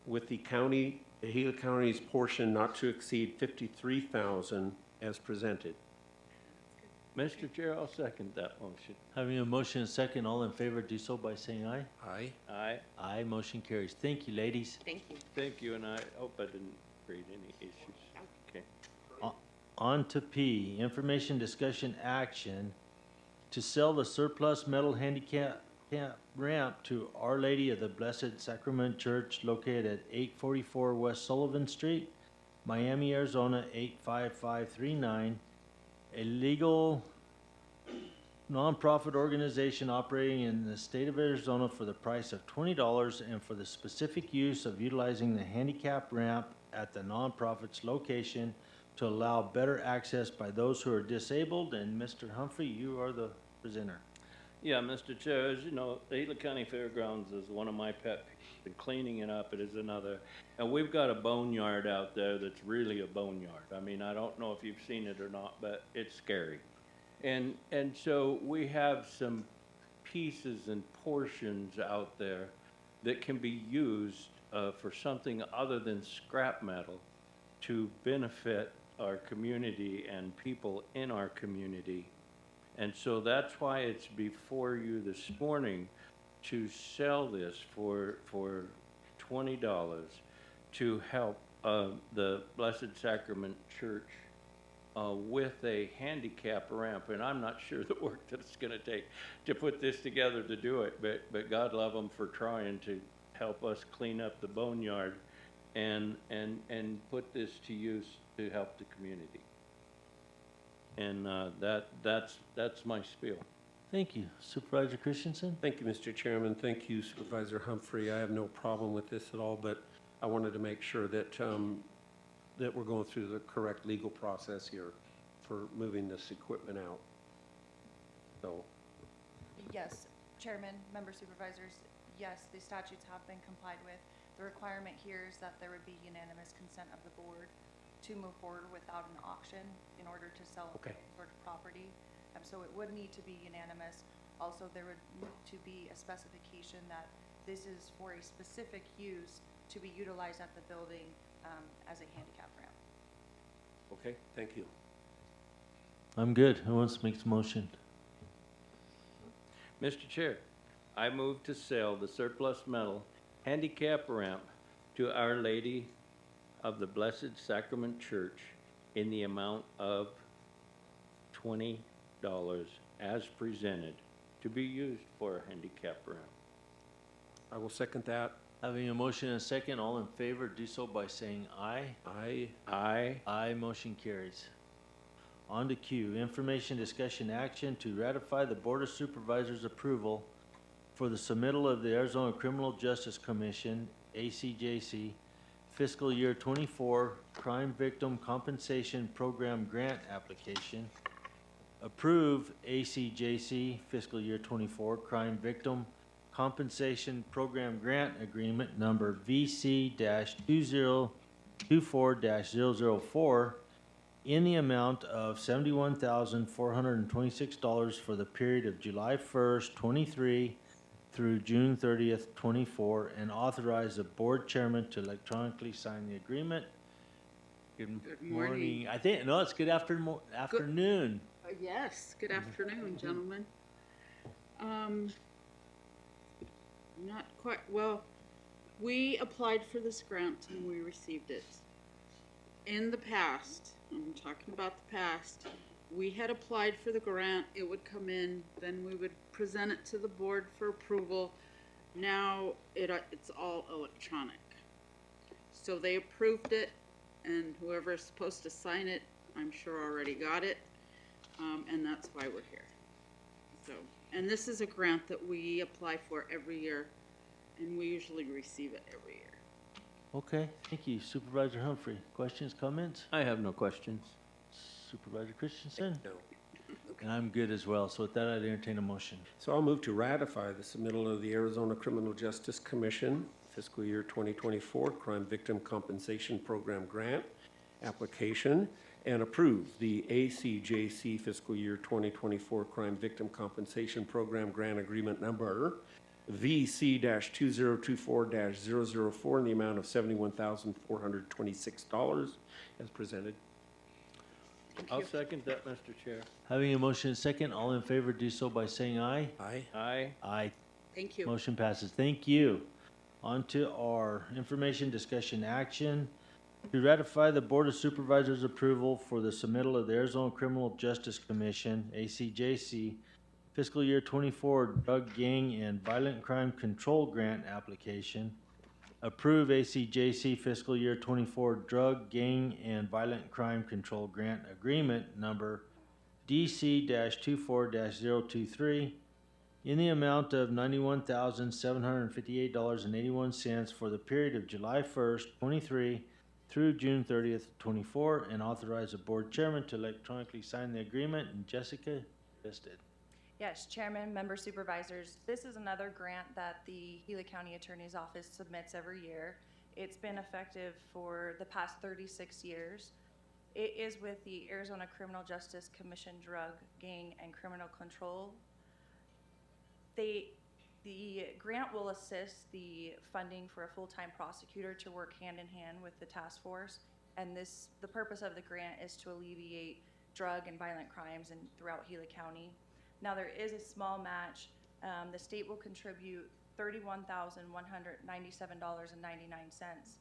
with the Gila County's portion not to exceed $53,000 as presented. Mr. Chair, I'll second that motion. Having a motion and a second, all in favor, do so by saying aye. Aye. Aye. Aye, motion carries. Thank you, ladies. Thank you. Thank you, and I hope I didn't create any issues. Okay. On to P, information, discussion, action to sell the surplus metal handicap ramp to Our Lady of the Blessed Sacrament Church located at 844 West Sullivan Street, Miami, Arizona 85539. A legal nonprofit organization operating in the state of Arizona for the price of $20 and for the specific use of utilizing the handicap ramp at the nonprofit's location to allow better access by those who are disabled. And Mr. Humphrey, you are the presenter. Yeah, Mr. Chair, as you know, the Gila County Fairgrounds is one of my pet peeves, and cleaning it up it is another. And we've got a boneyard out there that's really a boneyard. I mean, I don't know if you've seen it or not, but it's scary. And so we have some pieces and portions out there that can be used for something other than scrap metal to benefit our community and people in our community. And so that's why it's before you this morning to sell this for $20 to help the Blessed Sacrament Church with a handicap ramp. And I'm not sure the work that it's going to take to put this together to do it, but God love them for trying to help us clean up the boneyard and put this to use to help the community. And that's my spiel. Thank you. Supervisor Christensen? Thank you, Mr. Chairman. Thank you, Supervisor Humphrey. I have no problem with this at all, but I wanted to make sure that that we're going through the correct legal process here for moving this equipment out. So, Yes, Chairman, member supervisors, yes, the statutes have been complied with. The requirement here is that there would be unanimous consent of the board to move forward without an auction in order to sell Okay. sort of property. So it would need to be unanimous. Also, there would need to be a specification that this is for a specific use to be utilized at the building as a handicap ramp. okay, thank you. I'm good. Who wants to make the motion? Mr. Chair, I move to sell the surplus metal handicap ramp to Our Lady of the Blessed Sacrament Church in the amount of $20 as presented to be used for a handicap ramp. I will second that. Having a motion and a second, all in favor, do so by saying aye. Aye. Aye. Aye, motion carries. On to Q, information, discussion, action to ratify the Board of Supervisors' approval for the submittal of the Arizona Criminal Justice Commission, ACJC, fiscal year 24 Crime Victim Compensation Program Grant Application. Approve ACJC fiscal year 24 Crime Victim Compensation Program Grant Agreement number VC-2024-004 in the amount of $71,426 for the period of July 1st, 23 through June 30th, 24, and authorize the board chairman to electronically sign the agreement. Good morning. I think, no, it's good afternoon. Yes, good afternoon, gentlemen. Not quite, well, we applied for this grant and we received it. In the past, I'm talking about the past, we had applied for the grant, it would come in, then we would present it to the board for approval. Now it's all electronic. So they approved it, and whoever is supposed to sign it, I'm sure already got it, and that's why we're here. So, and this is a grant that we apply for every year, and we usually receive it every year. Okay, thank you. Supervisor Humphrey, questions, comments? I have no questions. Supervisor Christensen? No. And I'm good as well, so with that, I'd entertain a motion. So I'll move to ratify the submittal of the Arizona Criminal Justice Commission fiscal year 2024 Crime Victim Compensation Program Grant application and approve the ACJC fiscal year 2024 Crime Victim Compensation Program Grant Agreement number VC-2024-004 in the amount of $71,426 as presented. I'll second that, Mr. Chair. Having a motion and second, all in favor do so by saying aye. Aye. Aye. Aye. Thank you. Motion passes. Thank you. On to our information, discussion, action. To ratify the Board of Supervisors' approval for the submittal of the Arizona Criminal Justice Commission, ACJC, fiscal year 24 Drug, Gang, and Violent Crime Control Grant application. Approve ACJC fiscal year 24 Drug, Gang, and Violent Crime Control Grant Agreement number DC-24-023 in the amount of $91,758.81 for the period of July 1st, 23 through June 30th, 24, and authorize the board chairman to electronically sign the agreement. And Jessica, listed. Yes, Chairman, members, supervisors, this is another grant that the Gila County Attorney's Office submits every year. It's been effective for the past 36 years. It is with the Arizona Criminal Justice Commission Drug, Gang, and Criminal Control. The grant will assist the funding for a full-time prosecutor to work hand-in-hand with the task force, and the purpose of the grant is to alleviate drug and violent crimes throughout Gila County. Now, there is a small match. The state will contribute $31,197.99.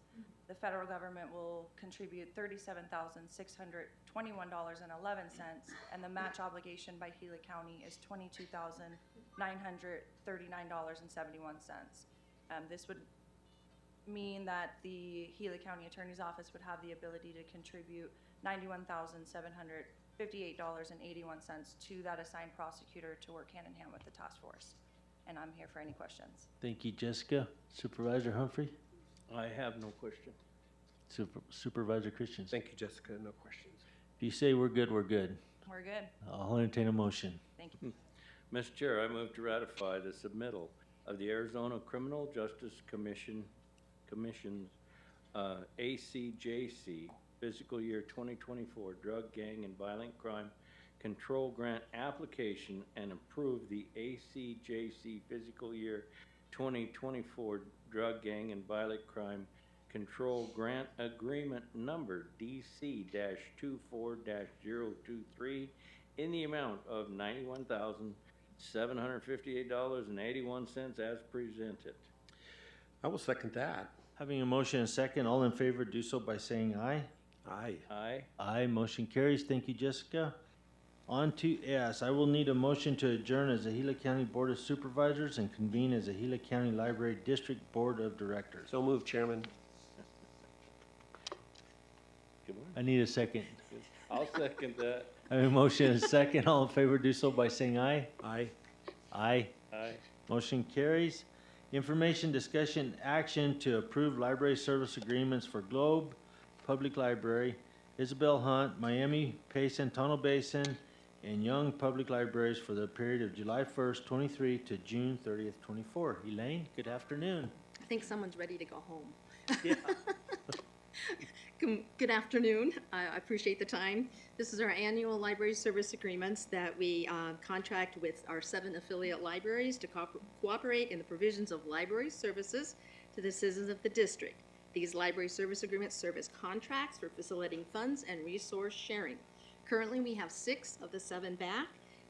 The federal government will contribute $37,621.11, and the match obligation by Gila County is $22,939.71. This would mean that the Gila County Attorney's Office would have the ability to contribute $91,758.81 to that assigned prosecutor to work hand in hand with the task force. And I'm here for any questions. Thank you, Jessica. Supervisor Humphrey? I have no question. Supervisor Christensen? Thank you, Jessica. No questions. If you say we're good, we're good. We're good. I'll entertain a motion. Thank you. Mr. Chair, I move to ratify the submittal of the Arizona Criminal Justice Commission's ACJC fiscal year 2024 Drug, Gang, and Violent Crime Control Grant application and approve the ACJC fiscal year 2024 Drug, Gang, and Violent Crime Control Grant Agreement number DC-24-023 in the amount of $91,758.81 as presented. I will second that. Having a motion and a second, all in favor do so by saying aye. Aye. Aye. Aye, motion carries. Thank you, Jessica. On to S. I will need a motion to adjourn as the Gila County Board of Supervisors and convene as the Gila County Library District Board of Directors. So moved, Chairman. Good morning. I need a second. I'll second that. I have a motion and a second. All in favor do so by saying aye. Aye. Aye. Aye. Motion carries. Information, discussion, action to approve library service agreements for Globe Public Library, Isabel Hunt, Miami Payson, Tunnel Basin, and Young Public Libraries for the period of July 1st, 23 to June 30th, 24. Elaine, good afternoon. I think someone's ready to go home. Good afternoon. I appreciate the time. This is our annual library service agreements that we contract with our 7 affiliate libraries to cooperate in the provisions of library services to the citizens of the district. These library service agreements serve as contracts for facilitating funds and resource sharing. Currently, we have 6 of the 7 back,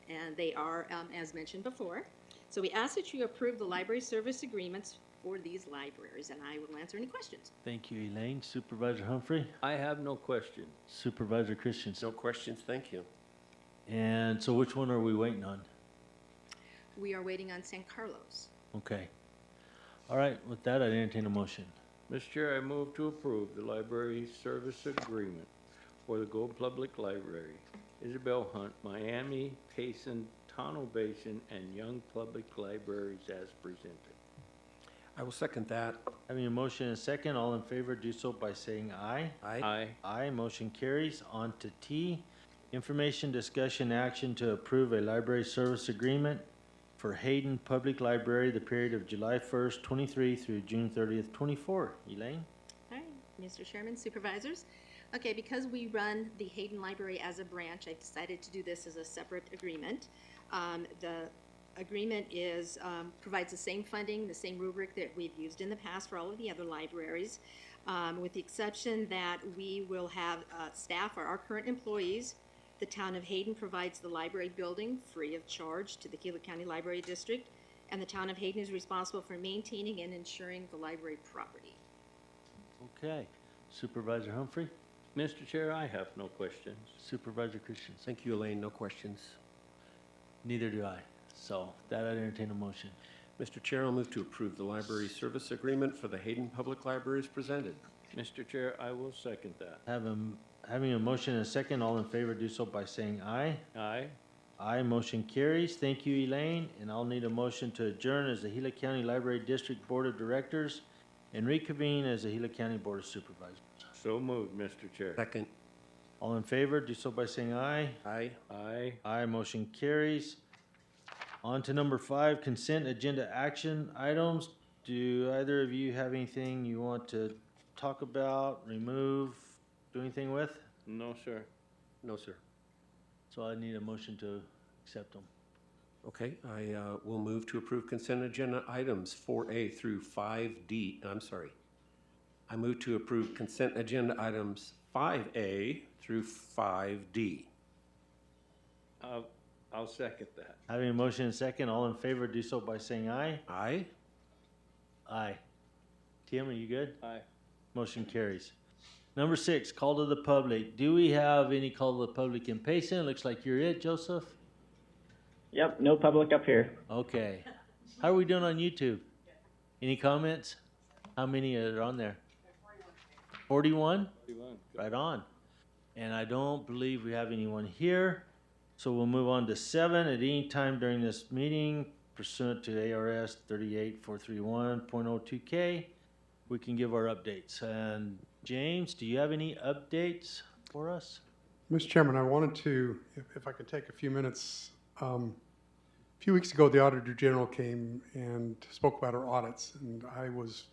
and they are, as mentioned before. So we ask that you approve the library service agreements for these libraries, and I will answer any questions. Thank you, Elaine. Supervisor Humphrey? I have no question. Supervisor Christensen? No questions, thank you. And so which one are we waiting on? We are waiting on San Carlos. Okay. All right, with that, I'd entertain a motion. Mr. Chair, I move to approve the library service agreement for the Gold Public Library, Isabel Hunt, Miami Payson, Tunnel Basin, and Young Public Libraries as presented. I will second that. Having a motion and a second, all in favor do so by saying aye. Aye. Aye. Aye, motion carries. On to T, information, discussion, action to approve a library service agreement for Hayden Public Library, the period of July 1st, 23 through June 30th, 24. Elaine? All right, Mr. Chairman, supervisors. Okay, because we run the Hayden Library as a branch, I decided to do this as a separate agreement. The agreement is, provides the same funding, the same rubric that we've used in the past for all of the other libraries, with the exception that we will have staff are our current employees. The town of Hayden provides the library building free of charge to the Gila County Library District, and the town of Hayden is responsible for maintaining and insuring the library property. Okay. Supervisor Humphrey? Mr. Chair, I have no questions. Supervisor Christensen? Thank you, Elaine, no questions. Neither do I. So that I'd entertain a motion. Mr. Chair, I'll move to approve the library service agreement for the Hayden Public Library as presented. Mr. Chair, I will second that. Having a motion and a second, all in favor do so by saying aye. Aye. Aye, motion carries. Thank you, Elaine. And I'll need a motion to adjourn as the Gila County Library District Board of Directors and reconvene as the Gila County Board of Supervisors. So moved, Mr. Chair. Second. All in favor do so by saying aye. Aye. Aye. Aye, motion carries. On to number 5, consent agenda action items. Do either of you have anything you want to talk about, remove, do anything with? No, sir. No, sir. So I need a motion to accept them. Okay, I will move to approve consent agenda items 4A through 5D. I'm sorry. I move to approve consent agenda items 5A through 5D. I'll second that. Having a motion and a second, all in favor do so by saying aye. Aye. Aye. Tim, are you good? Aye. Motion carries. Number 6, call to the public. Do we have any call to the public in Payson? Looks like you're it, Joseph. Yep, no public up here. Okay. How are we doing on YouTube? Any comments? How many are on there? 41? 41. Right on. And I don't believe we have anyone here. So we'll move on to 7. At any time during this meeting, pursuant to ARS 38431.02K, we can give our updates. And James, do you have any updates for us? Mr. Chairman, I wanted to, if I could take a few minutes. A few weeks ago, the Auditor General came and spoke about our audits, and I was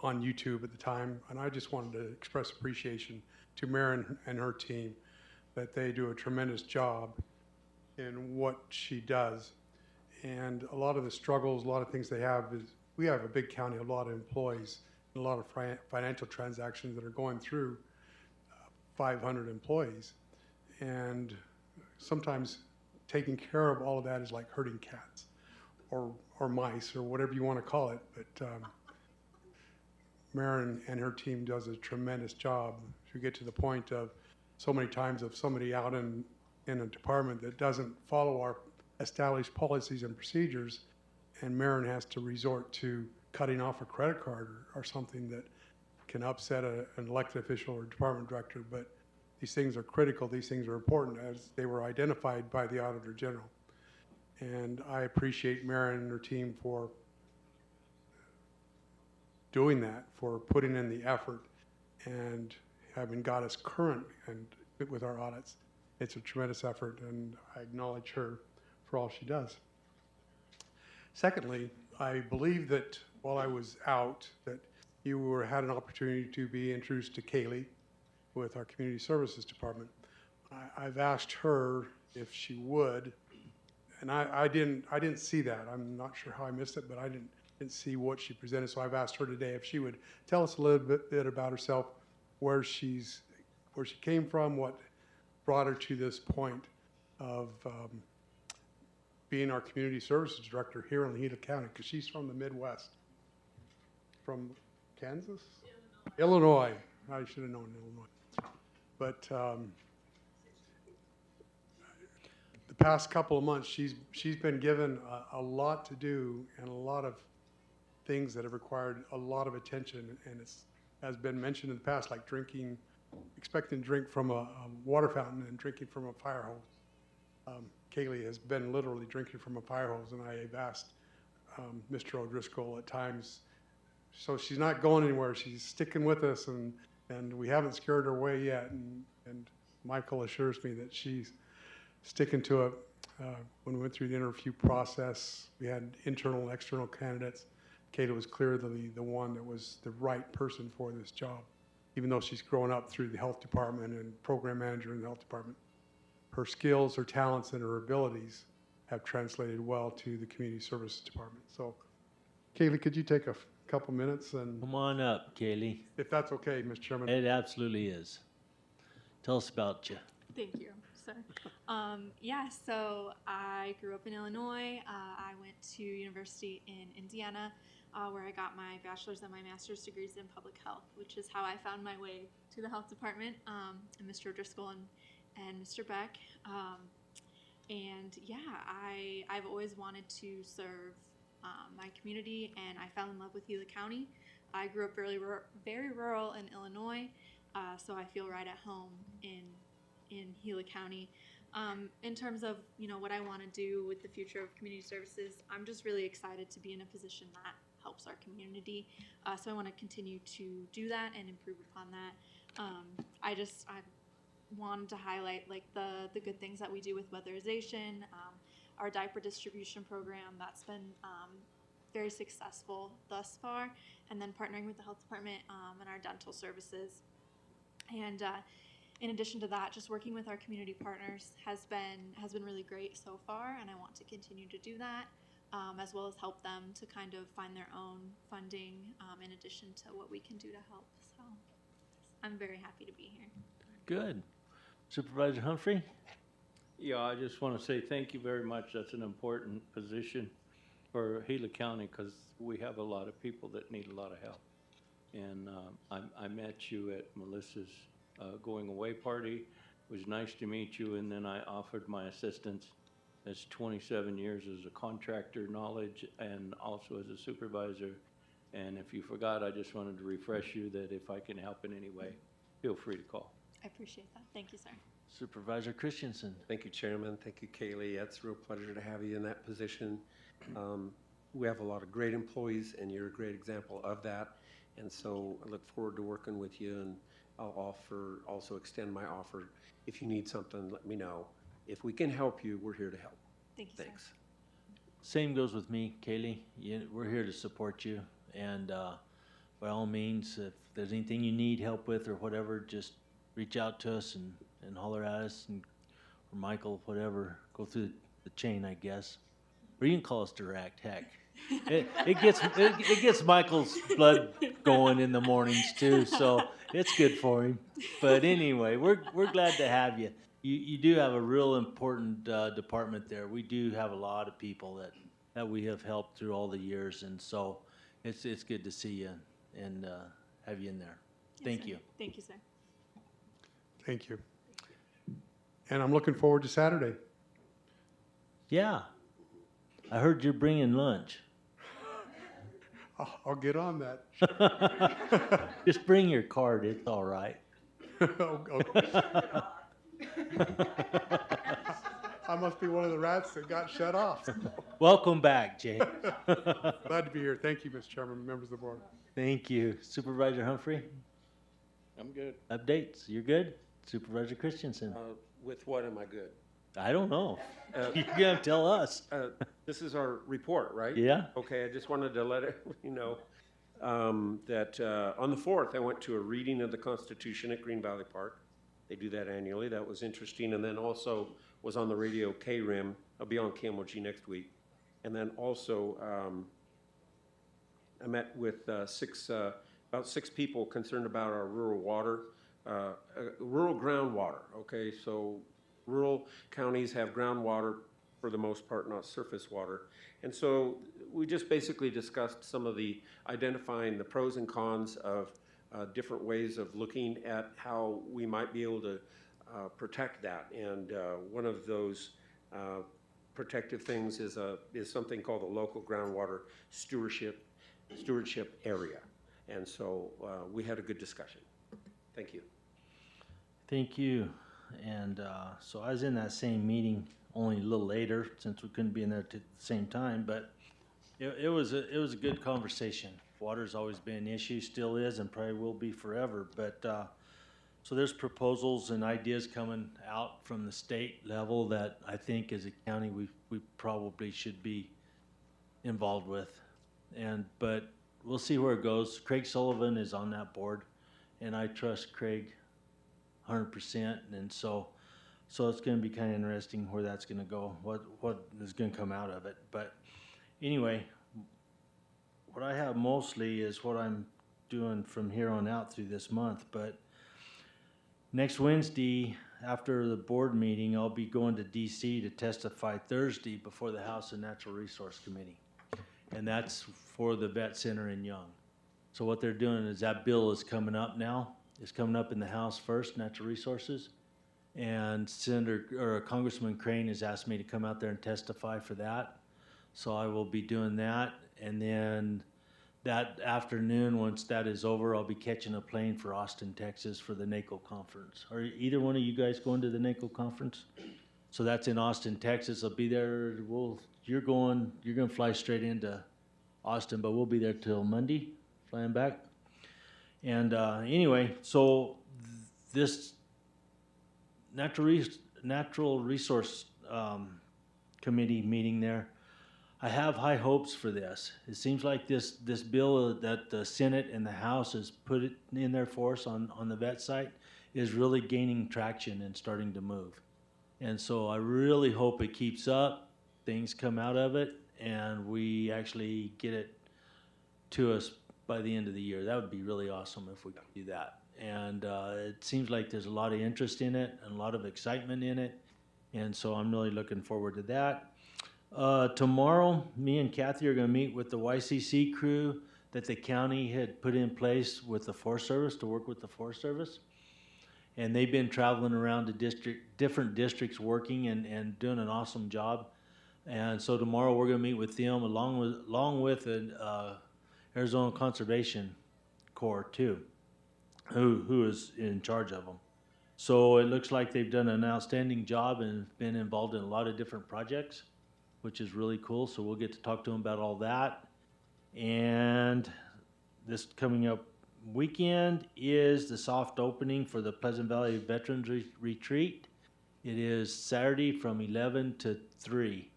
on YouTube at the time, and I just wanted to express appreciation to Maren and her team that they do a tremendous job in what she does. And a lot of the struggles, a lot of things they have is, we have a big county, a lot of employees, and a lot of financial transactions that are going through 500 employees. And sometimes taking care of all of that is like herding cats or mice or whatever you want to call it. But Marin and her team does a tremendous job. You get to the point of so many times of somebody out in a department that doesn't follow our established policies and procedures, and Marin has to resort to cutting off a credit card or something that can upset an elected official or department director. But these things are critical, these things are important, as they were identified by the Auditor General. And I appreciate Marin and her team for doing that, for putting in the effort and having got us current and with our audits. It's a tremendous effort, and I acknowledge her for all she does. Secondly, I believe that while I was out, that you had an opportunity to be introduced to Kaylee with our Community Services Department. I've asked her if she would, and I didn't see that. I'm not sure how I missed it, but I didn't see what she presented. So I've asked her today if she would tell us a little bit about herself, where she came from, what brought her to this point of being our Community Services Director here in Gila County, because she's from the Midwest. From Kansas? Illinois. I should have known Illinois. But the past couple of months, she's been given a lot to do and a lot of things that have required a lot of attention, and it's has been mentioned in the past, like expecting to drink from a water fountain and drinking from a fire hose. Kaylee has been literally drinking from a fire hose, and I have asked Mr. O'Driscoll at times, so she's not going anywhere. She's sticking with us, and we haven't scared her away yet. And Michael assures me that she's sticking to it. When we went through the interview process, we had internal and external candidates. Kayla was clearly the one that was the right person for this job, even though she's grown up through the health department and program manager in the health department. Her skills, her talents, and her abilities have translated well to the Community Services Department. So, Kaylee, could you take a couple minutes and Come on up, Kaylee. if that's okay, Mr. Chairman? It absolutely is. Tell us about you. Thank you. Sorry. Yeah, so I grew up in Illinois. I went to university in Indiana, where I got my bachelor's and my master's degrees in public health, which is how I found my way to the health department, and Mr. O'Driscoll and Mr. Beck. And yeah, I've always wanted to serve my community, and I fell in love with Gila County. I grew up very rural in Illinois, so I feel right at home in Gila County. In terms of what I want to do with the future of community services, I'm just really excited to be in a position that helps our community. So I want to continue to do that and improve upon that. I wanted to highlight like the good things that we do with weatherization, our diaper distribution program that's been very successful thus far, and then partnering with the health department and our dental services. And in addition to that, just working with our community partners has been really great so far, and I want to continue to do that, as well as help them to kind of find their own funding in addition to what we can do to help. So I'm very happy to be here. Good. Supervisor Humphrey? Yeah, I just want to say thank you very much. That's an important position for Gila County because we have a lot of people that need a lot of help. And I met you at Melissa's going away party. It was nice to meet you, and then I offered my assistance. That's 27 years as a contractor knowledge and also as a supervisor. And if you forgot, I just wanted to refresh you that if I can help in any way, feel free to call. I appreciate that. Thank you, sir. Supervisor Christensen. Thank you, Chairman. Thank you, Kaylee. It's a real pleasure to have you in that position. We have a lot of great employees, and you're a great example of that. And so I look forward to working with you, and I'll also extend my offer. If you need something, let me know. If we can help you, we're here to help. Thank you, Thanks. sir. Same goes with me, Kaylee. We're here to support you, and by all means, if there's anything you need help with or whatever, just reach out to us and holler at us, or Michael, whatever. Go through the chain, I guess. Or you can call us direct. Heck, it gets Michael's blood going in the mornings too, so it's good for him. But anyway, we're glad to have you. You do have a real important department there. We do have a lot of people that we have helped through all the years, and so it's good to see you. And have you in there. Yes, Thank sir. you. Thank you, sir. Thank you. And I'm looking forward to Saturday. Yeah. I heard you're bringing lunch. I'll get on that. Just bring your card. It's all right. I must be one of the rats that got shut off. Welcome back, Jay. Glad to be here. Thank you, Mr. Chairman, members of the board. Thank you. Supervisor Humphrey, I'm good. updates. You're good? Supervisor Christensen. With what am I good? I don't know. You're going to tell us. This is our report, right? Yeah. Okay, I just wanted to let you know that on the 4th, I went to a reading of the Constitution at Green Valley Park. They do that annually. That was interesting. And then also was on the radio KRIM. I'll be on KMOG next week. And then also I met with about six people concerned about our rural water, rural groundwater. Okay, so rural counties have groundwater for the most part, not surface water. And so we just basically discussed some of the identifying the pros and cons of different ways of looking at how we might be able to protect that. And one of those protective things is something called the local groundwater stewardship area. And so we had a good discussion. Thank you. Thank you. And so I was in that same meeting only a little later since we couldn't be in there at the same time, but it was a good conversation. Water's always been an issue, still is, and probably will be forever. But so there's proposals and ideas coming out from the state level that I think as a county we probably should be involved with. But we'll see where it goes. Craig Sullivan is on that board, and I trust Craig 100%. And so it's going to be kind of interesting where that's going to go, what is going to come out of it. But anyway, what I have mostly is what I'm doing from here on out through this month. But next Wednesday, after the board meeting, I'll be going to DC to testify Thursday before the House and Natural Resource Committee. And that's for the vet center in Young. So what they're doing is that bill is coming up now. It's coming up in the House first, Natural Resources. And Congressman Crane has asked me to come out there and testify for that. So I will be doing that. And then that afternoon, once that is over, I'll be catching a plane for Austin, Texas for the NACO conference. Are either one of you guys going to the NACO conference? So that's in Austin, Texas. I'll be there. You're going to fly straight into Austin, but we'll be there till Monday, flying back. And anyway, so this Natural Resource Committee meeting there, I have high hopes for this. It seems like this bill that the Senate and the House has put it in there for us on the vet site is really gaining traction and starting to move. And so I really hope it keeps up, things come out of it, and we actually get it to us by the end of the year. That would be really awesome if we could do that. And it seems like there's a lot of interest in it and a lot of excitement in it. And so I'm really looking forward to that. Tomorrow, me and Kathy are going to meet with the YCC crew that the county had put in place with the Forest Service to work with the Forest Service. And they've been traveling around to different districts working and doing an awesome job. And so tomorrow we're going to meet with them along with an Arizona Conservation Corps too, who is in charge of them. So it looks like they've done an outstanding job and been involved in a lot of different projects, which is really cool. So we'll get to talk to them about all that. And this coming up weekend is the soft opening for the Pleasant Valley Veterans Retreat. It is Saturday from 11 to 3.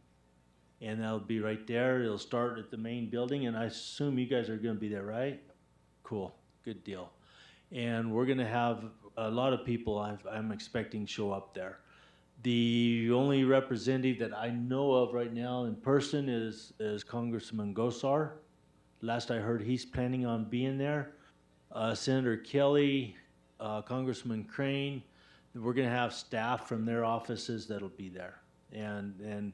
And that'll be right there. It'll start at the main building, and I assume you guys are going to be there, right? Cool. Good deal. And we're going to have a lot of people I'm expecting show up there. The only representative that I know of right now in person is Congressman Gosar. Last I heard, he's planning on being there. Senator Kelly, Congressman Crane. We're going to have staff from their offices that'll be there. And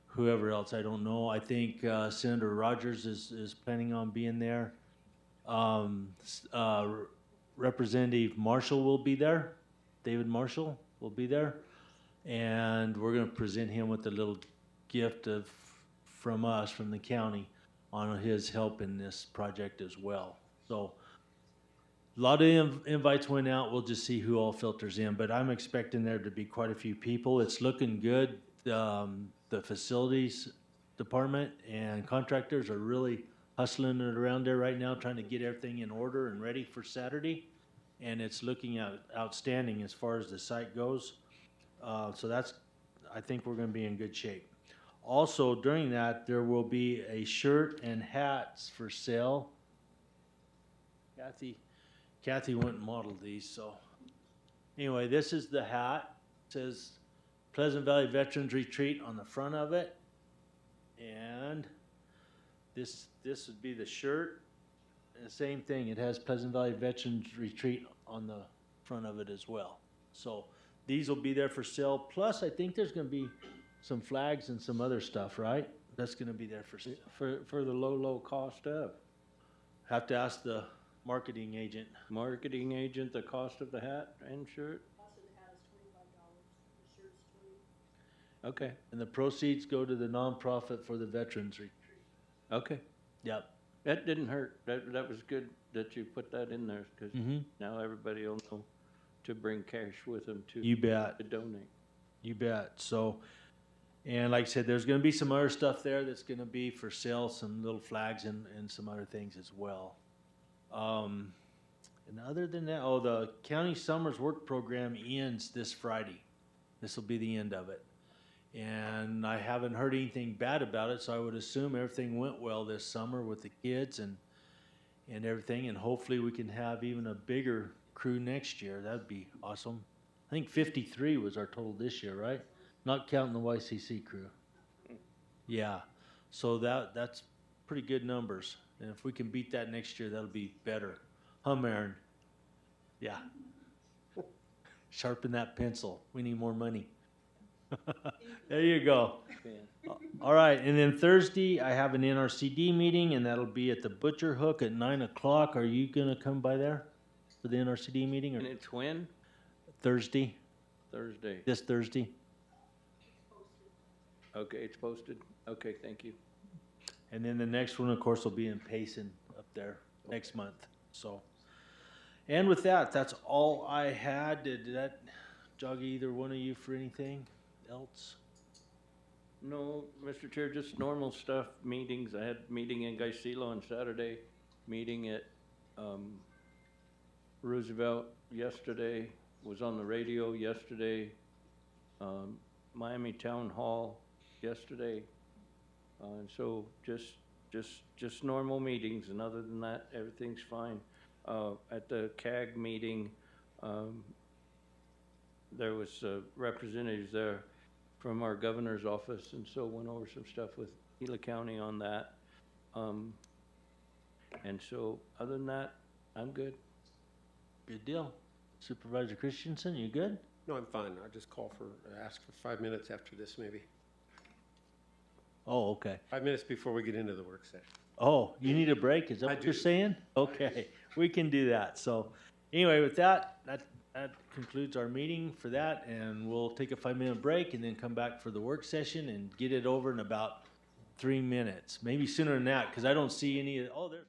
whoever else, I don't know. I think Senator Rogers is planning on being there. Representative Marshall will be there. David Marshall will be there. And we're gonna present him with a little gift from us, from the county, on his help in this project as well. So, a lot of invites went out. We'll just see who all filters in, but I'm expecting there to be quite a few people. It's looking good. The facilities department and contractors are really hustling it around there right now, trying to get everything in order and ready for Saturday. And it's looking outstanding as far as the site goes. So I think we're gonna be in good shape. Also, during that, there will be a shirt and hats for sale. Kathy went and modeled these, so. Anyway, this is the hat. It says Pleasant Valley Veterans Retreat on the front of it. And this would be the shirt. And the same thing, it has Pleasant Valley Veterans Retreat on the front of it as well. So these will be there for sale. Plus, I think there's gonna be some flags and some other stuff, right? That's gonna be there for sale. For the low cost of. Have to ask the marketing agent. Marketing agent, the cost of the hat and shirt? Okay. And the proceeds go to the nonprofit for the Veterans Retreat. Okay. Yep. That didn't hurt. That was good that you put that in there, because Mhm. now everybody will know to bring cash with them to. You bet. To donate. You bet. So, and like I said, there's gonna be some other stuff there that's gonna be for sale, some little flags and some other things as well. And other than that, the county summers work program ends this Friday. This will be the end of it. And I haven't heard anything bad about it, so I would assume everything went well this summer with the kids and everything, and hopefully we can have even a bigger crew next year. That'd be awesome. I think 53 was our total this year, right? Not counting the YCC crew. Yeah, so that's pretty good numbers. And if we can beat that next year, that'll be better. Huh, Aaron? Yeah. Sharpen that pencil. We need more money. There you go. All right, and then Thursday, I have an NRCD meeting, and that'll be at the Butcher Hook at 9 o'clock. Are you gonna come by there for the NRCD meeting? Or And it's when? Thursday, Thursday. this Thursday? Okay, it's posted. Okay, thank you. And then the next one, of course, will be in Payson up there next month, so. And with that, that's all I had. Did that jog either one of you for anything else? No, Mr. Chair, just normal stuff, meetings. I had a meeting in Geisela on Saturday, meeting at Roosevelt yesterday, was on the radio yesterday, Miami Town Hall yesterday. And so just normal meetings, and other than that, everything's fine. At the CAG meeting, there was representatives there from our governor's office, and so went over some stuff with Gila County on that. And so, other than that, I'm good. Good deal. Supervisor Christensen, you good? No, I'm fine. I'll just ask for 5 minutes after this, maybe. Oh, okay. 5 minutes before we get into the work session. Oh, you need a break? Is that what you're saying? Okay, we can do that. So, anyway, with that concludes our meeting for that, and we'll take a 5-minute break and then come back for the work session and get it over in about 3 minutes, maybe sooner than that, because I don't see any. There's.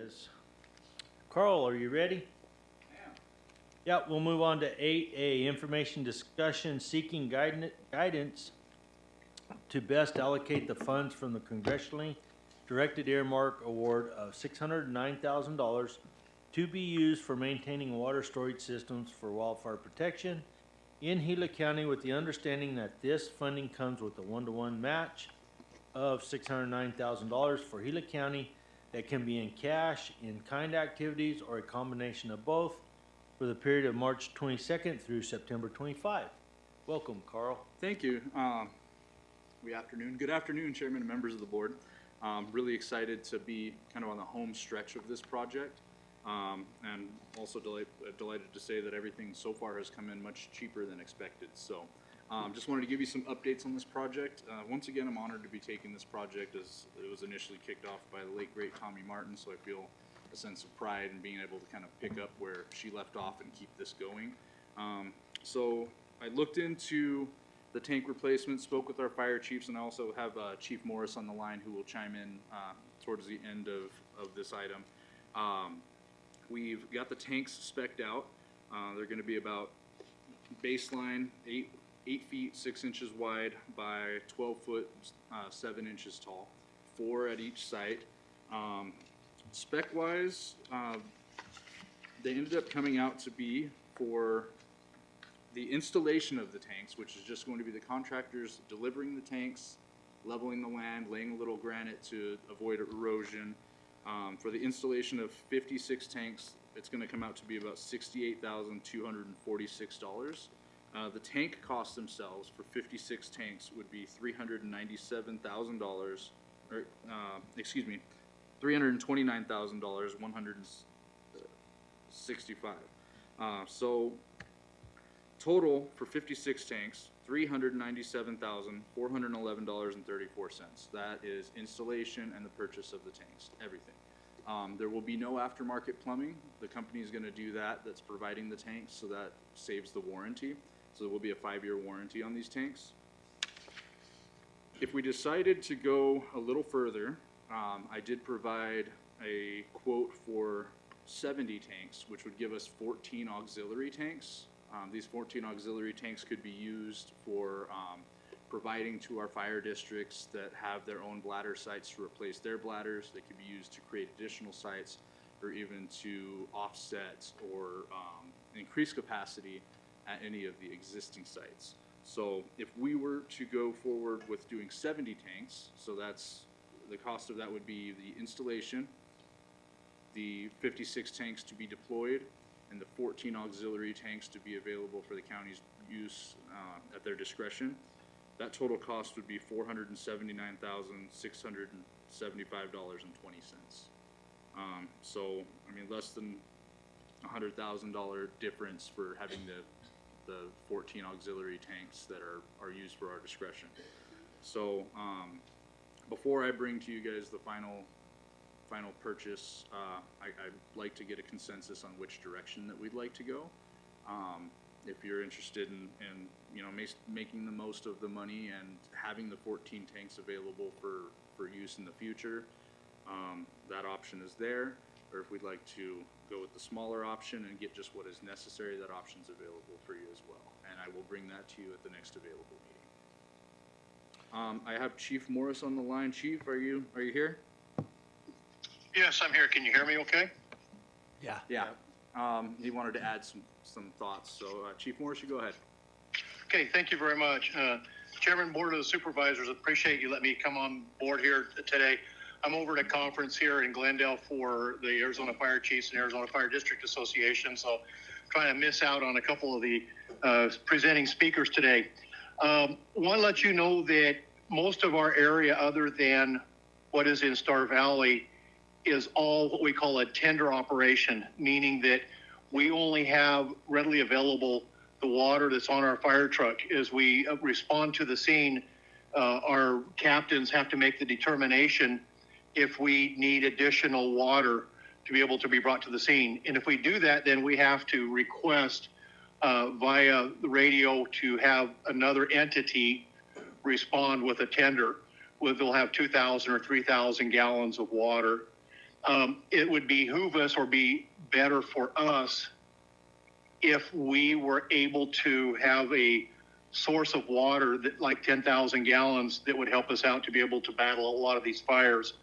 is. Carl, are you ready? Yeah, we'll move on to 8A, information discussion seeking guidance to best allocate the funds from the congressionally directed earmark award of $609,000 to be used for maintaining water storage systems for wildfire protection in Gila County, with the understanding that this funding comes with a 1-to-1 match of $609,000 for Gila County that can be in cash, in-kind activities, or a combination of both for the period of March 22nd through September 25. Welcome, Carl. Thank you. Good afternoon, Chairman and members of the board. Really excited to be kind of on the home stretch of this project. And also delighted to say that everything so far has come in much cheaper than expected. So just wanted to give you some updates on this project. Once again, I'm honored to be taking this project as it was initially kicked off by the late great Tommy Martin, so I feel a sense of pride in being able to kind of pick up where she left off and keep this going. So I looked into the tank replacement, spoke with our fire chiefs, and I also have Chief Morris on the line who will chime in towards the end of this item. We've got the tanks spec'd out. They're going to be about baseline 8 feet 6 inches wide by 12 foot 7 inches tall, 4 at each site. Spec wise, they ended up coming out to be for the installation of the tanks, which is just going to be the contractors delivering the tanks, leveling the land, laying a little granite to avoid erosion. For the installation of 56 tanks, it's going to come out to be about $68,246. The tank costs themselves for 56 tanks would be $397,000, or excuse me, $329,165. So total for 56 tanks, $397,411.34. That is installation and the purchase of the tanks, everything. There will be no aftermarket plumbing. The company is going to do that. That's providing the tanks, so that saves the warranty. So there will be a 5-year warranty on these tanks. If we decided to go a little further, I did provide a quote for 70 tanks, which would give us 14 auxiliary tanks. These 14 auxiliary tanks could be used for providing to our fire districts that have their own bladder sites to replace their bladders. They could be used to create additional sites, or even to offset or increase capacity at any of the existing sites. So if we were to go forward with doing 70 tanks, so that's the cost of that would be the installation, the 56 tanks to be deployed, and the 14 auxiliary tanks to be available for the county's use at their discretion. That total cost would be $479,675.20. So, I mean, less than $100,000 difference for having the 14 auxiliary tanks that are used for our discretion. So, before I bring to you guys the final purchase, I'd like to get a consensus on which direction that we'd like to go. If you're interested in you know, making the most of the money and having the 14 tanks available for use in the future, that option is there. Or if we'd like to go with the smaller option and get just what is necessary, that option's available for you as well. And I will bring that to you at the next available meeting. I have Chief Morris on the line. Chief, are you here? Yes, I'm here. Can you hear me okay? Yeah. He wanted to add some thoughts. So Chief Morris, you go ahead. Okay, thank you very much. Chairman, Board of the Supervisors, appreciate you letting me come on board here today. I'm over at a conference here in Glendale for the Arizona Fire Chiefs and Arizona Fire District Association, so trying to miss out on a couple of the presenting speakers today. Want to let you know that most of our area, other than what is in Star Valley, is all what we call a tender operation, meaning that we only have readily available the water that's on our fire truck. As we respond to the scene, our captains have to make the determination if we need additional water to be able to be brought to the scene. And if we do that, then we have to request via the radio to have another entity respond with a tender. They'll have 2,000 or 3,000 gallons of water. it would behoove us or be better for us if we were able to have a source of water that like 10,000 gallons that would help us out to be able to battle a lot of these fires.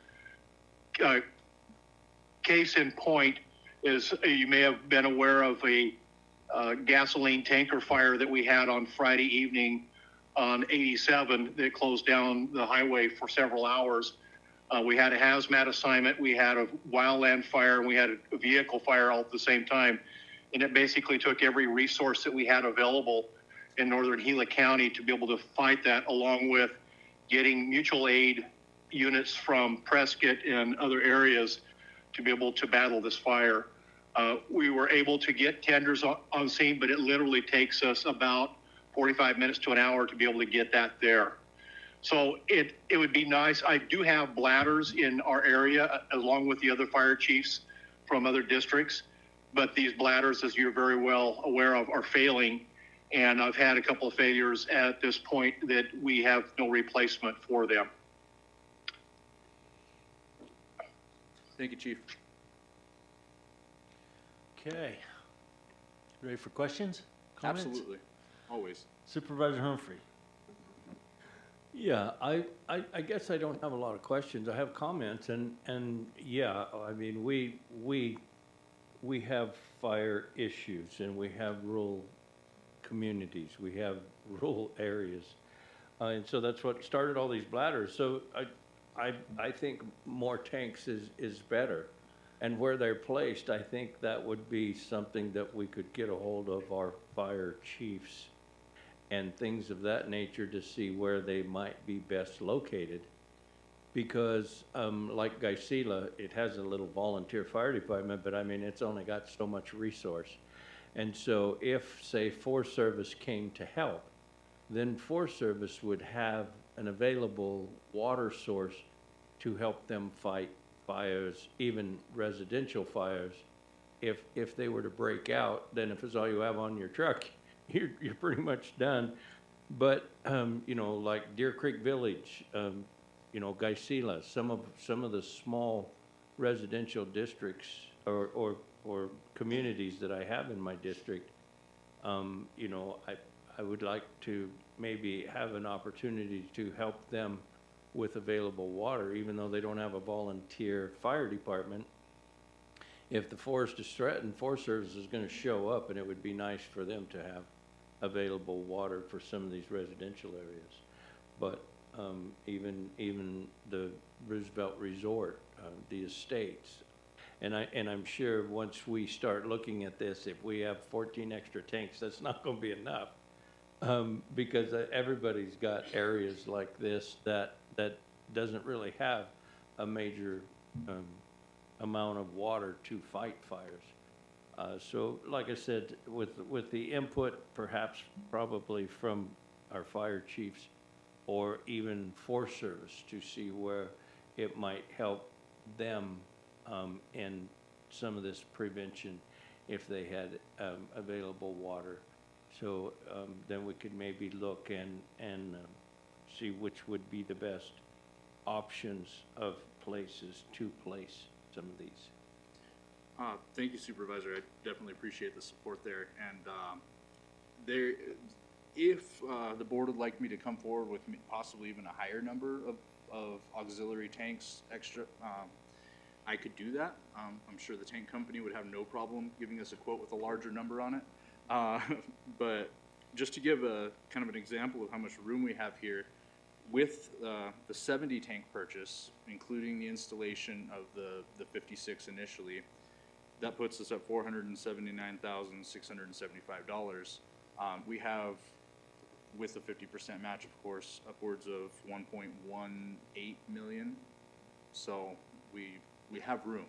Case in point is you may have been aware of a gasoline tanker fire that we had on Friday evening on 87 that closed down the highway for several hours. We had a hazmat assignment, we had a wildland fire, and we had a vehicle fire all at the same time. And it basically took every resource that we had available in northern Gila County to be able to fight that, along with getting mutual aid units from Prescott and other areas to be able to battle this fire. We were able to get tenders on scene, but it literally takes us about 45 minutes to an hour to be able to get that there. So it would be nice. I do have bladders in our area, along with the other fire chiefs from other districts, but these bladders, as you're very well aware of, are failing. And I've had a couple of failures at this point that we have no replacement for them. Thank you, Chief. Okay. Ready for questions? Comments? Absolutely, always. Supervisor Humphrey. Yeah, I guess I don't have a lot of questions. I have comments, and yeah, I mean, we have fire issues, and we have rural communities, we have rural areas, and so that's what started all these bladders. So I think more tanks is better, and where they're placed, I think that would be something that we could get a hold of our fire chiefs and things of that nature to see where they might be best located. Because like Gila, it has a little volunteer fire department, but I mean, it's only got so much resource. And so if, say, Forest Service came to help, then Forest Service would have an available water source to help them fight fires, even residential fires. If they were to break out, then if it's all you have on your truck, you're pretty much done. But you know, like Deer Creek Village, you know, Gila, some of the small residential districts or communities that I have in my district, you know, I would like to maybe have an opportunity to help them with available water, even though they don't have a volunteer fire department. If the forest is threatened, Forest Service is going to show up, and it would be nice for them to have available water for some of these residential areas. But even the Roosevelt Resort, the estates, and I'm sure once we start looking at this, if we have 14 extra tanks, that's not going to be enough, because everybody's got areas like this that doesn't really have a major amount of water to fight fires. So like I said, with the input perhaps probably from our fire chiefs or even Forest Service to see where it might help them in some of this prevention if they had available water. So then we could maybe look and see which would be the best options of places to place some of these. Thank you, Supervisor. I definitely appreciate the support there. And if the board would like me to come forward with possibly even a higher number of auxiliary tanks extra, I could do that. I'm sure the tank company would have no problem giving us a quote with a larger number on it. But just to give a kind of an example of how much room we have here, with the 70 tank purchase, including the installation of the 56 initially, that puts us at $479,675. We have, with the 50% match, of course, upwards of 1.18 million. So we have room.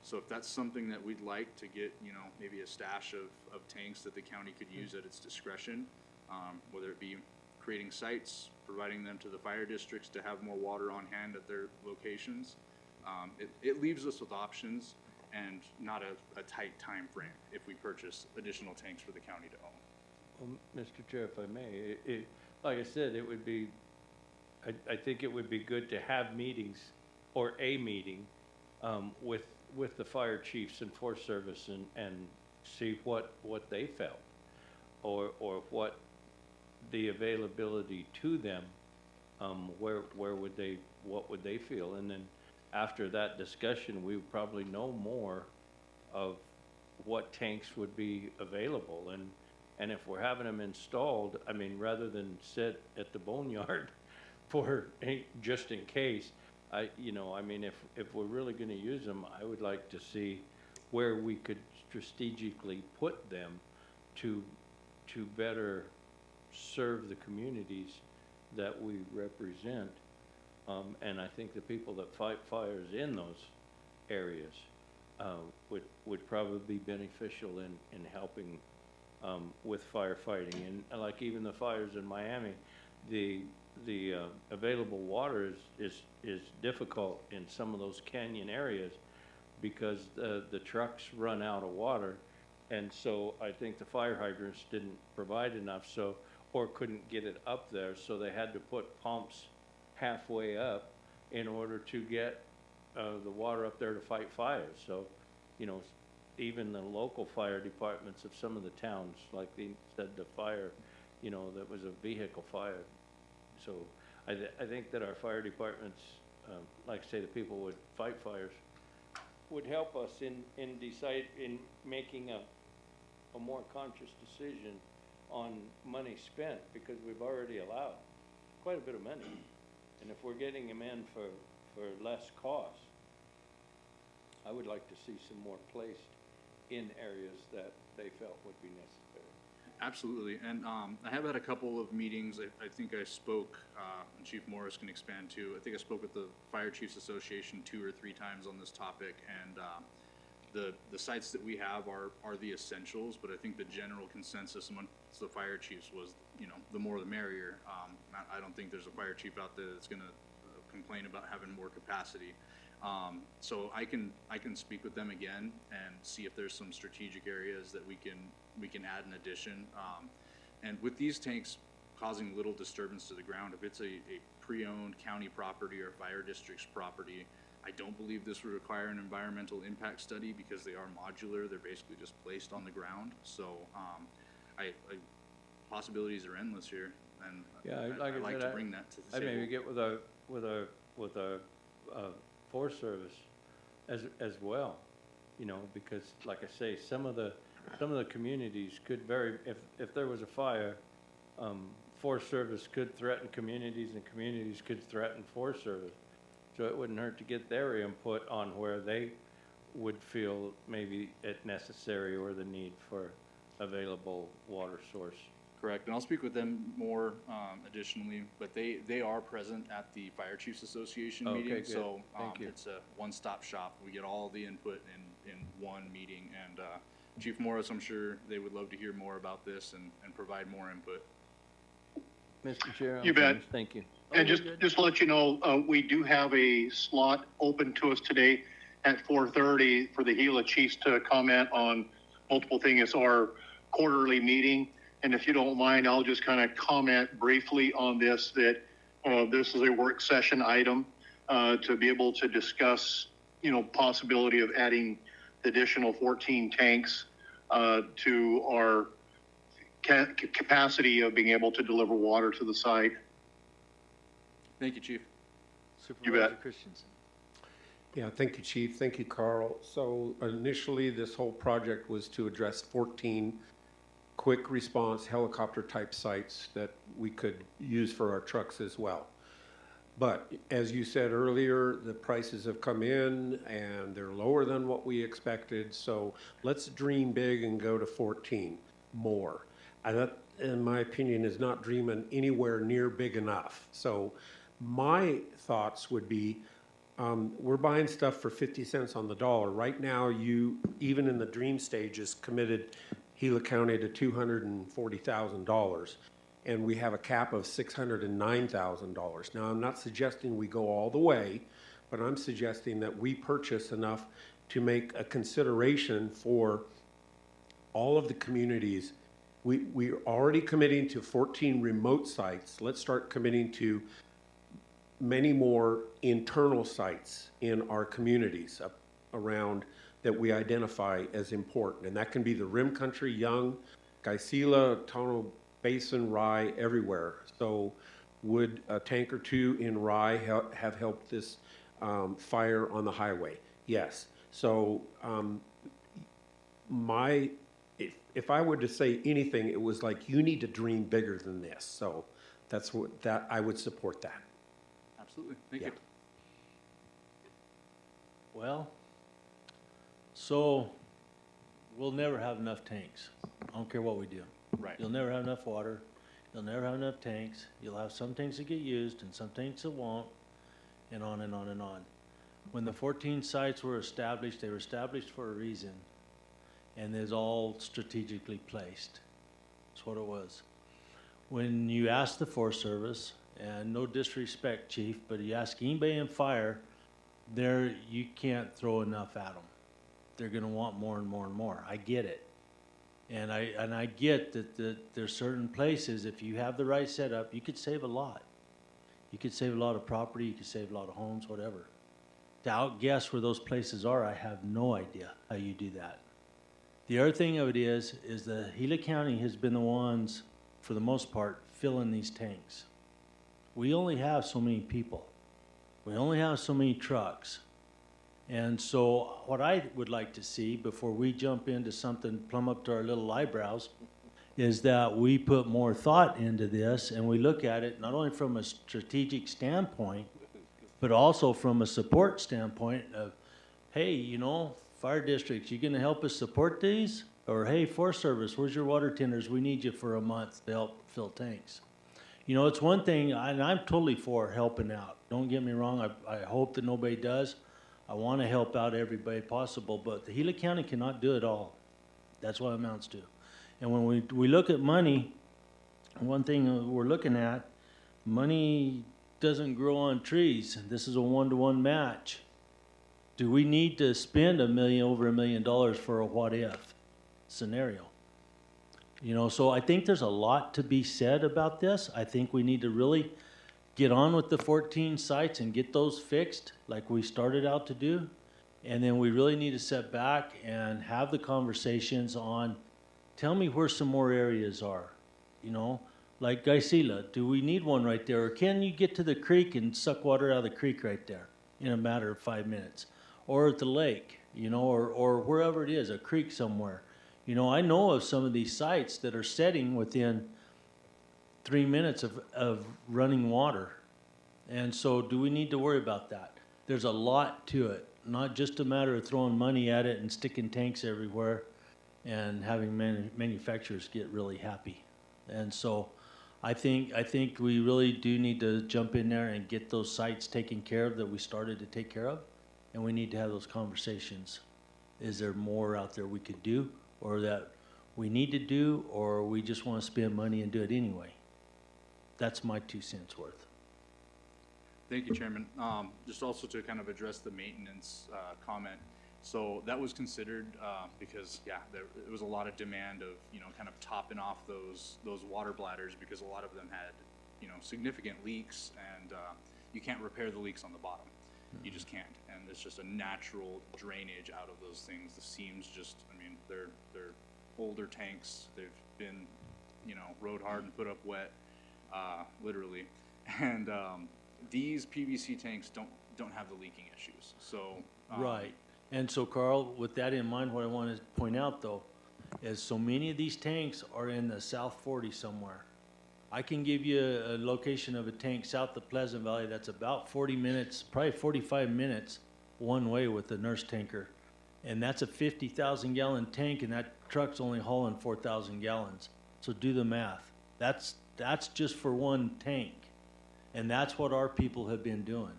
So if that's something that we'd like to get, you know, maybe a stash of tanks that the county could use at its discretion, whether it be creating sites, providing them to the fire districts to have more water on hand at their locations, it leaves us with options and not a tight time frame if we purchase additional tanks for the county to own. Well, Mr. Chair, if I may, like I said, it would be, I think it would be good to have meetings or a meeting with the fire chiefs and Forest Service and see what they felt, or what the availability to them, where would they, what would they feel? And then after that discussion, we would probably know more of what tanks would be available. And if we're having them installed, I mean, rather than sit at the boneyard for, just in case, I mean, if we're really gonna use them, I would like to see where we could strategically put them to better serve the communities that we represent. And I think the people that fight fires in those areas would probably be beneficial in helping with firefighting. And like even the fires in Miami, the available water is difficult in some of those canyon areas because the trucks run out of water. And so I think the fire hydrants didn't provide enough, or couldn't get it up there, so they had to put pumps halfway up in order to get the water up there to fight fires. So, even the local fire departments of some of the towns, like they said, the fire, that was a vehicle fire. So I think that our fire departments, like I say, the people would fight fires, would help us in making a more conscious decision on money spent, because we've already allowed quite a bit of money. And if we're getting them in for less cost, I would like to see some more placed in areas that they felt would be necessary. Absolutely, and I have had a couple of meetings. I think I spoke, and Chief Morris can expand too. I think I spoke with the Fire Chiefs Association 2 or 3 times on this topic, and the sites that we have are the essentials. But I think the general consensus amongst the fire chiefs was, the more the merrier. I don't think there's a fire chief out there that's going to complain about having more capacity. So I can speak with them again and see if there's some strategic areas that we can add in addition. And with these tanks causing little disturbance to the ground, if it's a pre-owned county property or fire district's property, I don't believe this would require an environmental impact study because they are modular. They're basically just placed on the ground. So possibilities are endless here, and yeah, I'd like to bring that to the table. I maybe get with our Forest Service as well, because like I say, some of the communities could if there was a fire, Forest Service could threaten communities, and communities could threaten Forest Service. So it wouldn't hurt to get their input on where they would feel maybe it necessary or the need for available water source. Correct, and I'll speak with them more additionally, but they are present at the Fire Chiefs Association meeting, good. so Thank you. it's a one-stop shop. We get all the input in one meeting, and Chief Morris, I'm sure they would love to hear more about this and provide more input. Mr. Chair, You bet. finished. Thank you. And just to let you know, we do have a slot open to us today at 4:30 for the Gila Chiefs to comment on multiple things. It's our quarterly meeting. And if you don't mind, I'll just kind of comment briefly on this, that this is a work session item to be able to discuss, possibility of adding the additional 14 tanks to our capacity of being able to deliver water to the site. Thank you, Chief. Supervisor Christensen. Yeah, thank you, Chief. Thank you, Carl. So initially, this whole project was to address 14 quick response helicopter type sites that we could use for our trucks as well. But as you said earlier, the prices have come in and they're lower than what we expected. So let's dream big and go to 14 more. And that, in my opinion, is not dreaming anywhere near big enough. So my thoughts would be, we're buying stuff for 50 cents on the dollar. Right now, even in the dream stage, is committed Gila County to $240,000, and we have a cap of $609,000. Now, I'm not suggesting we go all the way, but I'm suggesting that we purchase enough to make a consideration for all of the communities. We're already committing to 14 remote sites. Let's start committing to many more internal sites in our communities around that we identify as important. And that can be the Rim Country, Young, Gila, Tono Basin, Rye, everywhere. So would a tank or two in Rye have helped this fire on the highway? Yes. So if I were to say anything, it was like, you need to dream bigger than this. So that's what I would support that. Absolutely. Thank you. Well, so we'll never have enough tanks. I don't care what we do. Right. You'll never have enough water. You'll never have enough tanks. You'll have some tanks that get used and some tanks that won't, and on and on and on. When the 14 sites were established, they were established for a reason, and it's all strategically placed. That's what it was. When you ask the Forest Service, and no disrespect, Chief, but you ask anybody in fire, you can't throw enough at them. They're gonna want more and more and more. I get it. And I get that there's certain places, if you have the right setup, you could save a lot. You could save a lot of property, you could save a lot of homes, whatever. To outguess where those places are, I have no idea how you do that. The other thing of it is that Gila County has been the ones, for the most part, filling these tanks. We only have so many people. We only have so many trucks. And so what I would like to see before we jump into something plumb up to our little eyebrows is that we put more thought into this and we look at it not only from a strategic standpoint, but also from a support standpoint of, hey, you know, fire districts, you gonna help us support these? Or, hey, Forest Service, where's your water tenders? We need you for a month to help fill tanks. You know, it's one thing, and I'm totally for helping out. Don't get me wrong, I hope that nobody does. I want to help out everybody possible, but the Gila County cannot do it all. That's what it amounts to. And when we look at money, one thing we're looking at, money doesn't grow on trees. This is a one-to-one match. Do we need to spend over $1 million for a what-if scenario? You know, so I think there's a lot to be said about this. I think we need to really get on with the 14 sites and get those fixed like we started out to do. And then we really need to sit back and have the conversations on, tell me where some more areas are, you know, like Gila, do we need one right there? Or can you get to the creek and suck water out of the creek right there in a matter of 5 minutes? Or at the lake, you know, or wherever it is, a creek somewhere. You know, I know of some of these sites that are setting within 3 minutes of running water. And so do we need to worry about that? There's a lot to it, not just a matter of throwing money at it and sticking tanks everywhere and having manufacturers get really happy. And so I think we really do need to jump in there and get those sites taken care of that we started to take care of. And we need to have those conversations. Is there more out there we could do, or that we need to do, or we just want to spend money and do it anyway? That's my 2 cents worth. Thank you, Chairman. Just also to kind of address the maintenance comment. So that was considered because, yeah, there was a lot of demand of, you know, kind of topping off those water bladders because a lot of them had, you know, significant leaks, and you can't repair the leaks on the bottom. You just can't, and it's just a natural drainage out of those things. The seams just, I mean, they're older tanks. They've been, you know, rode hard and put up wet, literally. And these PVC tanks don't have the leaking issues. So right. And so, Carl, with that in mind, what I want to point out though is so many of these tanks are in the South 40 somewhere. I can give you a location of a tank south of Pleasant Valley that's about 40 minutes, probably 45 minutes one way with the nurse tanker. And that's a 50,000 gallon tank, and that truck's only hauling 4,000 gallons. So do the math. That's just for one tank. And that's what our people have been doing.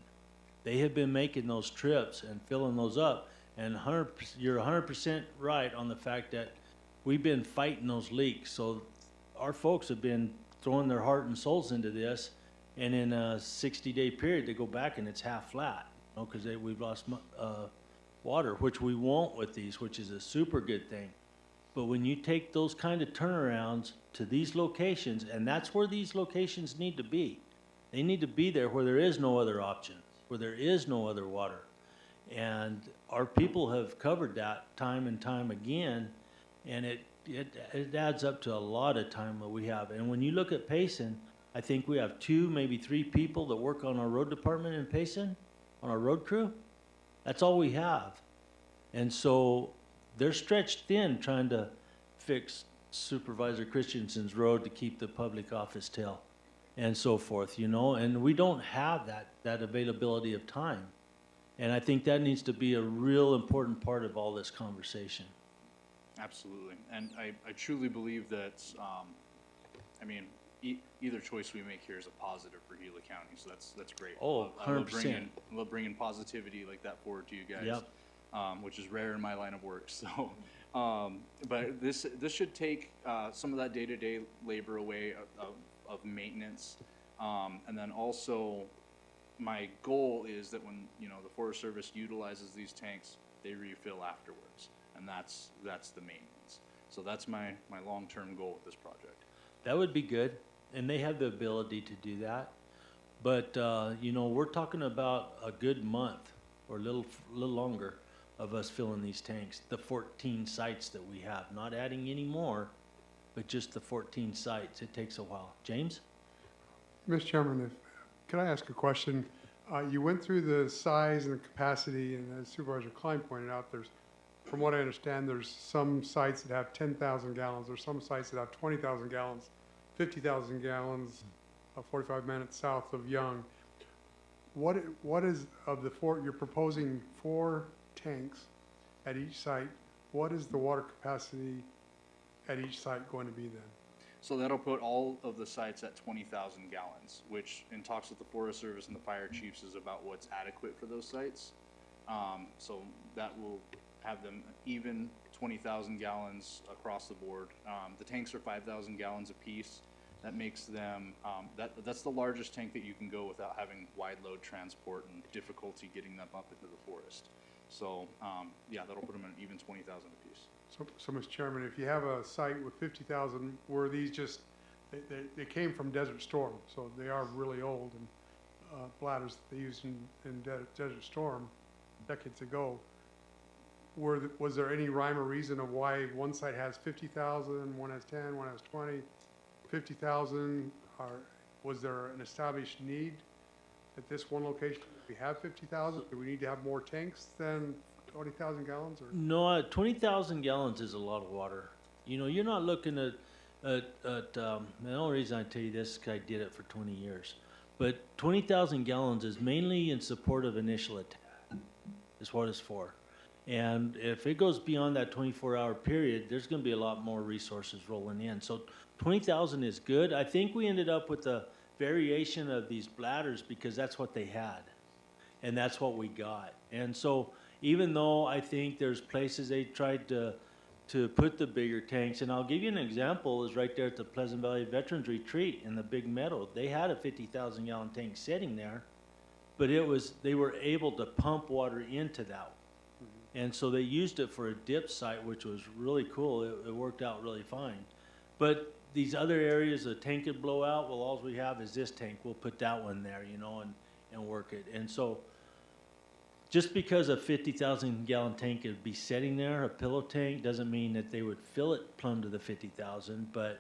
They have been making those trips and filling those up. And you're 100% right on the fact that we've been fighting those leaks. So our folks have been throwing their heart and souls into this, and in a 60-day period they go back and it's half flat, you know, because we've lost water, which we won't with these, which is a super good thing. But when you take those kind of turnarounds to these locations, and that's where these locations need to be, They need to be there where there is no other option, where there is no other water. And our people have covered that time and time again, and it adds up to a lot of time that we have. And when you look at Payson, I think we have 2, maybe 3 people that work on our road department in Payson, on our road crew. That's all we have. And so they're stretched thin trying to fix Supervisor Christensen's road to keep the public off his tail and so forth, you know, and we don't have that availability of time. And I think that needs to be a real important part of all this conversation. Absolutely, and I truly believe that, I mean, either choice we make here is a positive for Gila County, so that's great. Oh, 100%. I love bringing positivity like that forward to you guys, Yep. Which is rare in my line of work. So, but this should take some of that day-to-day labor away of maintenance, and then also my goal is that when the Forest Service utilizes these tanks, they refill afterwards. And that's the maintenance. So that's my long-term goal with this project. That would be good, and they have the ability to do that. But, we're talking about a good month or a little longer of us filling these tanks, the 14 sites that we have, not adding any more, but just the 14 sites. It takes a while. James? Mr. Chairman, could I ask a question? You went through the size and the capacity, and as Supervisor Klein pointed out, from what I understand, there's some sites that have 10,000 gallons, there's some sites that have 20,000 gallons, 50,000 gallons, 45 minutes south of Young. What is, of the 4, you're proposing 4 tanks at each site, what is the water capacity at each site going to be then? So that'll put all of the sites at 20,000 gallons, which in talks with the Forest Service and the fire chiefs is about what's adequate for those sites. So that will have them even 20,000 gallons across the board. The tanks are 5,000 gallons apiece. That makes them, that's the largest tank that you can go without having wide load transport and difficulty getting them up into the forest. So, yeah, that'll put them at even 20,000 apiece. So, Mr. Chairman, if you have a site with 50,000, were these just, they came from Desert Storm, so they are really old, and bladders that they used in Desert Storm decades ago. Was there any rhyme or reason of why one site has 50,000, one has 10, one has 20, 50,000? Was there an established need at this one location? We have 50,000. Do we need to have more tanks than 20,000 gallons? Or? No, 20,000 gallons is a lot of water. You're not looking at the only reason I tell you this is because I did it for 20 years. But 20,000 gallons is mainly in support of initial attack, is what it's for. And if it goes beyond that 24-hour period, there's going to be a lot more resources rolling in. So 20,000 is good. I think we ended up with a variation of these bladders because that's what they had. And that's what we got. And so even though I think there's places they tried to put the bigger tanks, and I'll give you an example, is right there at the Pleasant Valley Veterans Retreat in the big meadow. They had a 50,000 gallon tank sitting there, but they were able to pump water into that. And so they used it for a dip site, which was really cool. It worked out really fine. But these other areas, the tank could blow out. Well, all we have is this tank. We'll put that one there, and work it. And so just because a 50,000 gallon tank would be sitting there, a pillow tank, doesn't mean that they would fill it plumb to the 50,000. But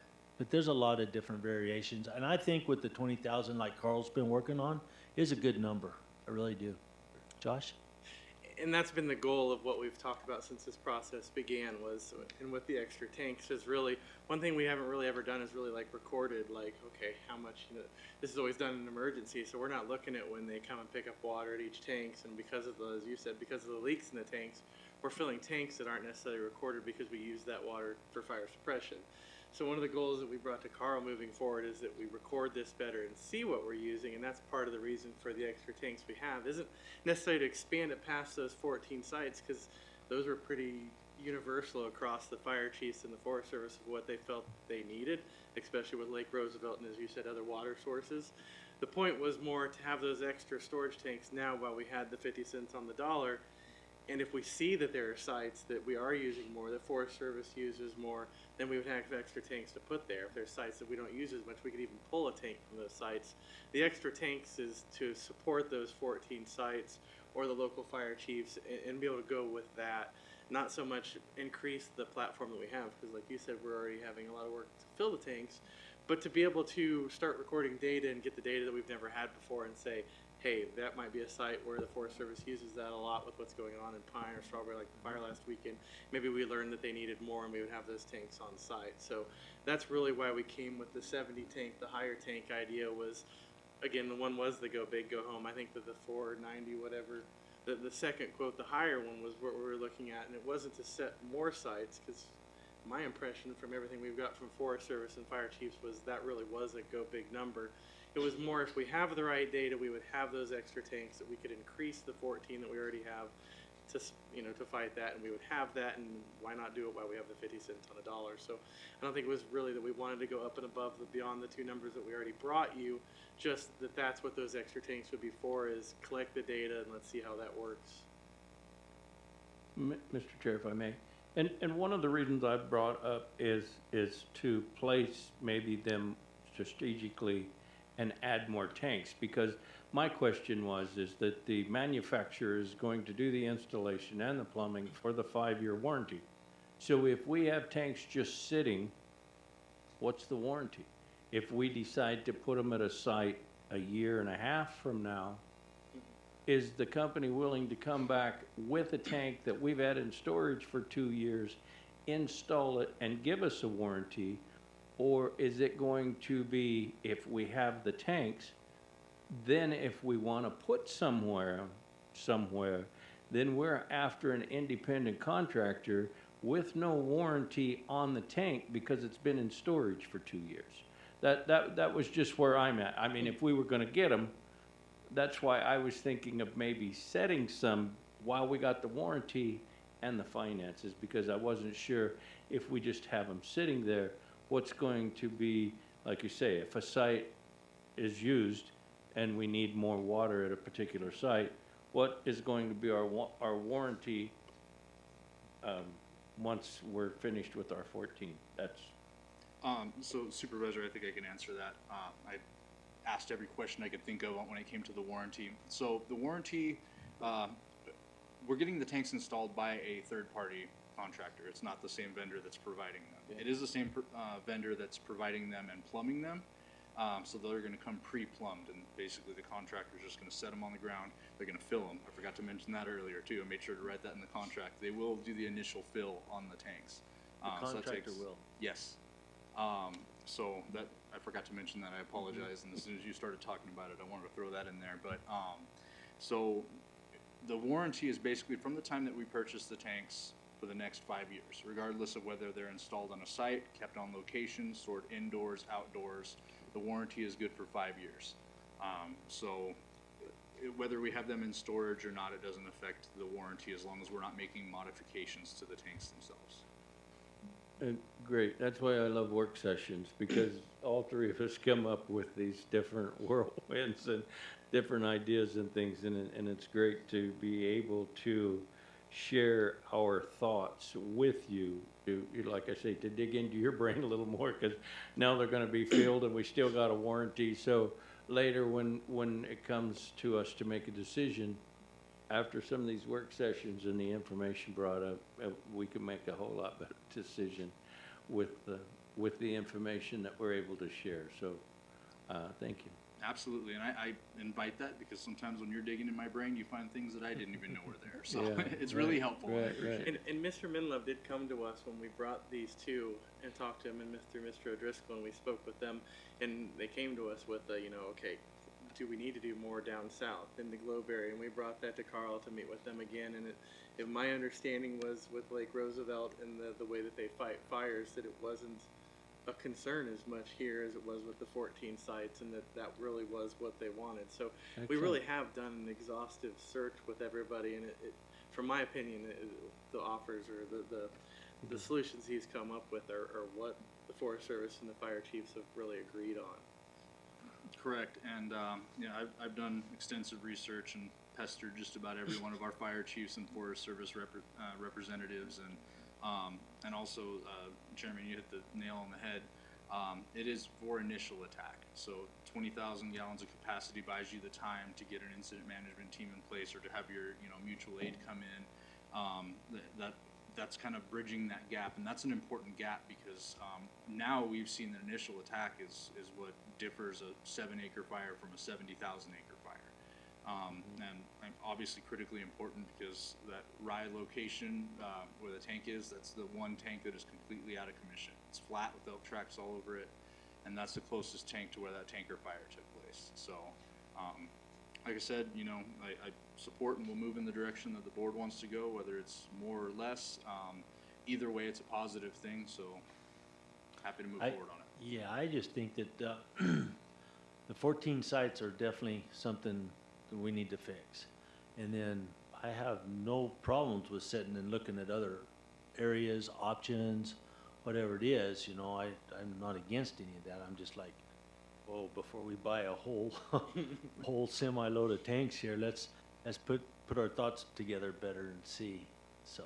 there's a lot of different variations. And I think with the 20,000 like Carl's been working on is a good number. I really do. Josh? And that's been the goal of what we've talked about since this process began and with the extra tanks is really, one thing we haven't really ever done is really recorded, okay, how much, this is always done in an emergency, so we're not looking at when they come and pick up water at each tanks, and because of the, as you said, because of the leaks in the tanks, we're filling tanks that aren't necessarily recorded because we use that water for fire suppression. So one of the goals that we brought to Carl moving forward is that we record this better and see what we're using, and that's part of the reason for the extra tanks we have. Isn't necessarily to expand it past those 14 sites, because those were pretty universal across the fire chiefs and the Forest Service of what they felt they needed, especially with Lake Roosevelt and, as you said, other water sources. The point was more to have those extra storage tanks now while we had the 50 cents on the dollar And if we see that there are sites that we are using more, that Forest Service uses more, then we would have extra tanks to put there. If there's sites that we don't use as much, we could even pull a tank from those sites. The extra tanks is to support those 14 sites or the local fire chiefs and be able to go with that. Not so much increase the platform that we have, because like you said, we're already having a lot of work to fill the tanks, but to be able to start recording data and get the data that we've never had before and say, hey, that might be a site where the Forest Service uses that a lot with what's going on in Pine or Strawberry, like the fire last weekend. Maybe we learned that they needed more and we would have those tanks on site. So that's really why we came with the 70 tank. The higher tank idea was, again, the one was the go big, go home. I think that the 490, whatever, the second quote, the higher one was what we were looking at, and it wasn't to set more sites, because my impression from everything we've got from Forest Service and fire chiefs was that really was a go big number. It was more if we have the right data, we would have those extra tanks that we could increase the 14 that we already have to, you know, to fight that, and we would have that, and why not do it while we have the 50 cents on a dollar? So I don't think it was really that we wanted to go up and above beyond the two numbers that we already brought you, just that that's what those extra tanks would be for, is collect the data and let's see how that works. Mr. Chair, if I may, and one of the reasons I brought up is to place maybe them strategically and add more tanks, because my question is that the manufacturer is going to do the installation and the plumbing for the 5-year warranty. So if we have tanks just sitting, what's the warranty? If we decide to put them at a site a year and a half from now, is the company willing to come back with a tank that we've had in storage for 2 years, install it, and give us a warranty? Or is it going to be, if we have the tanks, then if we want to put somewhere, then we're after an independent contractor with no warranty on the tank because it's been in storage for 2 years? That was just where I'm at. I mean, if we were going to get them, that's why I was thinking of maybe setting some while we got the warranty and the finances, because I wasn't sure if we just have them sitting there, what's going to be, like you say, if a site is used and we need more water at a particular site, what is going to be our warranty once we're finished with our 14? That's so Supervisor, I think I can answer that. I asked every question I could think of when it came to the warranty. So the warranty, we're getting the tanks installed by a third-party contractor. It's not the same vendor that's providing them. It is the same vendor that's providing them and plumbing them. So they're going to come pre-plumbed, and basically the contractor's just going to set them on the ground. They're going to fill them. I forgot to mention that earlier too. I made sure to write that in the contract. They will do the initial fill on the tanks. the contractor will. Yes. So that, I forgot to mention that. I apologize. And as soon as you started talking about it, I wanted to throw that in there. But so the warranty is basically from the time that we purchase the tanks for the next 5 years, regardless of whether they're installed on a site, kept on location, stored indoors, outdoors. The warranty is good for 5 years. So whether we have them in storage or not, it doesn't affect the warranty as long as we're not making modifications to the tanks themselves. Great. That's why I love work sessions, because all three of us come up with these different whirlwinds and different ideas and things, and it's great to be able to share our thoughts with you, to, like I say, to dig into your brain a little more, because now they're going to be filled and we still got a warranty. So later when it comes to us to make a decision, after some of these work sessions and the information brought up, we can make a whole lot better decision with the information that we're able to share. So thank you. Absolutely, and I invite that because sometimes when you're digging in my brain, you find things that I didn't even know were there. So Yeah, it's really helpful. Right, I appreciate it. And Mr. Minlove did come to us when we brought these two and talked to him and Mr. O'Driscoll, and we spoke with them, and they came to us with okay, do we need to do more down south in the Globe area? And we brought that to Carl to meet with them again, and my understanding was with Lake Roosevelt and the way that they fight fires, that it wasn't a concern as much here as it was with the 14 sites, and that really was what they wanted. So we really have done an exhaustive search with everybody, and it from my opinion, the offers or the solutions he's come up with are what the Forest Service and the fire chiefs have really agreed on. Correct, and, yeah, I've done extensive research and pestered just about every one of our fire chiefs and Forest Service representatives, and also, Chairman, you hit the nail on the head. It is for initial attack, so 20,000 gallons of capacity buys you the time to get an incident management team in place or to have your, mutual aid come in. That's kind of bridging that gap, and that's an important gap because now we've seen the initial attack is what differs a 7-acre fire from a 70,000-acre fire. And obviously critically important because that rye location where the tank is, that's the one tank that is completely out of commission. It's flat with elk tracks all over it, and that's the closest tank to where that tanker fire took place. So, like I said, I support and will move in the direction that the board wants to go, whether it's more or less. Either way, it's a positive thing, so happy to move forward on it. Yeah, I just think that the 14 sites are definitely something that we need to fix. And then I have no problems with sitting and looking at other areas, options, whatever it is, I'm not against any of that. I'm just like, oh, before we buy a whole whole semi-load of tanks here, let's put our thoughts together better and see. So.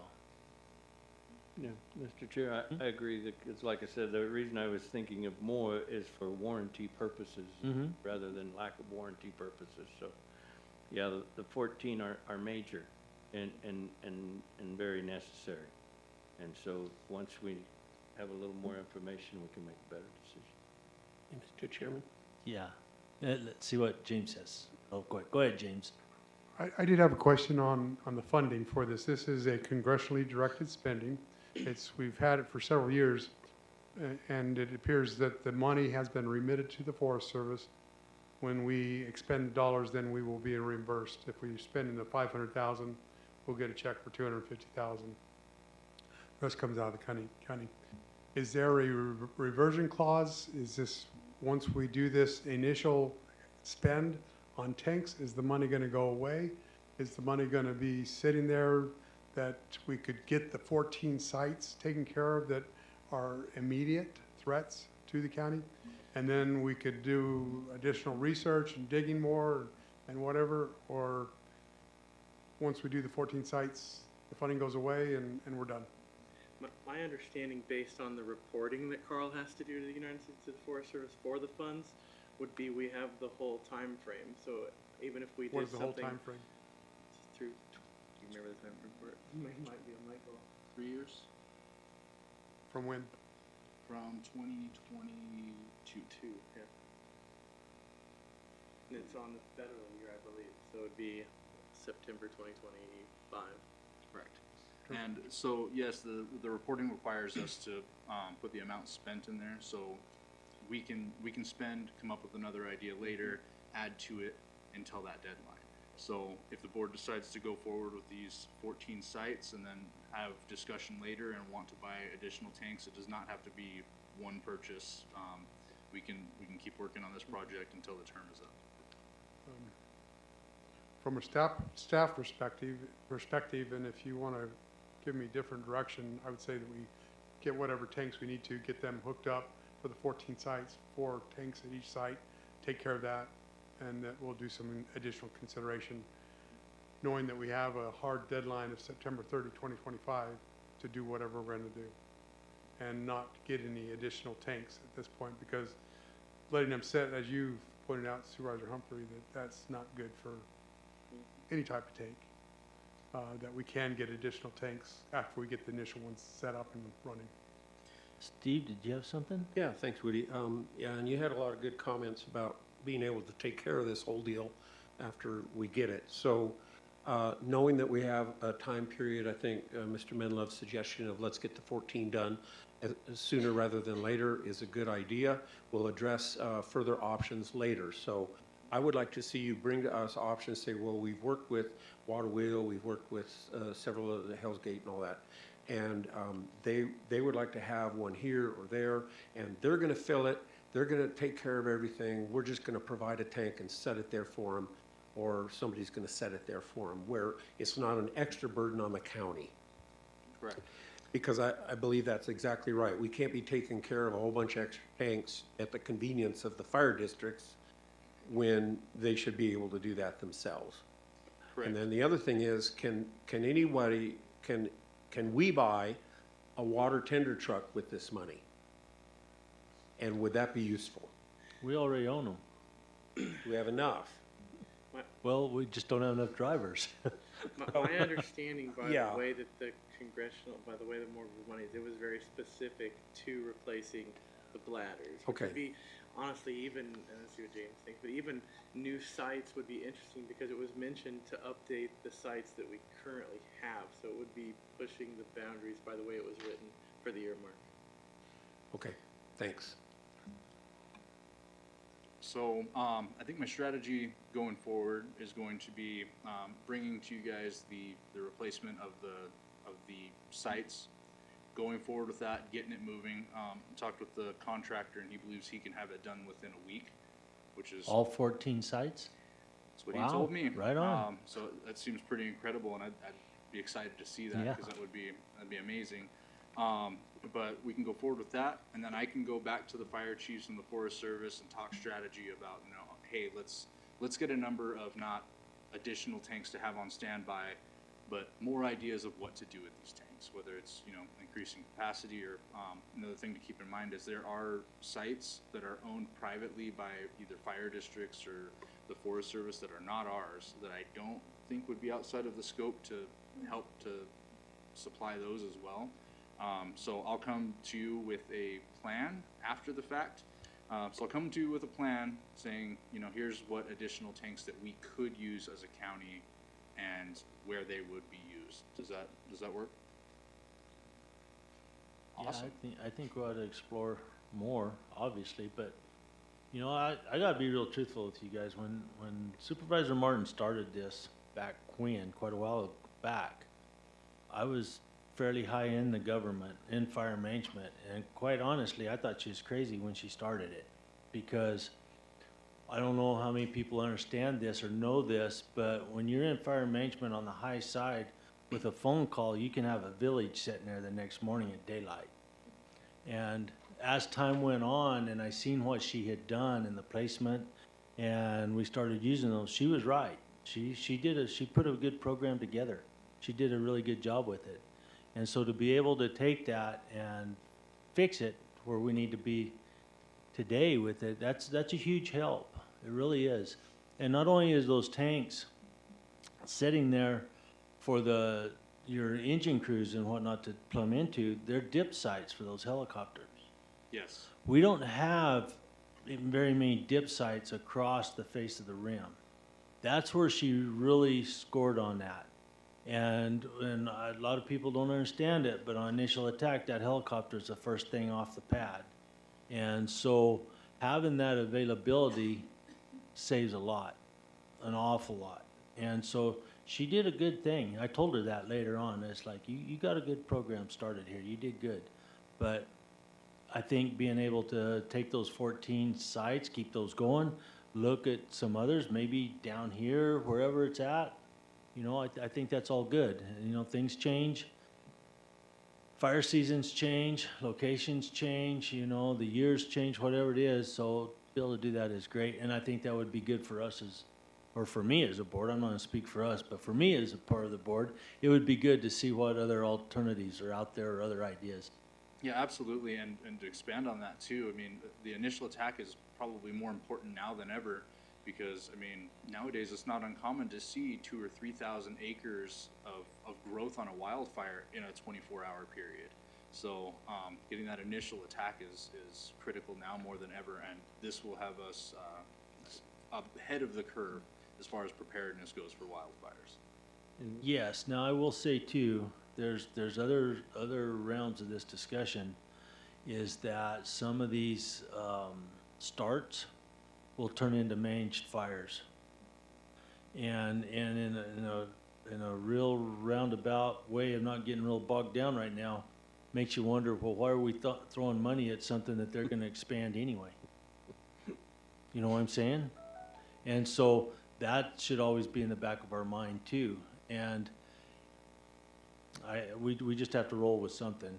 Yeah, Mr. Chair, I agree that it's like I said, the reason I was thinking of more is for warranty purposes rather than lack of warranty purposes. So, yeah, the 14 are major and very necessary. And so once we have a little more information, we can make a better decision. Mr. Chairman? Yeah. Let's see what James says. Oh, go ahead, James. I did have a question on the funding for this. This is a congressionally directed spending. We've had it for several years, and it appears that the money has been remitted to the Forest Service. When we expend dollars, then we will be reimbursed. If we spend in the $500,000, we'll get a check for $250,000. The rest comes out of the county. Is there a reversion clause? Is this, once we do this initial spend on tanks, is the money going to go away? Is the money going to be sitting there that we could get the 14 sites taken care of that are immediate threats to the county? And then we could do additional research and digging more and whatever, or once we do the 14 sites, the funding goes away and we're done? My understanding, based on the reporting that Carl has to do to the United States to the Forest Service for the funds, would be we have the whole time frame. So even if we did What is the whole something time frame? through, do you remember the time frame for it? Might be a Michael. 3 years From when? from 2022. Yeah. And it's on the federal year, I believe. So it'd be September 2025. Correct. And so, yes, the reporting requires us to put the amount spent in there, so we can spend, come up with another idea later, add to it until that deadline. So if the board decides to go forward with these 14 sites and then have discussion later and want to buy additional tanks, it does not have to be one purchase. We can keep working on this project until the term is up. From a staff perspective, and if you want to give me different direction, I would say that we get whatever tanks we need to, get them hooked up for the 14 sites, 4 tanks at each site, take care of that, and that we'll do some additional consideration, knowing that we have a hard deadline of September 30, 2025 to do whatever we're going to do, and not get any additional tanks at this point, because letting them sit, as you pointed out, Supervisor Humphrey, that's not good for any type of tank. That we can get additional tanks after we get the initial ones set up and running. Steve, did you have something? Yeah, thanks, Woody. Yeah, and you had a lot of good comments about being able to take care of this whole deal after we get it. So knowing that we have a time period, I think Mr. Menlove's suggestion of let's get the 14 done sooner rather than later is a good idea. We'll address further options later. So I would like to see you bring to us options, say, well, we've worked with Water Wheel, we've worked with several of the Hell's Gate and all that, and they would like to have one here or there, and they're going to fill it, they're going to take care of everything, we're just going to provide a tank and set it there for them, or somebody's going to set it there for them, where it's not an extra burden on the county. Correct. Because I believe that's exactly right. We can't be taking care of a whole bunch of extra tanks at the convenience of the fire districts when they should be able to do that themselves. Correct. And then the other thing is, can anybody, can we buy a water tender truck with this money? And would that be useful? We already own them. Do we have enough? Well, we just don't have enough drivers. My understanding by Yeah. the way that the by the way the more money, it was very specific to replacing the bladders. Which Okay. would be, honestly, even, and let's see what James thinks, but even new sites would be interesting because it was mentioned to update the sites that we currently have. So it would be pushing the boundaries by the way it was written for the earmark. Okay, thanks. So I think my strategy going forward is going to be bringing to you guys the replacement of the sites. Going forward with that, getting it moving. Talked with the contractor, and he believes he can have it done within a week, which is All 14 sites? that's what Wow, he told me. right on. So that seems pretty incredible, and I'd be excited to see that Yeah. because that'd be amazing. But we can go forward with that, and then I can go back to the fire chiefs and the Forest Service and talk strategy about, hey, let's get a number of not additional tanks to have on standby, but more ideas of what to do with these tanks, whether it's increasing capacity or another thing to keep in mind is there are sites that are owned privately by either fire districts or the Forest Service that are not ours that I don't think would be outside of the scope to help to supply those as well. So I'll come to you with a plan after the fact. So I'll come to you with a plan saying, here's what additional tanks that we could use as a county and where they would be used. Does that work? Awesome. Yeah, I think we ought to explore more, obviously, but, I gotta be real truthful with you guys. When Supervisor Martin started this back quite a while back, I was fairly high in the government, in fire management, and quite honestly, I thought she was crazy when she started it, because I don't know how many people understand this or know this, but when you're in fire management on the high side, with a phone call, you can have a village sitting there the next morning at daylight. And as time went on, and I seen what she had done in the placement, and we started using those, she was right. She put a good program together. She did a really good job with it. And so to be able to take that and fix it where we need to be today with it, that's a huge help. It really is. And not only is those tanks sitting there for your engine crews and whatnot to plumb into, they're dip sites for those helicopters. Yes. We don't have very many dip sites across the face of the rim. That's where she really scored on that. And a lot of people don't understand it, but on initial attack, that helicopter is the first thing off the pad. And so having that availability saves a lot, an awful lot. And so she did a good thing. I told her that later on. It's like, you got a good program started here. You did good. But I think being able to take those 14 sites, keep those going, look at some others, maybe down here, wherever it's at, I think that's all good. Things change. Fire seasons change, locations change, the years change, whatever it is. So to be able to do that is great. And I think that would be good for us or for me as a board. I'm not going to speak for us, but for me as a part of the board, it would be good to see what other alternatives are out there or other ideas. Yeah, absolutely. And to expand on that too, I mean, the initial attack is probably more important now than ever because, nowadays it's not uncommon to see 2,000 or 3,000 acres of growth on a wildfire in a 24-hour period. So getting that initial attack is critical now more than ever, and this will have us ahead of the curve as far as preparedness goes for wildfires. Yes. Now I will say too, there's other rounds of this discussion, is that some of these starts will turn into managed fires, and in a real roundabout way of not getting real bogged down right now, makes you wonder, well, why are we throwing money at something that they're going to expand anyway? You know what I'm saying? And so that should always be in the back of our mind too. And we just have to roll with something,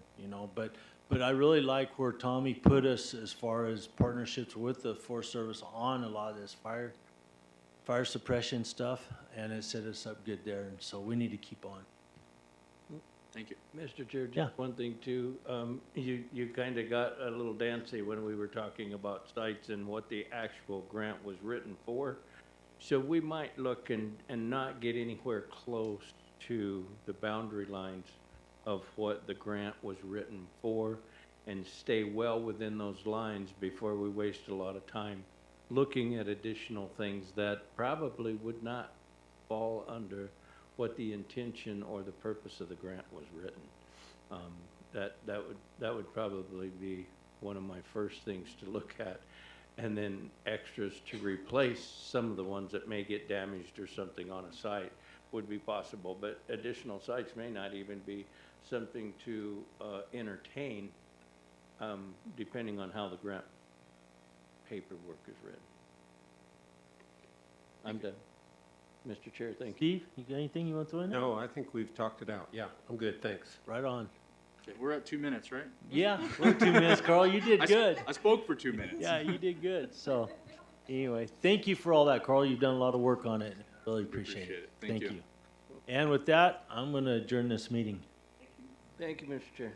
but But I really like where Tommy put us as far as partnerships with the Forest Service on a lot of this fire suppression stuff, and it set us up good there, and so we need to keep on. Thank you. Mr. Chair, Yeah. just one thing too, you kind of got a little dancy when we were talking about sites and what the actual grant was written for. So we might look and not get anywhere close to the boundary lines of what the grant was written for, and stay well within those lines before we waste a lot of time looking at additional things that probably would not fall under what the intention or the purpose of the grant was written. That would probably be one of my first things to look at, and then extras to replace some of the ones that may get damaged or something on a site would be possible, but additional sites may not even be something to entertain, depending on how the grant paperwork is written. I'm done. Mr. Chair, thank you. Steve, you got anything you want to throw in there? No, I think we've talked it out. Yeah, I'm good, thanks. Right on. Okay, we're at 2 minutes, right? Yeah, we're 2 minutes, Carl. You did good. I spoke for 2 minutes. Yeah, you did good. So, anyway, thank you for all that, Carl. You've done a lot of work on it. Really appreciate it. Thank you. And with that, I'm going to adjourn this meeting. Thank you, Mr. Chair.